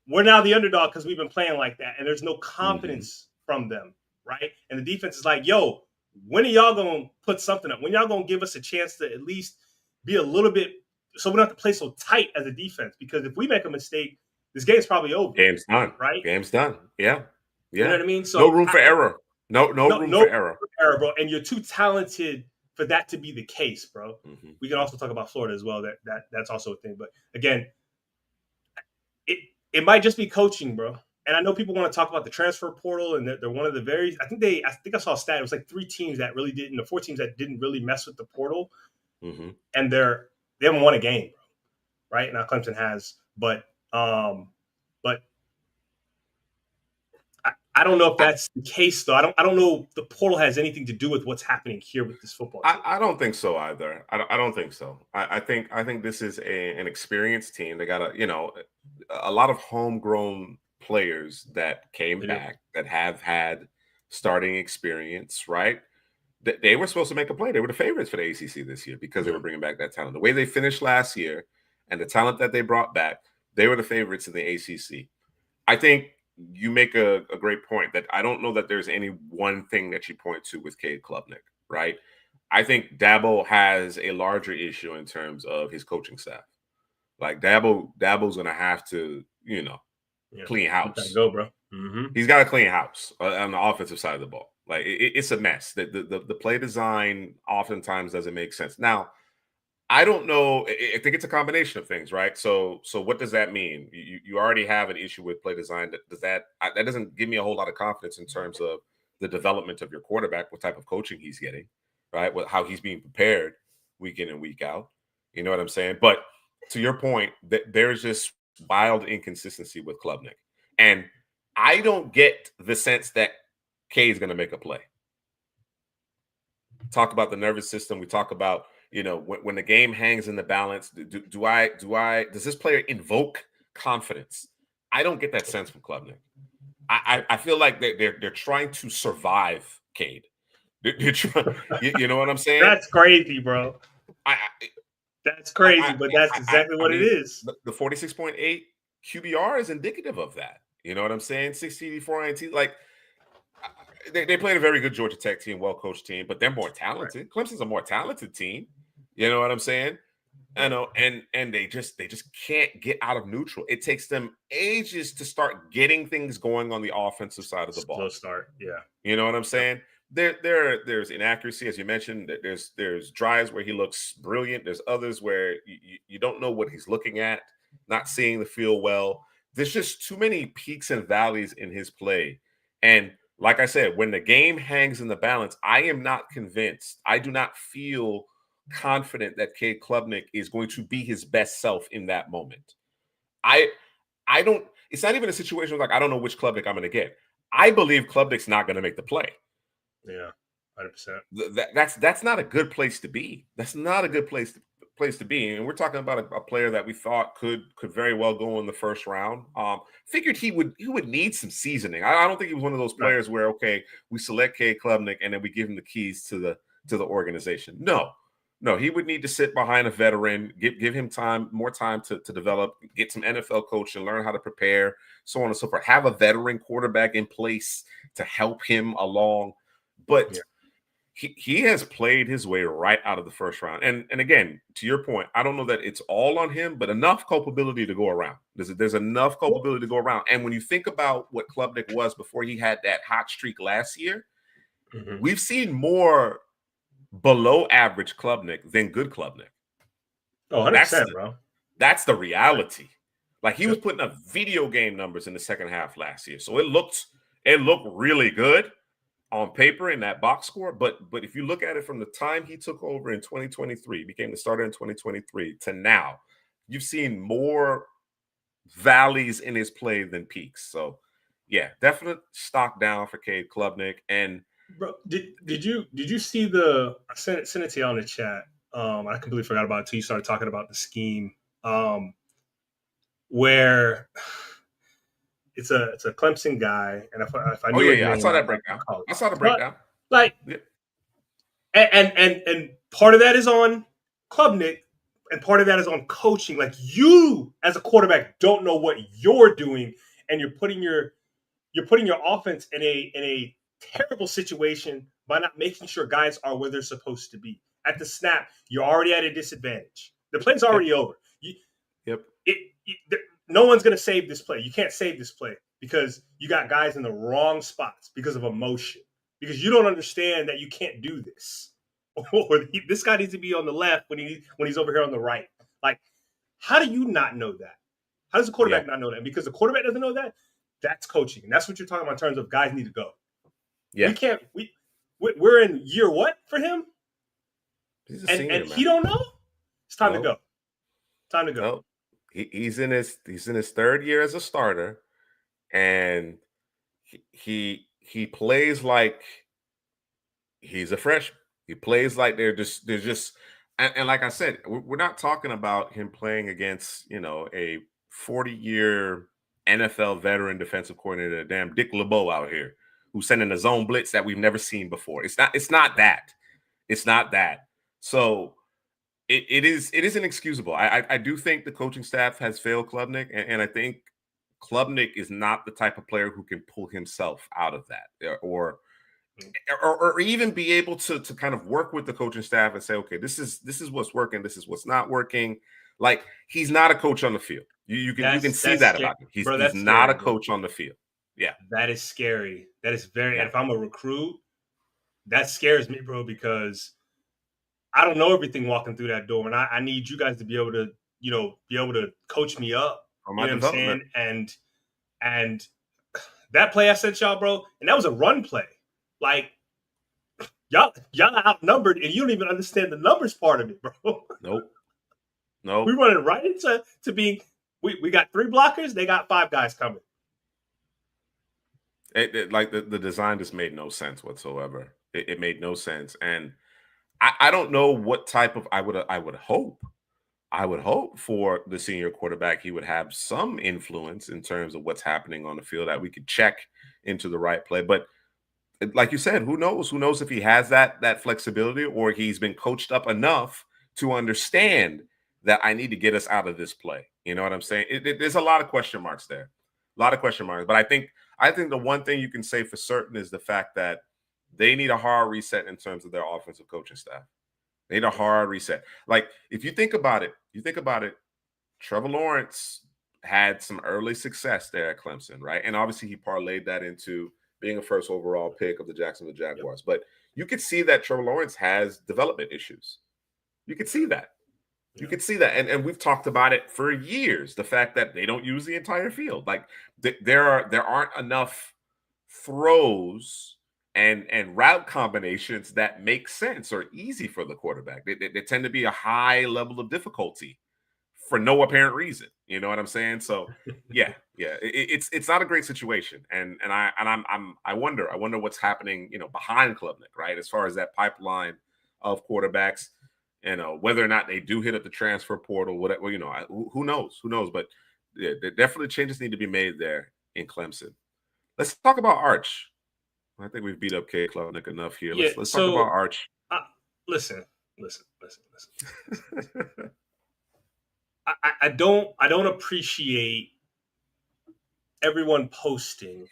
we're now the underdog because we've been playing like that, and there's no confidence from them, right? And the defense is like, yo, when are y'all going to put something up? When y'all going to give us a chance to at least be a little bit, so we don't have to play so tight as a defense? Because if we make a mistake, this game's probably over. Game's done. Right? Game's done. Yeah. You know what I mean? So no room for error. No room for error. Bro. And you're too talented for that to be the case, bro. We can also talk about Florida as well. That's also a thing. But again, it might just be coaching, bro. And I know people want to talk about the transfer portal, and they're one of the very. I think I saw a stat. It was like 3 teams that really didn't, the 4 teams that didn't really mess with the portal, and they haven't won a game, right? Now Clemson has, but I don't know if that's the case though. I don't know if the portal has anything to do with what's happening here with this football team. I don't think so either. I don't think so. I think this is an experienced team. They got a lot of homegrown players that came back that have had starting experience, right? They were supposed to make a play. They were the favorites for the ACC this year because they were bringing back that talent. The way they finished last year and the talent that they brought back, they were the favorites in the ACC. I think you make a great point that I don't know that there's any one thing that you point to with Cade Klubnik, right? I think Dabo has a larger issue in terms of his coaching staff. Like Dabo's going to have to, clean house. Go, bro. He's got to clean house on the offensive side of the ball. Like it's a mess. The play design oftentimes doesn't make sense. Now, I don't know. I think it's a combination of things, right? So what does that mean? You already have an issue with play design. That doesn't give me a whole lot of confidence in terms of the development of your quarterback, what type of coaching he's getting, right? How he's being prepared week in and week out. You know what I'm saying? But to your point, there's just wild inconsistency with Klubnik. And I don't get the sense that Cade's going to make a play. Talk about the nervous system. We talk about, when the game hangs in the balance, does this player invoke confidence? I don't get that sense from Klubnik. I feel like they're trying to survive Cade. They're trying, you know what I'm saying? That's crazy, bro. I That's crazy, but that's exactly what it mean, is. the 46.8 QBR is indicative of that. You know what I'm saying? 684 INT. Like, they played a very good Georgia Tech team, well coached team, but they're more talented. Right. Clemson's a more talented team. You know what I'm saying? I know, and they just can't get out of neutral. It takes them ages to start getting things going on the offensive side of the ball. Slow start, yeah. You know what I'm saying? There's inaccuracy, as you mentioned. There's drives where he looks brilliant. There's others where you don't know what he's looking at, not seeing the field well. There's just too many peaks and valleys in his play. And like I said, when the game hangs in the balance, I am not convinced. I do not feel confident that Cade Klubnik is going to be his best self in that moment. I don't. It's not even a situation like I don't know which Klubnik I'm going to get. I believe Klubnik's not going to make the play. Yeah, 100%. That's not a good place to be. That's not a good place to be. And we're talking about a player that we thought could very well go in the first round. Figured he would need some seasoning. I don't think he was one of those players where, okay, we select Cade Klubnik and then we give him the keys to the organization. No, he would need to sit behind a veteran, give him more time to develop, get some NFL coaching, learn how to prepare, so on and so forth. Have a veteran quarterback in place to help him along. But he has played his way right out of the first round. And again, to your point, I don't know that it's all on him, but enough culpability to go around. There's enough culpability to go around. And when you think about what Klubnik was before he had that hot streak last year, we've seen more below average Klubnik than good Klubnik. Oh, 100%, bro. That's the reality. Like, he was putting up video game numbers in the second half last year. So it looked really good on paper in that box score. But if you look at it from the time he took over in 2023, became the starter in 2023 to now, you've seen more valleys in his play than peaks. So yeah, definite stock down for Cade Klubnik. And bro, did you see the? I sent it to you on the chat. I completely forgot about it until you started talking about the scheme. Where it's a Clemson guy, and if I knew his name, I saw that breakdown. I saw the breakdown. Like, and part of that is on Klubnik, and part of that is on coaching. Like, you as a quarterback don't know what you're doing, and you're putting your offense in a terrible situation by not making sure guys are where they're supposed to be. At the snap, you're already at a disadvantage. The play's already over. No one's going to save this play. You can't save this play because you got guys in the wrong spots because of emotion, because you don't understand that you can't do this. Or this guy needs to be on the left when he's over here on the right. Like, how do you not know that? How does the quarterback not know that? Because the quarterback doesn't know that. That's coaching, and that's what you're talking about in terms of guys need to go. Yeah, we can't. We're in year what for him? He's a senior, and he don't know. It's time to go. Time to go. No. He's in his third year as a starter, and he plays like he's a freshman. He plays like they're just and like I said, we're not talking about him playing against a 40-year NFL veteran defensive coordinator, damn Dick LeBeau out here, who's sending a zone blitz that we've never seen before. It's not that. It's not that. So it is inexcusable. I do think the coaching staff has failed Klubnik, and I think Klubnik is not the type of player who can pull himself out of that, or even be able to kind of work with the coaching staff and say, okay, this is what's working, this is what's not working. Like, he's not a coach on the field. You can see that about him. He's not a coach on the field. Yeah, that is scary. That is very. And if I'm a recruit, that scares me, bro, because I don't know everything walking through that door, and I need you guys to be able to coach me up. You know what I'm saying? And that play I sent y'all, bro, and that was a run play. Like, y'all are outnumbered, and you don't even understand the numbers part of it, bro. Nope. We running right into being. We got 3 blockers. They got 5 guys coming. Like the design just made no sense whatsoever. It made no sense, and I don't know what type of. I would hope I would hope for the senior quarterback, he would have some influence in terms of what's happening on the field that we could check into the right play. But like you said, who knows? Who knows if he has that flexibility or he's been coached up enough to understand that I need to get us out of this play. You know what I'm saying? There's a lot of question marks there, a lot of question marks. But I think the one thing you can say for certain is the fact that they need a hard reset in terms of their offensive coaching staff. They need a hard reset. Like if you think about it, Trevor Lawrence had some early success there at Clemson, right? And obviously he parlayed that into being a first overall pick of the Jacksonville Jaguars. Yep. But you could see that Trevor Lawrence has development issues. You could see that. You could see that. And we've talked about it for years, the fact that they don't use the entire field. Like there aren't enough throws and route combinations that make sense or easy for the quarterback. They tend to be a high level of difficulty for no apparent reason. You know what I'm saying? So yeah, it's not a great situation. And I wonder what's happening, behind Klubnik, right? As far as that pipeline of quarterbacks, whether or not they do hit at the transfer portal, whatever, who knows? But yeah, there definitely changes need to be made there in Clemson. Let's talk about Arch. I think we've beat up Cade Klubnik enough here. Let's talk about Arch. Listen. I don't appreciate everyone posting,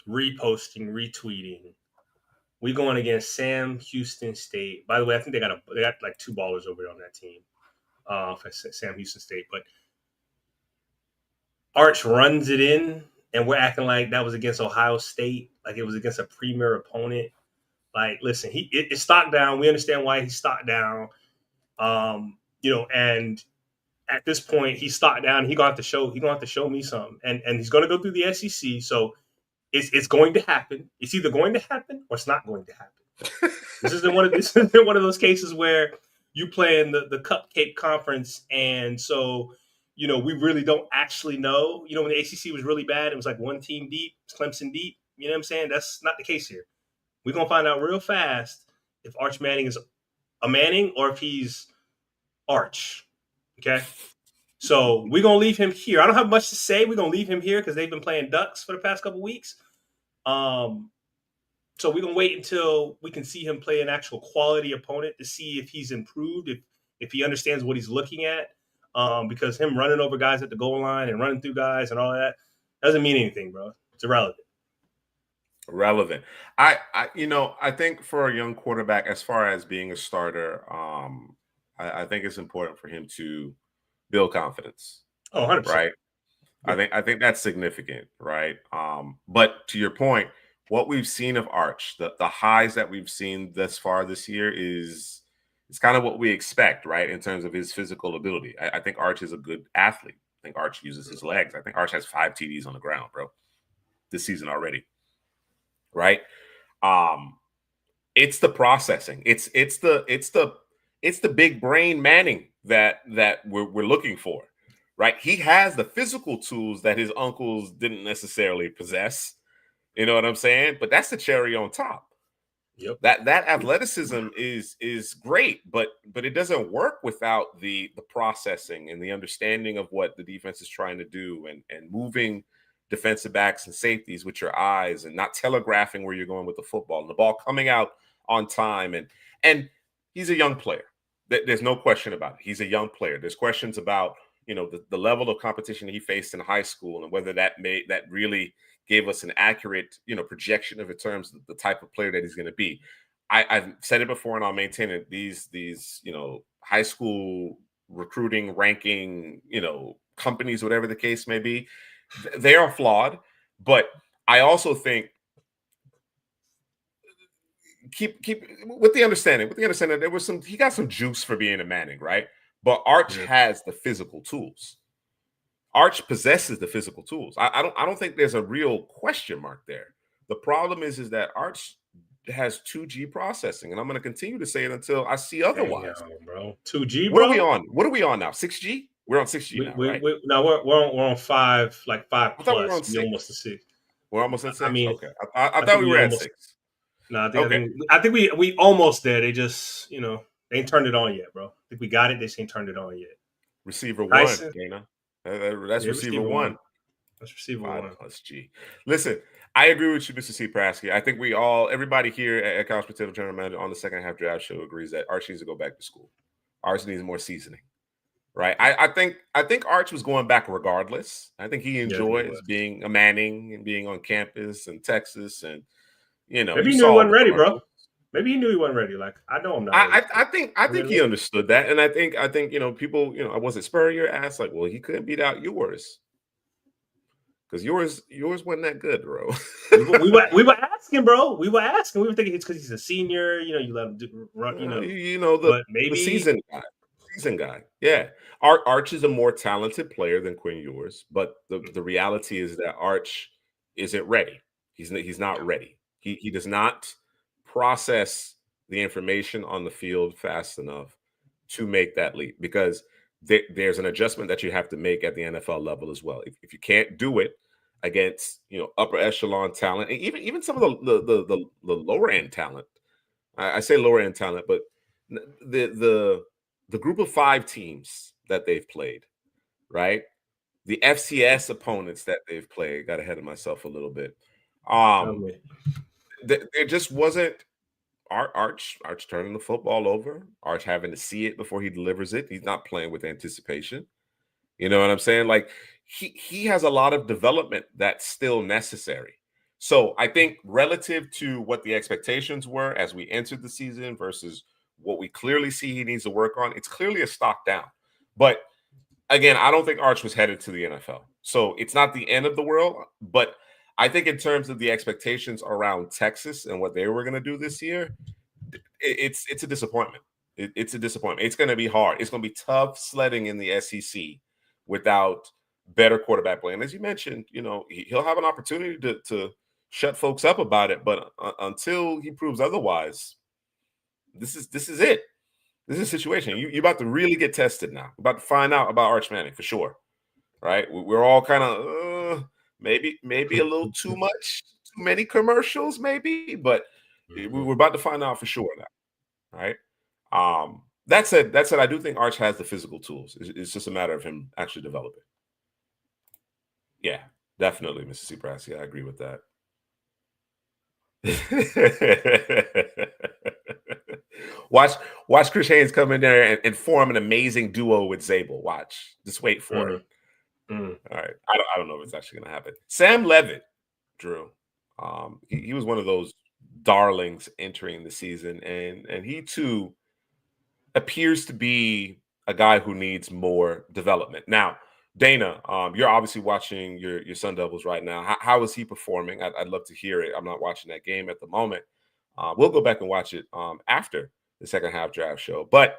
reposting, retweeting. We going against Sam Houston State. By the way, I think they got like two ballers over there on that team for Sam Houston State. But Arch runs it in, and we're acting like that was against Ohio State, like it was against a premier opponent. Like, listen, it's stock down. We understand why he's stock down. And at this point, he's stock down. He's gonna have to show me something, and he's gonna go through the SEC. So it's going to happen. It's either going to happen or it's not going to happen. This isn't one of those cases where you play in the Cupcake Conference, and so we really don't actually know. When the ACC was really bad, it was like one team deep, Clemson deep. You know what I'm saying? That's not the case here. We're gonna find out real fast if Arch Manning is a Manning or if he's Arch. Okay. So we're going to leave him here. I don't have much to say. We're going to leave him here because they've been playing Ducks for the past couple of weeks. So we're going to wait until we can see him play an actual quality opponent to see if he's improved, if he understands what he's looking at. Because him running over guys at the goal line and running through guys and all that doesn't mean anything, bro. It's irrelevant. I think for a young quarterback, as far as being a starter, I think it's important for him to build confidence. 100%. Right. Yeah. I think that's significant, right? But to your point, what we've seen of Arch, the highs that we've seen thus far this year is kind of what we expect, right? In terms of his physical ability. I think Arch is a good athlete. I think Arch uses his legs. I think Arch has 5 TDs on the ground, bro, this season already. Right. It's the processing. It's the big brain Manning that we're looking for, right? He has the physical tools that his uncles didn't necessarily possess. You know what I'm saying? But that's the cherry on top. Yep. That athleticism is great, but it doesn't work without the processing and the understanding of what the defense is trying to do and moving defensive backs and safeties with your eyes and not telegraphing where you're going with the football and the ball coming out on time. And he's a young player. There's no question about it. He's a young player. There's questions about, the level of competition he faced in high school and whether that really gave us an accurate, projection of in terms of the type of player that he's going to be. I've said it before and I'll maintain it. These high school recruiting ranking, companies, whatever the case may be, they are flawed. But I also think keep with the understanding he got some juice for being a Manning, right? But Arch has the physical tools. Arch possesses the physical tools. I don't think there's a real question mark there. The problem is that Arch has 2G processing, and I'm going to continue to say it until I see otherwise. Damn, bro. 2G, bro? What are we on now? 6G? We're on 6G now, right? We're on 5, like 5 plus. We're on 6. Almost at 6. We're almost at 6? I mean, okay. I thought we were at 6. No, I think we almost there. They just, they ain't turned it on yet, bro. I think we got it. They just ain't turned it on yet. Receiver Tyson. one, Dana. That's Yeah, receiver one. That's receiver 5 one. plus G. Listen, I agree with you, Mr. C. Praski. I think everybody here at Couch Potato General Manager on the second half draft show agrees that Arch needs to go back to school. Arch needs more seasoning, right? I think Arch was going back regardless. I think he enjoys being a Manning and being on campus in Texas, and Maybe you he knew he saw wasn't the ready, bro. commercials. Think he wasn't ready. Like, I know I'm not ready. I think he understood that, and I think people, I wasn't spurring your ass like, well, he couldn't beat out yours. Because yours wasn't that good, bro. we were asking, bro. We were asking. We were thinking it's because he's a senior. You let him run. But maybe the season guy. Yeah, Arch is a more talented player than Quinn Ewers, but the reality is that Arch isn't ready. He's not ready. He does not process the information on the field fast enough to make that leap, because there's an adjustment that you have to make at the NFL level as well. If you can't do it against upper echelon talent, and even some of the lower end talent, I say lower end talent, but the group of 5 teams that they've played, right? The FCS opponents that they've played, got ahead of myself a little bit. There just wasn't Arch turning the football over, Arch having to see it before he delivers it. He's not playing with anticipation. You know what I'm saying? Like, he has a lot of development that's still necessary. So I think relative to what the expectations were as we entered the season versus what we clearly see he needs to work on, it's clearly a stock down. But again, I don't think Arch was headed to the NFL. So it's not the end of the world. But I think in terms of the expectations around Texas and what they were going to do this year, it's a disappointment. It's a disappointment. It's going to be hard. It's going to be tough sledding in the SEC without better quarterback play. And as you mentioned, he'll have an opportunity to shut folks up about it. But until he proves otherwise, this is it. This is a situation. You're about to really get tested now. We're about to find out about Arch Manning for sure, right? We're all kind of maybe a little too many commercials, maybe, but we're about to find out for sure now, right? That said, I do think Arch has the physical tools. It's just a matter of him actually developing. Yeah, definitely, Mr. C. Prassi. I agree with that. Watch Chris Haynes come in there and form an amazing duo with Zabel. Watch. Just wait for it. All right. I don't know if it's actually going to happen. Sam Levitt, Drew. He was one of those darlings entering the season, and he too appears to be a guy who needs more development. Now, Dana, you're obviously watching your Sun Devils right now. How is he performing? I'd love to hear it. I'm not watching that game at the moment. We'll go back and watch it after the second half draft show. But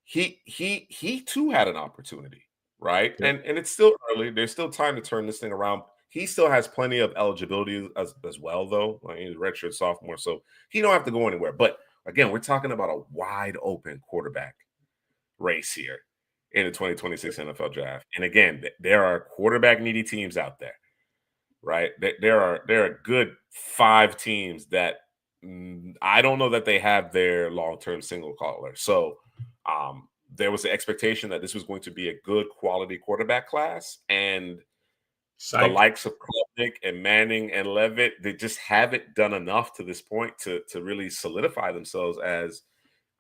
he too had an opportunity, right? Yeah. And it's still early. There's still time to turn this thing around. He still has plenty of eligibility as well, though. He's a redshirt sophomore, so he don't have to go anywhere. But again, we're talking about a wide open quarterback race here in the 2026 NFL draft. And again, there are quarterback needy teams out there, right? There are a good 5 teams that I don't know that they have their long-term single caller. So there was the expectation that this was going to be a good quality quarterback class, and the likes of Klubnik and Manning and Levitt, they just haven't done enough to this point to really solidify themselves as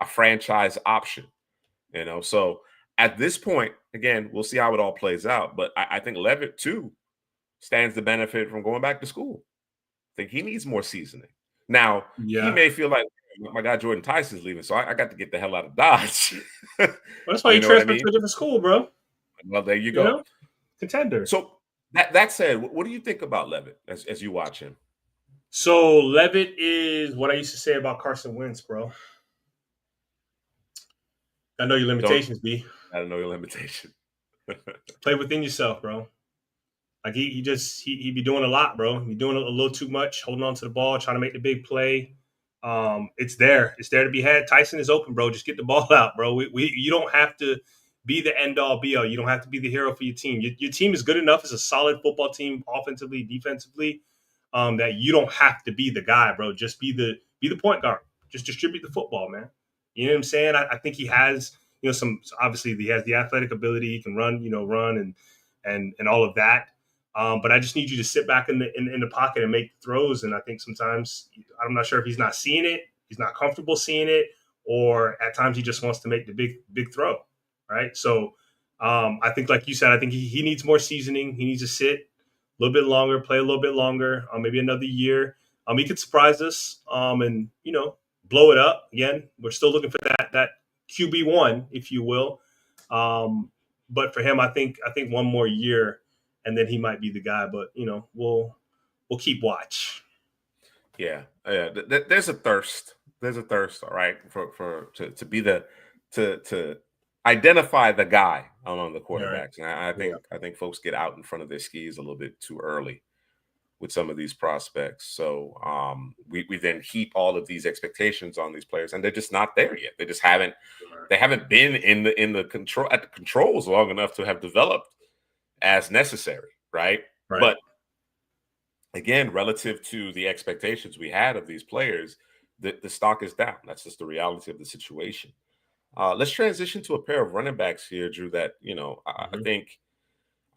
a franchise option. So at this point, again, we'll see how it all plays out. But I think Levitt too stands to benefit from going back to school. I think he needs more seasoning. Now, he may feel like, my guy Jordan Tyson's leaving, so I got to get the hell out of Dodge. Well, that's why you transferred to a different school, bro. Well, there you go. Contender. So that said, what do you think about Levitt as you watch him? So Levitt is what I used to say about Carson Wentz, bro. I know your limitations, B. I don't know your limitation. Play within yourself, bro. Like he be doing a lot, bro. He doing a little too much, holding on to the ball, trying to make the big play. It's there to be had. Tyson is open, bro. Just get the ball out, bro. You don't have to be the end all be all. You don't have to be the hero for your team. Your team is good enough as a solid football team, offensively, defensively, that you don't have to be the guy, bro. Just be the point guard. Just distribute the football, man. You know what I'm saying? I think he has, obviously he has the athletic ability. He can run, run and all of that. But I just need you to sit back in the pocket and make throws. And I think sometimes I'm not sure if he's not seeing it, he's not comfortable seeing it, or at times he just wants to make the big throw, right? So I think, like you said, I think he needs more seasoning. He needs to sit a little bit longer, play a little bit longer, maybe another year. He could surprise us and blow it up again. We're still looking for that QB1, if you will. But for him, I think one more year, and then he might be the guy. But we'll keep watch. Yeah. There's a thirst. There's a thirst, all right, to be to identify the guy among the quarterbacks. Right. And I think folks get out in front of their skis a little bit too early with some of these prospects. So we then heap all of these expectations on these players, and they're just not there yet. They just haven't been in the controls long enough to have developed as necessary, right? But again, relative to the expectations we had of these players, the stock is down. That's just the reality of the situation. Let's transition to a pair of running backs here, Drew, that,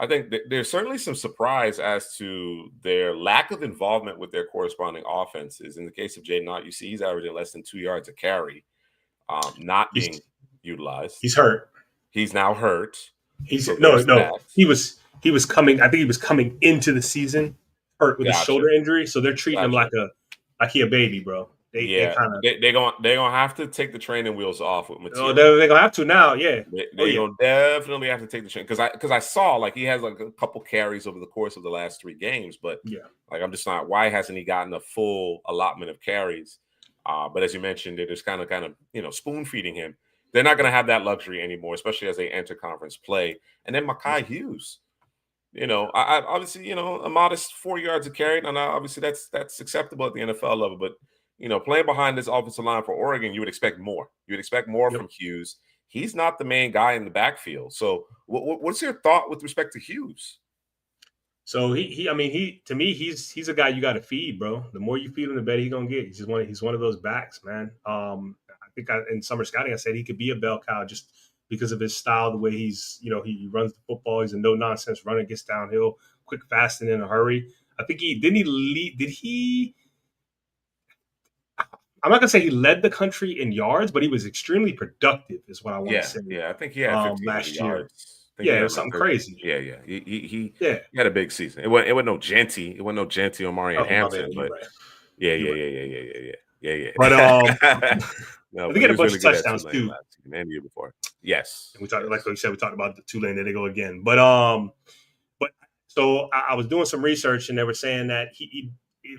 I think there's certainly some surprise as to their lack of involvement with their corresponding offenses. In the case of Jaden Ott, you see he's averaging less than 2 yards a carry, not being utilized. He's hurt. He's now hurt. He was coming. I think he was coming into the season hurt with a shoulder injury. So they're treating him like he a baby, bro. They're gonna have to take the training wheels off with Matthias. Oh, they're gonna have to now. Yeah, they're gonna definitely have to take the train because I saw like he has like a couple carries over the course of the last 3 games, but like I'm just not. Why hasn't he gotten a full allotment of carries? But as you mentioned, they're just kind of spoon feeding him. They're not gonna have that luxury anymore, especially as they enter conference play. And then Mekhi Hughes, I obviously a modest 4 yards a carry, and obviously that's acceptable at the NFL level, but. Playing behind this offensive line for Oregon, you would expect more. You would expect more from Hughes. He's not the main guy in the backfield. So, what's your thought with respect to Hughes? So to me, he's a guy you got to feed, bro. The more you feed him, the better he's gonna get. He's one of those backs, man. I think in summer scouting, I said he could be a bell cow just because of his style, the way he's he runs the football. He's a no nonsense runner, gets downhill quick, fast, and in a hurry. I think I'm not gonna say he led the country in yards, but he was extremely productive, is what I want to say. Yeah, I think he had 15 last yards. It was something crazy. Yeah. He had a big season. It wasn't no Genty. It wasn't no Genty or Marion Hampton, but yeah. But no, they get a bunch of touchdowns too. And the year before. Yes. And we talked, like we said, we talked about the Tulane. There they go again. But so I was doing some research, and they were saying that he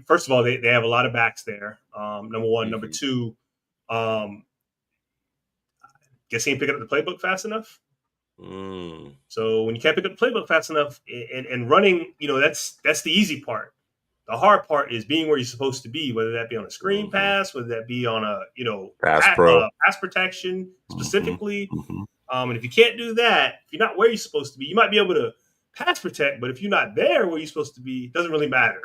first of all, they have a lot of backs there. Number one. Number two, guess he ain't picking up the playbook fast enough. So when you can't pick up the playbook fast enough and running, that's the easy part. The hard part is being where you're supposed to be, whether that be on a screen pass, whether that be on a pass protection specifically. And if you can't do that, if you're not where you're supposed to be, you might be able to pass protect, but if you're not there where you're supposed to be, it doesn't really matter.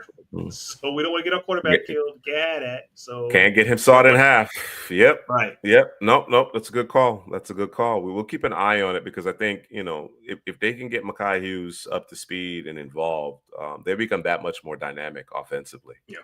So we don't want to get our quarterback killed. Get at. So can't get him sawed in half. Yep. Right. Yep. Nope. That's a good call. We will keep an eye on it because I think if they can get Mekhi Hughes up to speed and involved, they become that much more dynamic offensively. Yeah.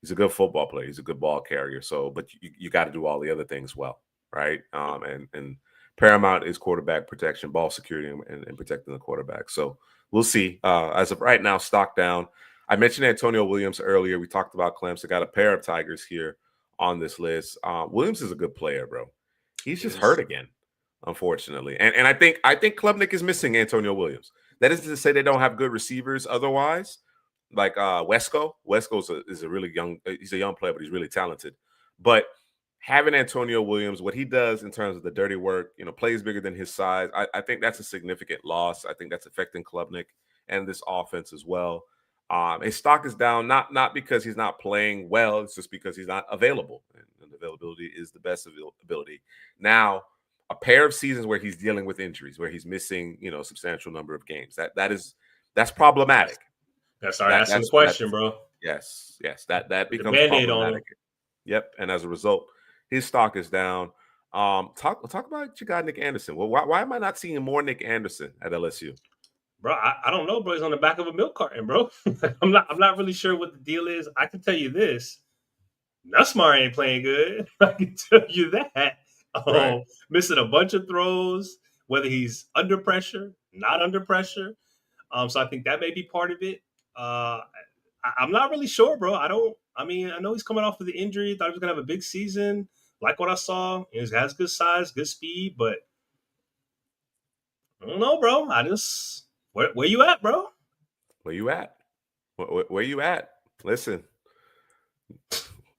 He's a good football player. He's a good ball carrier. So, but you got to do all the other things well, right? And paramount is quarterback protection, ball security, and protecting the quarterback. So we'll see. As of right now, stock down. I mentioned Antonio Williams earlier. We talked about Clemson. Got a pair of Tigers here on this list. Williams is a good player, bro. He's just hurt again, unfortunately. And I think Klubnik is missing Antonio Williams. That isn't to say they don't have good receivers otherwise. Like Wesco. Wesco is a really young – he's a young player, but he's really talented. But having Antonio Williams, what he does in terms of the dirty work, plays bigger than his size, I think that's a significant loss. I think that's affecting Klubnik and this offense as well. His stock is down, not because he's not playing well. It's just because he's not available. And availability is the best availability. Now, a pair of seasons where he's dealing with injuries, where he's missing, a substantial number of games. That's problematic. That's our asking the question, bro. Yes. That becomes problematic. Yep. And as a result, his stock is down. Talk about your guy Nick Anderson. Well, why am I not seeing more Nick Anderson at LSU? Bro, I don't know, bro. He's on the back of a milk carton, bro. I'm not really sure what the deal is. I can tell you this. Nussmeier ain't playing good. I can tell you that. Right. Missing a bunch of throws, whether he's under pressure, not under pressure. So I think that may be part of it. I'm not really sure, bro. I know he's coming off of the injury. Thought he was gonna have a big season. Like what I saw, he has good size, good speed, but I don't know, bro. Where you at, bro? Where you at? Where you at? Listen,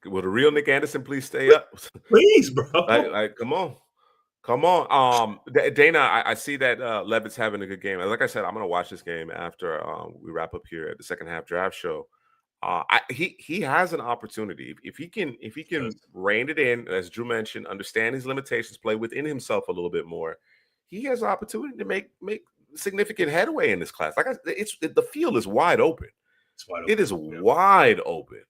will the real Nick Anderson please stay up? Please, bro. like, come on. Dana, I see that Levitt's having a good game. Like I said, I'm gonna watch this game after we wrap up here at the second half draft show. He has an opportunity if he can rein it in, as Drew mentioned, understand his limitations, play within himself a little bit more. He has an opportunity to make significant headway in this class. The field is wide open. It's wide open. It is wide open.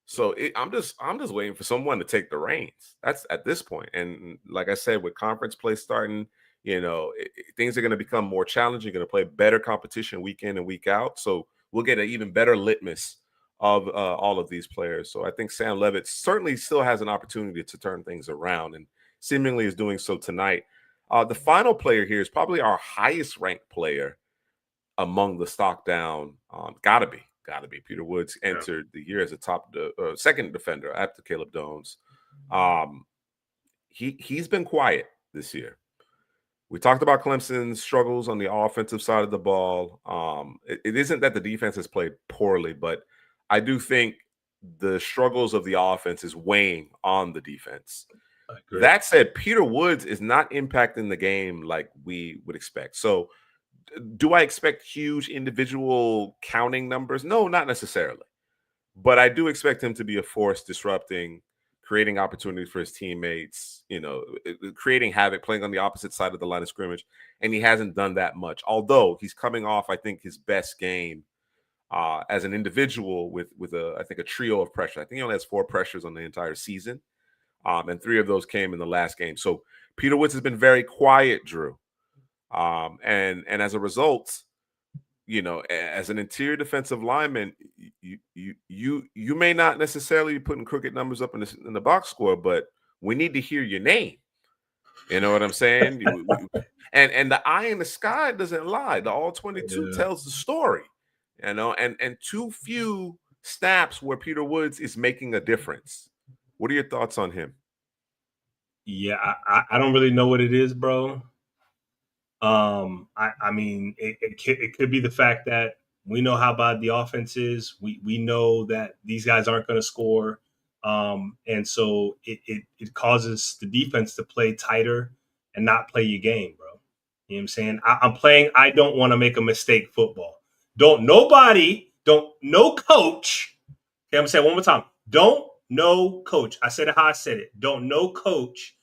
So I'm just waiting for someone to take the reins. That's at this point. And like I said, with conference play starting, things are going to become more challenging. You're going to play better competition week in and week out. So we'll get an even better litmus of all of these players. So I think Sam Levitt certainly still has an opportunity to turn things around and seemingly is doing so tonight. The final player here is probably our highest ranked player among the stock down. Gotta be Peter Woods entered the year as a top second defender after Caleb Dones. He's been quiet this year. We talked about Clemson's struggles on the offensive side of the ball. It isn't that the defense has played poorly, but I do think the struggles of the offense is weighing on the defense. That said, Peter Woods is not impacting the game like we would expect. So do I expect huge individual counting numbers? No, not necessarily. But I do expect him to be a force disrupting, creating opportunities for his teammates, creating havoc, playing on the opposite side of the line of scrimmage. And he hasn't done that much, although he's coming off, I think, his best game as an individual with I think a trio of pressure. I think he only has 4 pressures on the entire season. And 3 of those came in the last game. So Peter Woods has been very quiet, Drew. And as a result, as an interior defensive lineman, you may not necessarily be putting crooked numbers up in the box score, but we need to hear your name. You know what I'm saying? And the eye in the sky doesn't lie. The all 22 tells the story. And too few snaps where Peter Woods is making a difference. What are your thoughts on him? Yeah, I don't really know what it is, bro. I mean, it could be the fact that we know how bad the offense is. We know that these guys aren't going to score, and so it causes the defense to play tighter and not play your game, bro. You know what I'm saying? I'm playing. I don't want to make a mistake. Football. No coach. Okay, I'm gonna say it one more time. No coach. I said it how I said it. No coach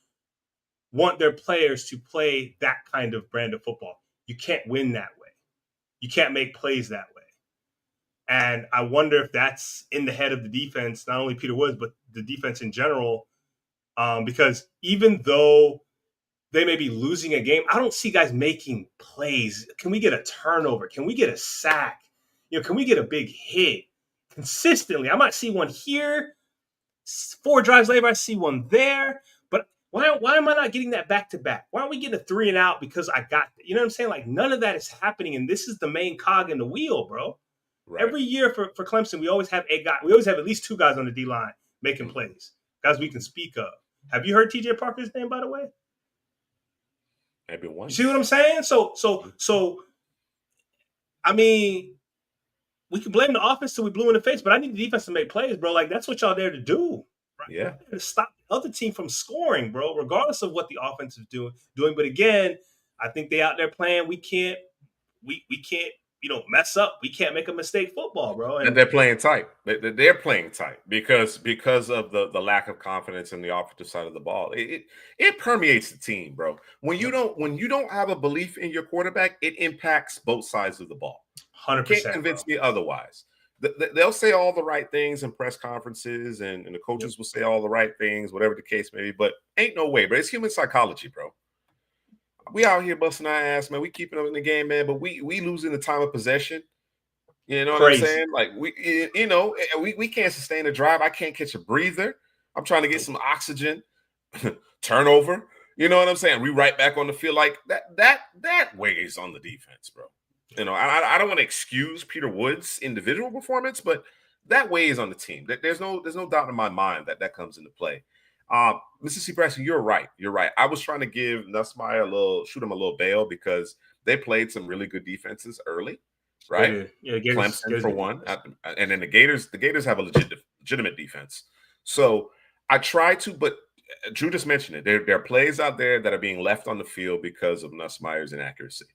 want their players to play that kind of brand of football. You can't win that way. You can't make plays that way. And I wonder if that's in the head of the defense, not only Peter Woods, but the defense in general. Because even though they may be losing a game, I don't see guys making plays. Can we get a turnover? Can we get a sack? Can we get a big hit consistently? I might see one here. 4 drives later, I see one there. But why am I not getting that back-to-back? Why aren't we getting a 3 and out because I got – you know what I'm saying? Like, none of that is happening, and this is the main cog in the wheel, bro. Right. Every year for Clemson, we always have a guy. We always have at least 2 guys on the D-line making plays, guys we can speak of. Have you heard T.J. Parker's name, by the way? Maybe one. You see what I'm saying? So, I mean, we can blame the offense till we blew in the face, but I need the defense to make plays, bro. Like, that's what y'all there to do. Right? Yeah. To stop the other team from scoring, bro, regardless of what the offense is doing. But again, I think they out there playing. We can't, mess up. We can't make a mistake football, bro. And they're playing tight. They're playing tight because of the lack of confidence in the offensive side of the ball. It permeates the team, bro. When you don't have a belief in your quarterback, it impacts both sides of the ball. 100%. You can't convince me otherwise. they'll say all the right things in press conferences, and the coaches will say all the right things, whatever the case may be. But ain't no way, bro. It's human psychology, bro. We out here busting our ass, man. We keeping them in the game, man. But we losing the time of possession. You know what I'm saying? Like we can't sustain a drive. I can't catch a breather. I'm trying to get some oxygen. Turnover. You know what I'm saying? We right back on the field. Like that weighs on the defense, bro. You know, I don't want to excuse Peter Wood's individual performance, but that weighs on the team. There's no doubt in my mind that comes into play. Mississippi Preston, you're right. You're right. I was trying to give Nussmeier shoot him a little bail because they played some really good defenses early, right? Yeah, Clemson for one, and then the Gators have a legitimate defense. So I try to, but Drew just mentioned it. There are plays out there that are being left on the field because of Nussmeier's inaccuracy.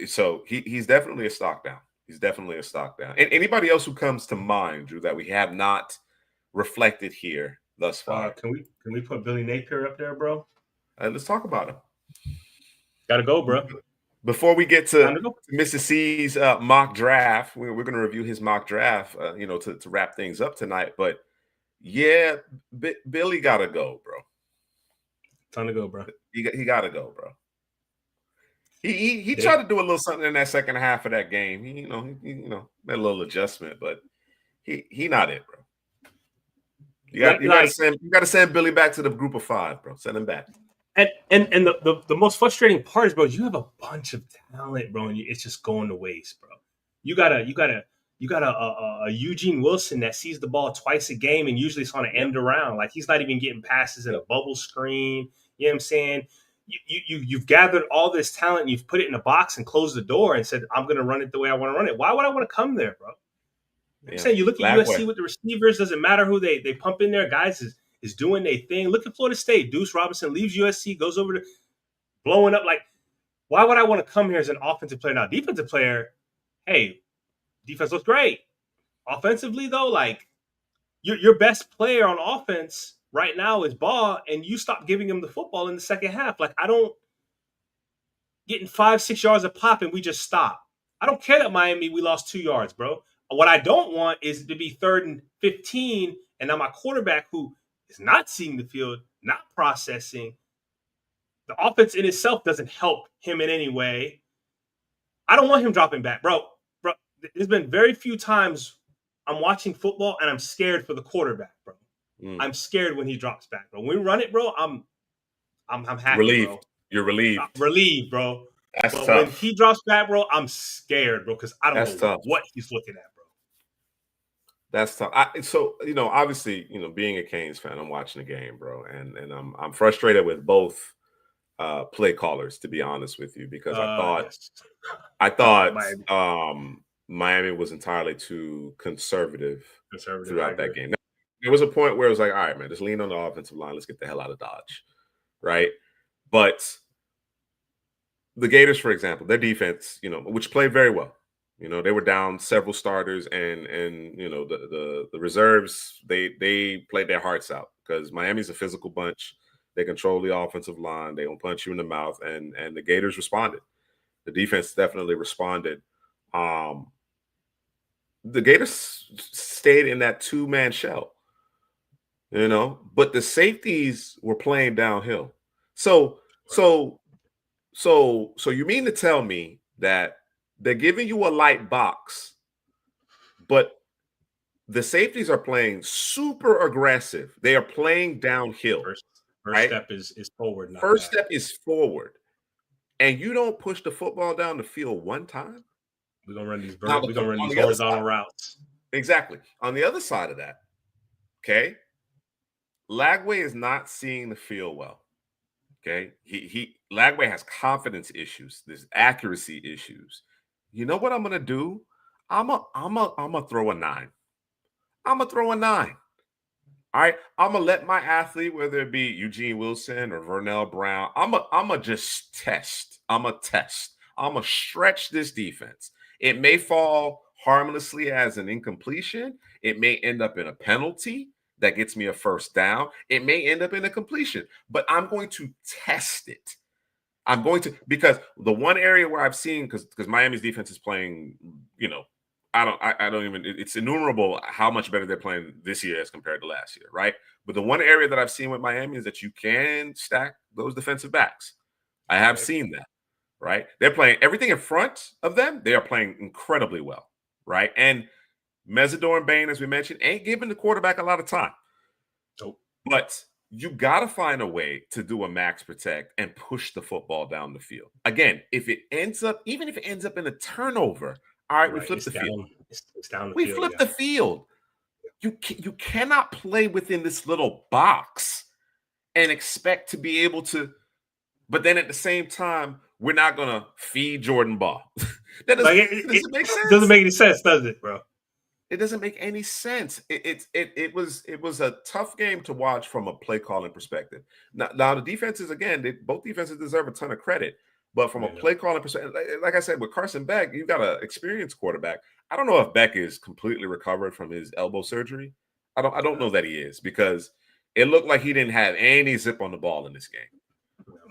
So he's definitely a stock down. He's definitely a stock down. And anybody else who comes to mind, Drew, that we have not reflected here thus far? Can we put Billy Napier up there, bro? Let's talk about him. Gotta go, bro. Before we get to Mr. C's mock draft, we're going to review his mock draft, to wrap things up tonight. But yeah, Billy gotta go, bro. Time to go, bro. He gotta go, bro. He tried to do a little something in that second half of that game. He made a little adjustment, but he not it, bro. You got to send Billy back to the group of 5, bro. Send him back. And the most frustrating part is, bro, you have a bunch of talent, bro, and it's just going to waste, bro. You got a Eugene Wilson that sees the ball twice a game, and usually it's on an end around. Like, he's not even getting passes in a bubble screen. You know what I'm saying? You've gathered all this talent, and you've put it in a box and closed the door and said, I'm going to run it the way I want to run it. Why would I want to come there, bro? I'm saying, you look at USC with the receivers, doesn't matter who they pump in there. Guys is doing their thing. Look at Florida State. Deuce Robinson leaves USC, goes over to blowing up. Like, why would I want to come here as an offensive player? Now, defensive player, hey, defense looks great. Offensively, though, like, your best player on offense right now is Ball, and you stop giving him the football in the second half. Like, I don't getting 5-6 yards a pop and we just stop. I don't care that Miami, we lost 2 yards, bro. What I don't want is to be 3rd and 15, and now my quarterback, who is not seeing the field, not processing, the offense in itself doesn't help him in any way. I don't want him dropping back, bro. There's been very few times I'm watching football and I'm scared for the quarterback, bro. I'm scared when he drops back, bro. When we run it, bro, I'm happy, relieved. Bro. You're relieved. Relieved, bro. That's but tough. when he drops back, bro, I'm scared, bro, because I don't know what he's looking at, bro. That's tough. So, obviously, being a Canes fan, I'm watching the game, bro, and I'm frustrated with both play callers, to be honest with you, because I thought Miami was entirely too conservative throughout that game. Now, there was a point where it was like, all right, man, just lean on the offensive line. Let's get the hell out of Dodge, right? But the Gators, for example, their defense, which played very well. They were down several starters, and the reserves, they played their hearts out because Miami's a physical bunch. They control the offensive line. They don't punch you in the mouth, and the Gators responded. The defense definitely responded. The Gators stayed in that 2-man shell, but the safeties were playing downhill. So you mean to tell me that they're giving you a light box, but the safeties are playing super aggressive. They are playing downhill. First right? step is forward. First step is forward. And you don't push the football down the field one time? We're going to run these horizontal routes. Exactly. On the other side of that, okay, Lagway is not seeing the field well. Okay, Lagway has confidence issues. There's accuracy issues. You know what I'm gonna do? I'm gonna throw a 9. I'm gonna throw a 9. All right, I'm gonna let my athlete, whether it be Eugene Wilson or Vernell Brown, I'm gonna just test. I'm gonna stretch this defense. It may fall harmlessly as an incompletion. It may end up in a penalty that gets me a first down. It may end up in a completion, but I'm going to test it. I'm going to, because the one area where I've seen, because Miami's defense is playing, I don't even. It's innumerable how much better they're playing this year as compared to last year, right? But the one area that I've seen with Miami is that you can stack those defensive backs. I have seen that, right? They're playing everything in front of them. They are playing incredibly well, right? And Mesidor and Bain, as we mentioned, ain't giving the quarterback a lot of time. Nope. But you got to find a way to do a max protect and push the football down the field. Again, if it ends up, even if it ends up in a turnover, all right, we flip the field. It's down the We field. flip the field. You cannot play within this little box and expect to be able to. But then at the same time, we're not gonna feed Jordan Ball. That doesn't, doesn't make sense. Doesn't make any sense, does it, bro? It doesn't make any sense. It was a tough game to watch from a play calling perspective. Now the defenses, again, both defenses deserve a ton of credit, but from a play calling perspective, like I said, with Carson Beck, you've got an experienced quarterback. I don't know if Beck is completely recovered from his elbow surgery. I don't know that he is, because it looked like he didn't have any zip on the ball in this game,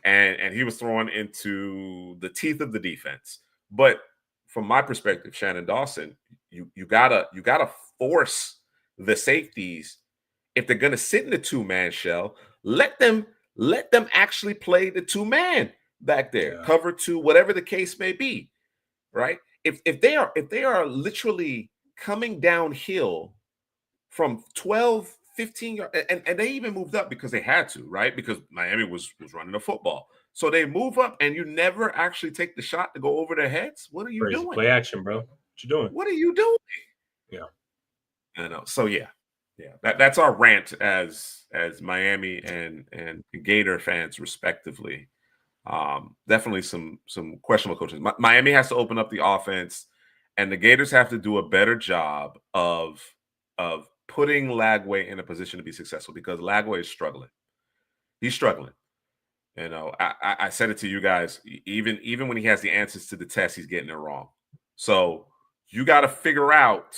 and he was thrown into the teeth of the defense. But from my perspective, Shannon Dawson, you gotta force the safeties, if they're gonna sit in the 2-man shell, let them actually play the 2-man back there, cover 2, whatever the case may be, right? If they are literally coming downhill from 12, 15 yards, and they even moved up because they had to, right? Because Miami was running the football. So they move up, and you never actually take the shot to go over their heads. What are you doing? Play action, bro. What you doing? What are you doing? Yeah. I know. So yeah. That's our rant as Miami and Gator fans, respectively. Definitely some questionable coaches. Miami has to open up the offense, and the Gators have to do a better job of putting Lagway in a position to be successful, because Lagway is struggling. He's struggling. You know, I said it to you guys. Even when he has the answers to the test, he's getting it wrong. So you got to figure out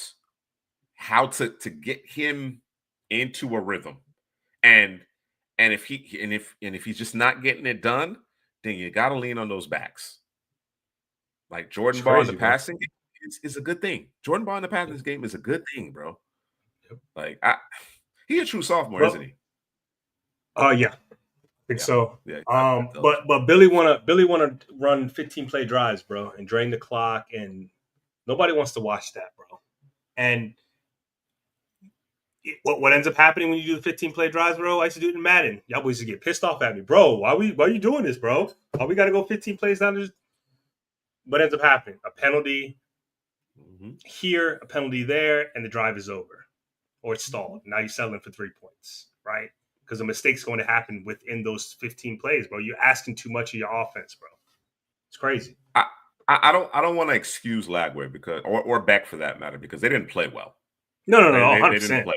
how to get him into a rhythm, and if he's just not getting it done, then you got to lean on those backs. Like Jordan Ball in the passing game is a good thing. Jordan Ball in the passing game is a good thing, bro. Like he's a true sophomore, isn't he? Yeah. I think so. Yeah, but Billy wanna run 15 play drives, bro, and drain the clock, and nobody wants to watch that, bro. And what ends up happening when you do the 15 play drives, bro? I used to do it in Madden. Y'all boys used to get pissed off at me, bro. Why are you doing this, bro? Why we got to go 15 plays down there? What ends up happening? A penalty here, a penalty there, and the drive is over, or it's stalled. Now you're settling for 3 points, right? Because a mistake's going to happen within those 15 plays, bro. You're asking too much of your offense, bro. It's crazy. I don't want to excuse Lagway because or Beck for that matter, because they didn't play well. No, they didn't play.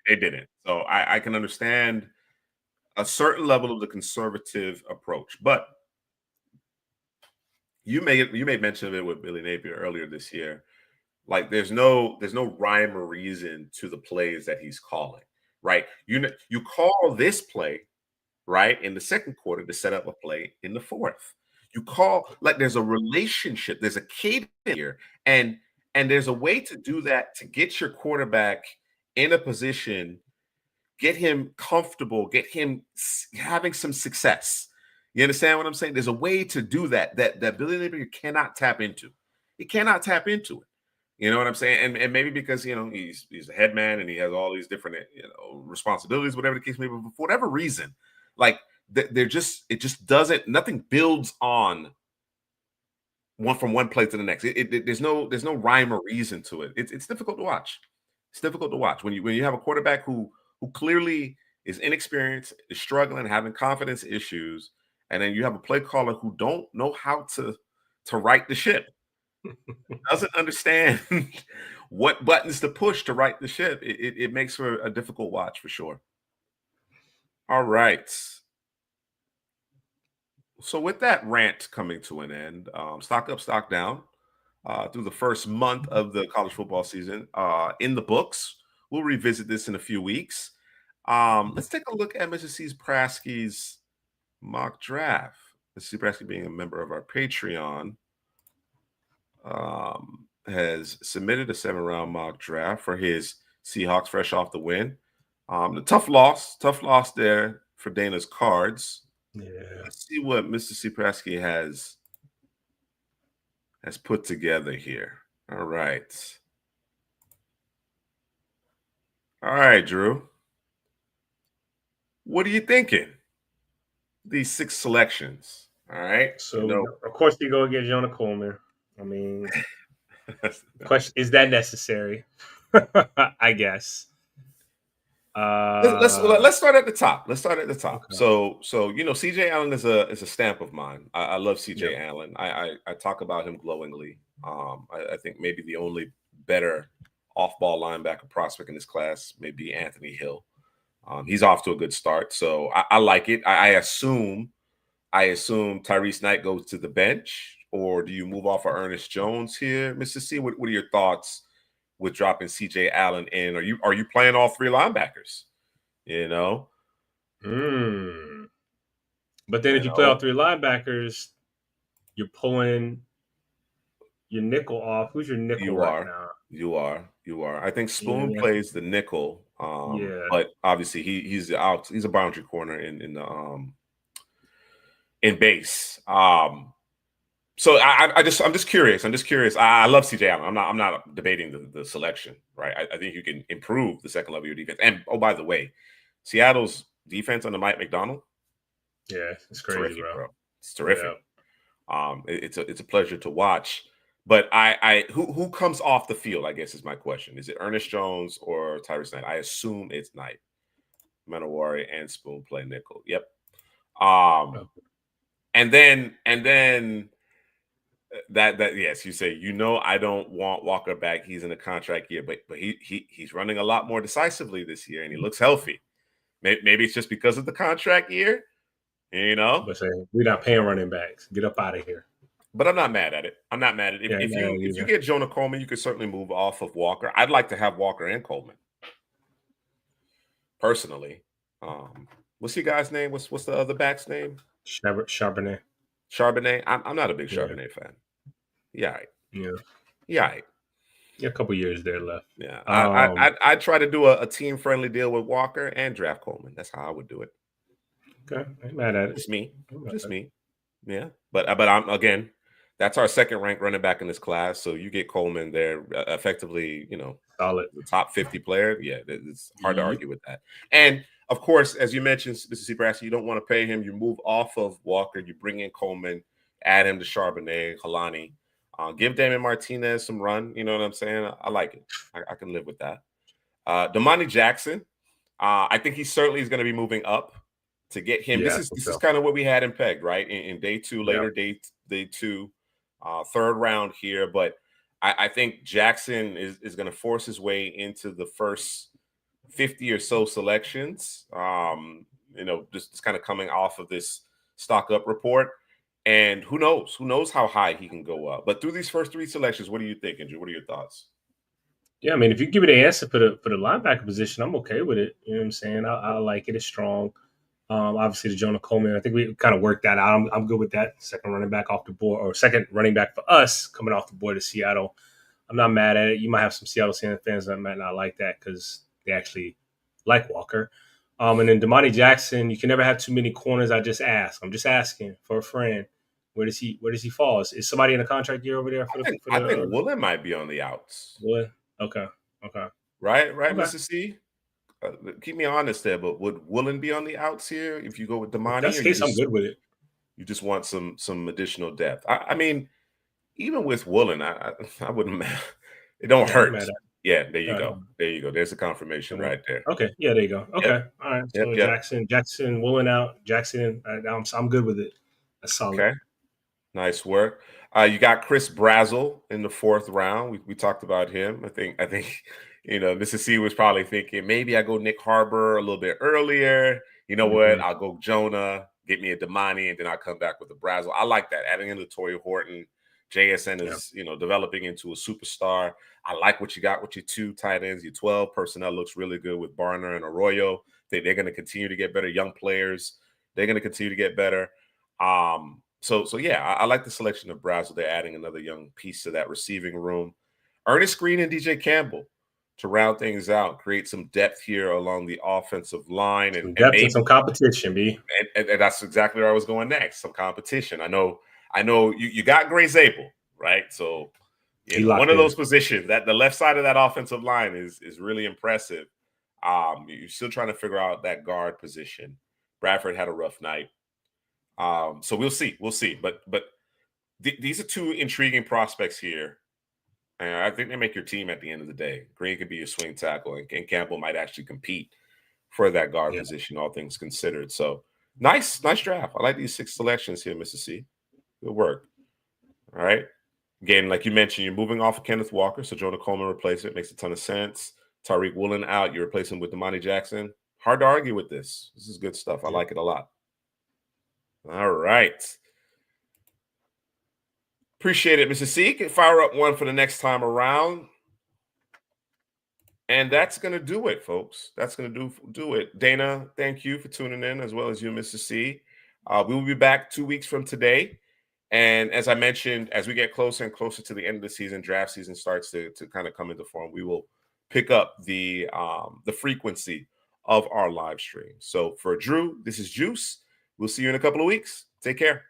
They didn't. So I can understand a certain level of the conservative approach, but you made mention of it with Billy Napier earlier this year. Like there's no rhyme or reason to the plays that he's calling, right? You call this play, right, in the second quarter to set up a play in the fourth. You call, like, there's a relationship, there's a cadence here, and there's a way to do that to get your quarterback in a position, get him comfortable, get him having some success. You understand what I'm saying? There's a way to do that Billy Napier cannot tap into. He cannot tap into it. You know what I'm saying? And maybe because, you know, he's a head man and he has all these different, you know, responsibilities, whatever the case may be. But for whatever reason, like it just doesn't, nothing builds on from one play to the next. There's no rhyme or reason to it. It's difficult to watch. It's difficult to watch when you have a quarterback who clearly is inexperienced, is struggling, having confidence issues, and then you have a play caller who don't know how to right the ship. Doesn't understand what buttons to push to right the ship. It makes for a difficult watch for sure. All right. So with that rant coming to an end, stock up, stock down, through the first month of the college football season in the books. We'll revisit this in a few weeks. Let's take a look at Mr. C. Prasky's mock draft. Mr. C. Prasky being a member of our Patreon. has submitted a 7-round mock draft for his Seahawks fresh off the win. The tough loss there for Dana's Cards. Yeah. Let's see what Mr. Ciprasky has put together here. All right. All right, Drew. What are you thinking? These 6 selections. All right. So of course you go get Jonah Coleman. I mean, question is that necessary? I guess. Let's start at the top. Okay. So CJ Allen is a stamp of mine. I love CJ Allen. I talk about him glowingly. I think maybe the only better off-ball linebacker prospect in this class may be Anthony Hill. He's off to a good start, so I like it. I assume Tyrese Knight goes to the bench, or do you move off of Ernest Jones here, Mr. C? What are your thoughts with dropping CJ Allen in? Are you playing all 3 linebackers? But then if you play all 3 linebackers, you're pulling your nickel off. Who's your nickel now? You are. I think Spoon plays the nickel. But obviously he's out. He's a boundary corner in base. So I'm just curious. I love CJ Allen. I'm not debating the selection, right? I think you can improve the second level of your defense. And by the way, Seattle's defense under Mike McDonald. Yeah, it's crazy, terrific, bro. It's terrific. Yeah. It's a pleasure to watch. But who comes off the field, I guess, is my question. Is it Ernest Jones or Tyrese Knight? I assume it's Knight. Manowari and Spoon play nickel. Yep. And then that yes, you say, I don't want Walker back. He's in a contract year, but he's running a lot more decisively this year, and he looks healthy. Maybe it's just because of the contract year, But say we're not paying running backs. Get up out of here. But I'm not mad at it. If you get Jonah Coleman, you could certainly move off of Walker. I'd like to have Walker and Coleman. Personally. What's your guy's name? What's the other back's name? Charbonnet. I'm not a big Charbonnet fan. Yeah. Yeah, a couple years there left. Yeah. I try to do a team-friendly deal with Walker and draft Coleman. That's how I would do it. Okay. I'm mad at it. Just me. Yeah. But I'm, again, that's our second ranked running back in this class. So you get Coleman there, effectively, solid, the top 50 player. Yeah, it's hard to argue with that. And of course, as you mentioned, Mr. Ciprasky, you don't want to pay him. You move off of Walker. You bring in Coleman, add him to Charbonnet, Kalani. Give Damon Martinez some run. You know what I'm saying? I like it. I can live with that. Damani Jackson, I think he certainly is going to be moving up to get him. Yeah, this is kind of what we had in pegged, right? In day 2, later day 2, third round here. But I think Jackson is going to force his way into the first 50 or so selections. Just kind of coming off of this stock up report. And who knows how high he can go up. But through these first 3 selections, what are you thinking, Drew? What are your thoughts? Yeah, I mean, if you give me the answer for the linebacker position, I'm okay with it. You know what I'm saying? I like it. It's strong. Obviously, the Jonah Coleman, I think we kind of worked that out. I'm good with that. Second running back off the board, or second running back for us coming off the board to Seattle. I'm not mad at it. You might have some Seattle fans that might not like that because they actually like Walker. And then Damani Jackson, you can never have too many corners. I'm just asking for a friend. Where does he fall? Is somebody in a contract year over there? I think Woolen might be on the outs. Woolen? Okay. Right, Mr. C? Keep me honest there, but would Woolen be on the outs here if you go with Damani? If that's the case, I'm good with it. You just want some additional depth. I mean, even with Woolen, I wouldn't. It don't hurt. Yeah, there you go. There's a confirmation right there. Okay, yeah, there you go. Okay, yep. All right. So Jackson, Woolen out. Jackson, I'm good with it. That's solid. Okay, nice work. You got Chris Brazzell in the 4th round. We talked about him. I think Mr. C was probably thinking maybe I go Nick Harbor a little bit earlier. You know what? I'll go Jonah, get me a Damani, and then I'll come back with the Brazzell. I like that. Adding in the Toya Horton. JSN is, developing into a superstar. I like what you got with your 2 tight ends. Your 12 personnel looks really good with Barner and Arroyo. They're going to continue to get better. Young players, they're going to continue to get better. So yeah, I like the selection of Brazzell. They're adding another young piece to that receiving room. Ernest Green and DJ Campbell to round things out, create some depth here along the offensive line, and depth maybe and some competition, B. And that's exactly where I was going next. Some competition. I know you got Gray Zabel, right? So in one of those positions, that the left side of that offensive line is really impressive. You're still trying to figure out that guard position. Bradford had a rough night. So we'll see. But these are two intriguing prospects here. And I think they make your team at the end of the day. Green could be your swing tackle, and Campbell might actually compete for that guard position, all things considered. So nice draft. I like these 6 selections here, Mr. C. Good work. All right. Again, like you mentioned, you're moving off of Kenneth Walker, so Jonah Coleman replacement makes a ton of sense. Tariq Woolen out, you replace him with Damani Jackson. Hard to argue with this. This is good stuff. I like it a lot. All right. Appreciate it, Mr. C. Can fire up one for the next time around. And that's going to do it, folks. That's going to do it. Dana, thank you for tuning in, as well as you, Mr. C. We will be back 2 weeks from today. And as I mentioned, as we get closer and closer to the end of the season, draft season starts to kind of come into form, we will pick up the frequency of our live stream. So for Drew, this is Juice. We'll see you in a couple of weeks. Take care.